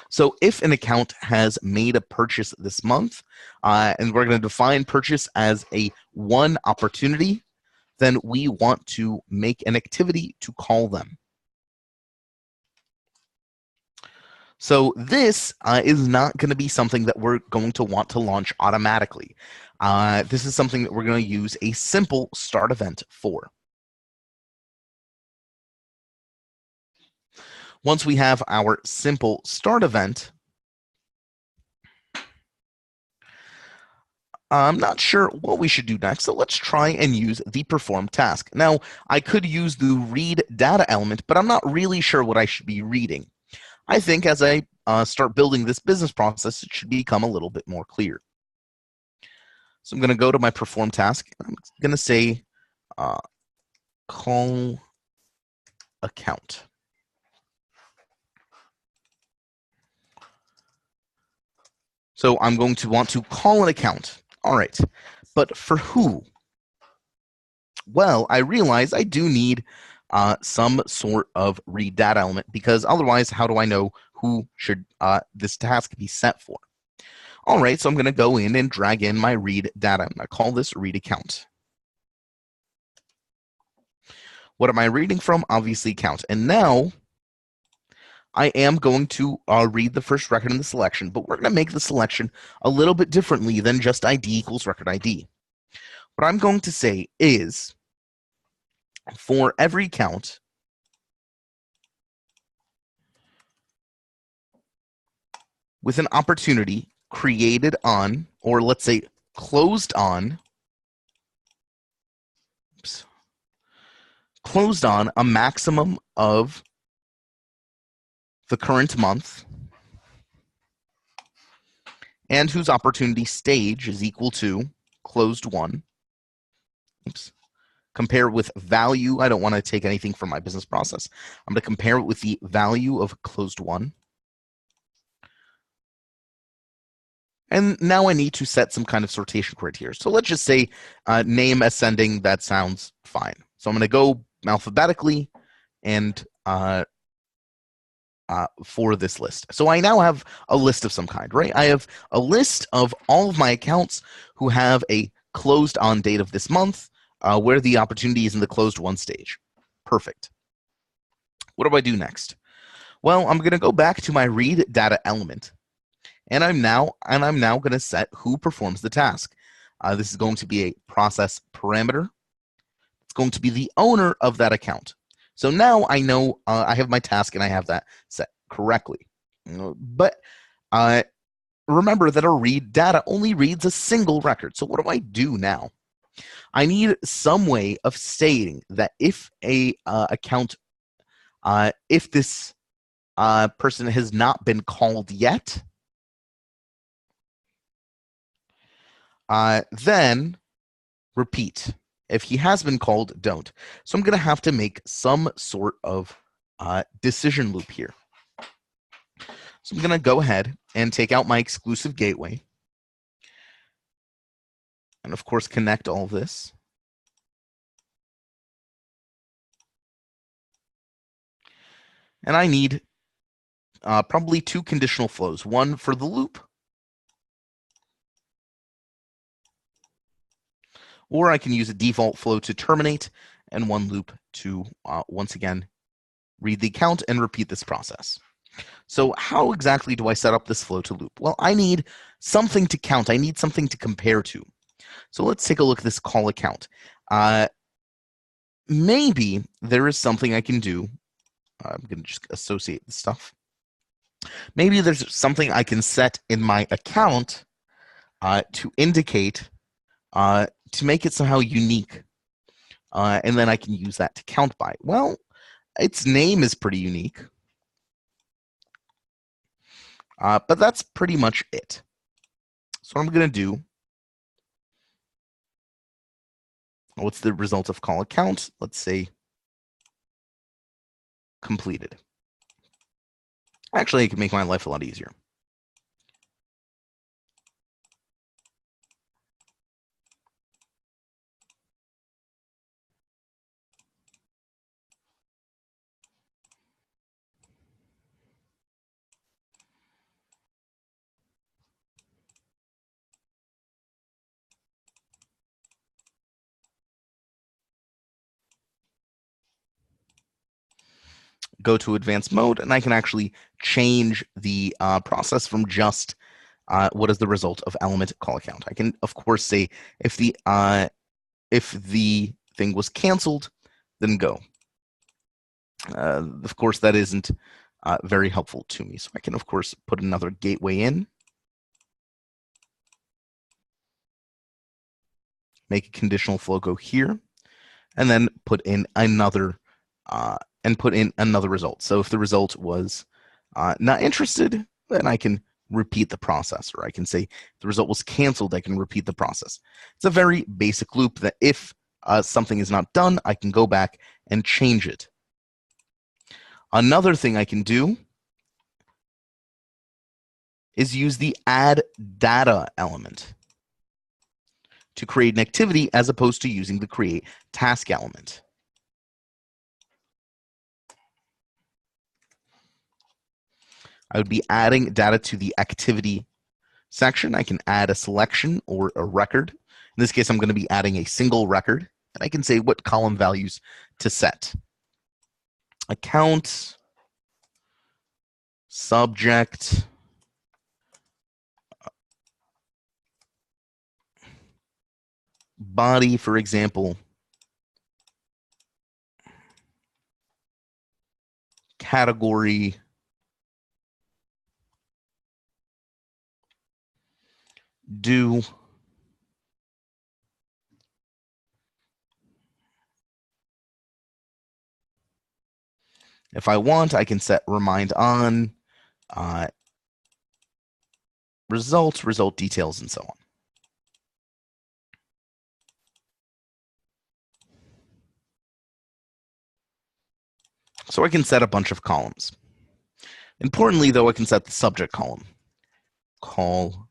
So if an account has made a purchase this month, and we're going to define purchase as a one opportunity, then we want to make an activity to call them. So this is not going to be something that we're going to want to launch automatically. This is something that we're going to use a simple start event for. Once we have our simple start event, I'm not sure what we should do next, so let's try and use the perform task. Now, I could use the read data element, but I'm not really sure what I should be reading. I think as I start building this business process, it should become a little bit more clear. So I'm going to go to my perform task. I'm going to say call account. So I'm going to want to call an account. All right, but for who? Well, I realize I do need some sort of read data element, because otherwise, how do I know who should this task be set for? All right, so I'm going to go in and drag in my read data. I'm going to call this read account. What am I reading from? Obviously, account. And now I am going to read the first record in the selection, but we're going to make the selection a little bit differently than just ID equals record ID. What I'm going to say is, for every count, with an opportunity created on, or let's say closed on, a maximum of the current month, and whose opportunity stage is equal to closed one. Compare with value. I don't want to take anything from my business process. I'm going to compare it with the value of closed one. And now I need to set some kind of sortation criteria. So let's just say name ascending. That sounds fine. So I'm going to go alphabetically and for this list. So I now have a list of some kind, right? I have a list of all of my accounts who have a closed on date of this month, where the opportunity is in the closed one stage. Perfect. What do I do next? Well, I'm going to go back to my read data element, and I'm now going to set who performs the task. This is going to be a process parameter. It's going to be the owner of that account. So now I know I have my task and I have that set correctly. But remember that a read data only reads a single record. So what do I do now? I need some way of stating that if a account, if this person has not been called yet, then repeat. If he has been called, don't. So I'm going to have to make some sort of decision loop here. So I'm going to go ahead and take out my exclusive gateway. And of course, connect all this. And I need probably two conditional flows, one for the loop, or I can use a default flow to terminate, and one loop to, once again, read the account and repeat this process. So how exactly do I set up this flow to loop? Well, I need something to count. I need something to compare to. So let's take a look at this call account. Maybe there is something I can do. I'm going to just associate the stuff. Maybe there's something I can set in my account to indicate, to make it somehow unique. And then I can use that to count by. Well, its name is pretty unique. But that's pretty much it. So what I'm going to do, what's the result of call account? Let's say completed. Actually, I can make my life a lot easier. Go to advanced mode, and I can actually change the process from just what is the result of element call account. I can, of course, say if the thing was canceled, then go. Of course, that isn't very helpful to me. So I can, of course, put another gateway in, make a conditional flow go here, and then put in another result. So if the result was not interested, then I can repeat the process, or I can say if the result was canceled, I can repeat the process. It's a very basic loop that if something is not done, I can go back and change it. Another thing I can do is use the add data element to create an activity as opposed to using the create task element. I would be adding data to the activity section. I can add a selection or a record. In this case, I'm going to be adding a single record, and I can say what column values to set. Account subject, body, for example, category, do, if I want, I can set remind on, results, result details, and so on. So I can set a bunch of columns. Importantly, though, I can set the subject column. Call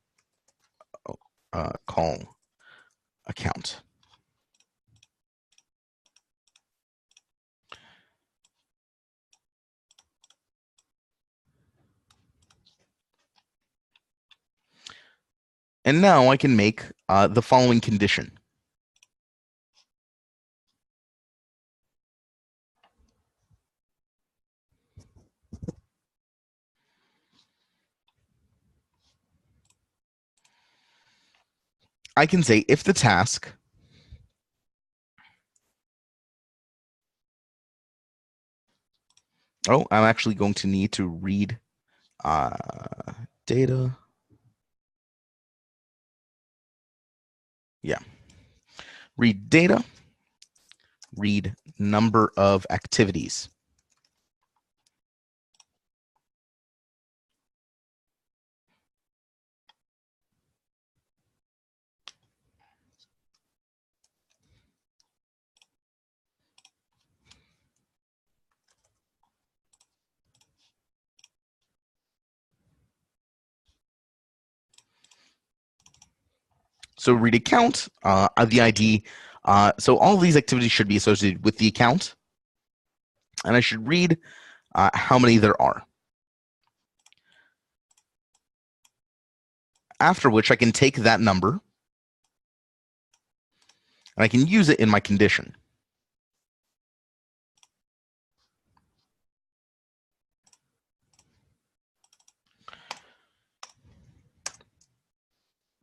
account. And now I can make the following condition. I can say if the task I'm actually going to need to read data. Yeah. Read data, read number of activities. So read account, the ID. So all of these activities should be associated with the account. And I should read how many there are. After which I can take that number and I can use it in my condition.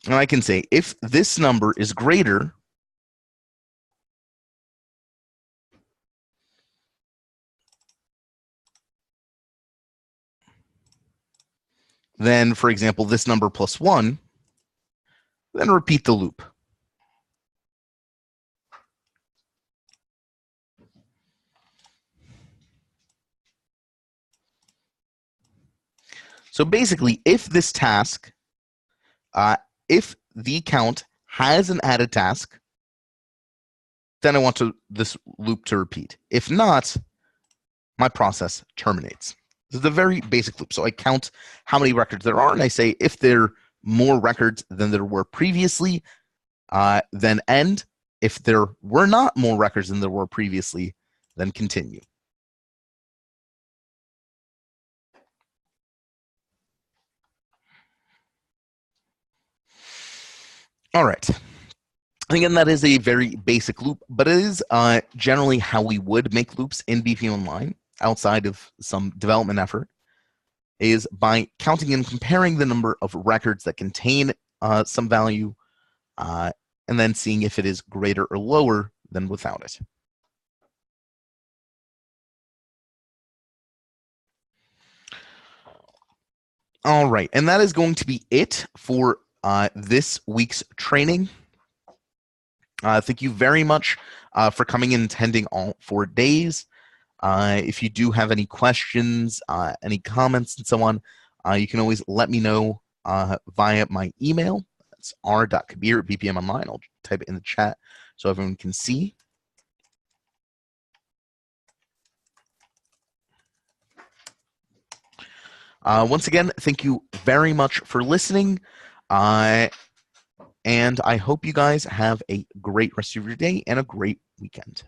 And I can say if this number is greater than, for example, this number plus 1, then repeat the loop. So basically, if this task, if the account has an added task, then I want this loop to repeat. If not, my process terminates. This is a very basic loop. So I count how many records there are, and I say if there are more records than there were previously, then end. If there were not more records than there were previously, then continue. All right. Again, that is a very basic loop, but it is generally how we would make loops in BPM Online outside of some development effort, is by counting and comparing the number of records that contain some value and then seeing if it is greater or lower than without it. All right, and that is going to be it for this week's training. Thank you very much for coming and attending all 4 days. If you do have any questions, any comments, and so on, you can always let me know via my email. That's r.kabir@bpmonline. I'll type it in the chat so everyone can see. Once again, thank you very much for listening. And I hope you guys have a great rest of your day and a great weekend.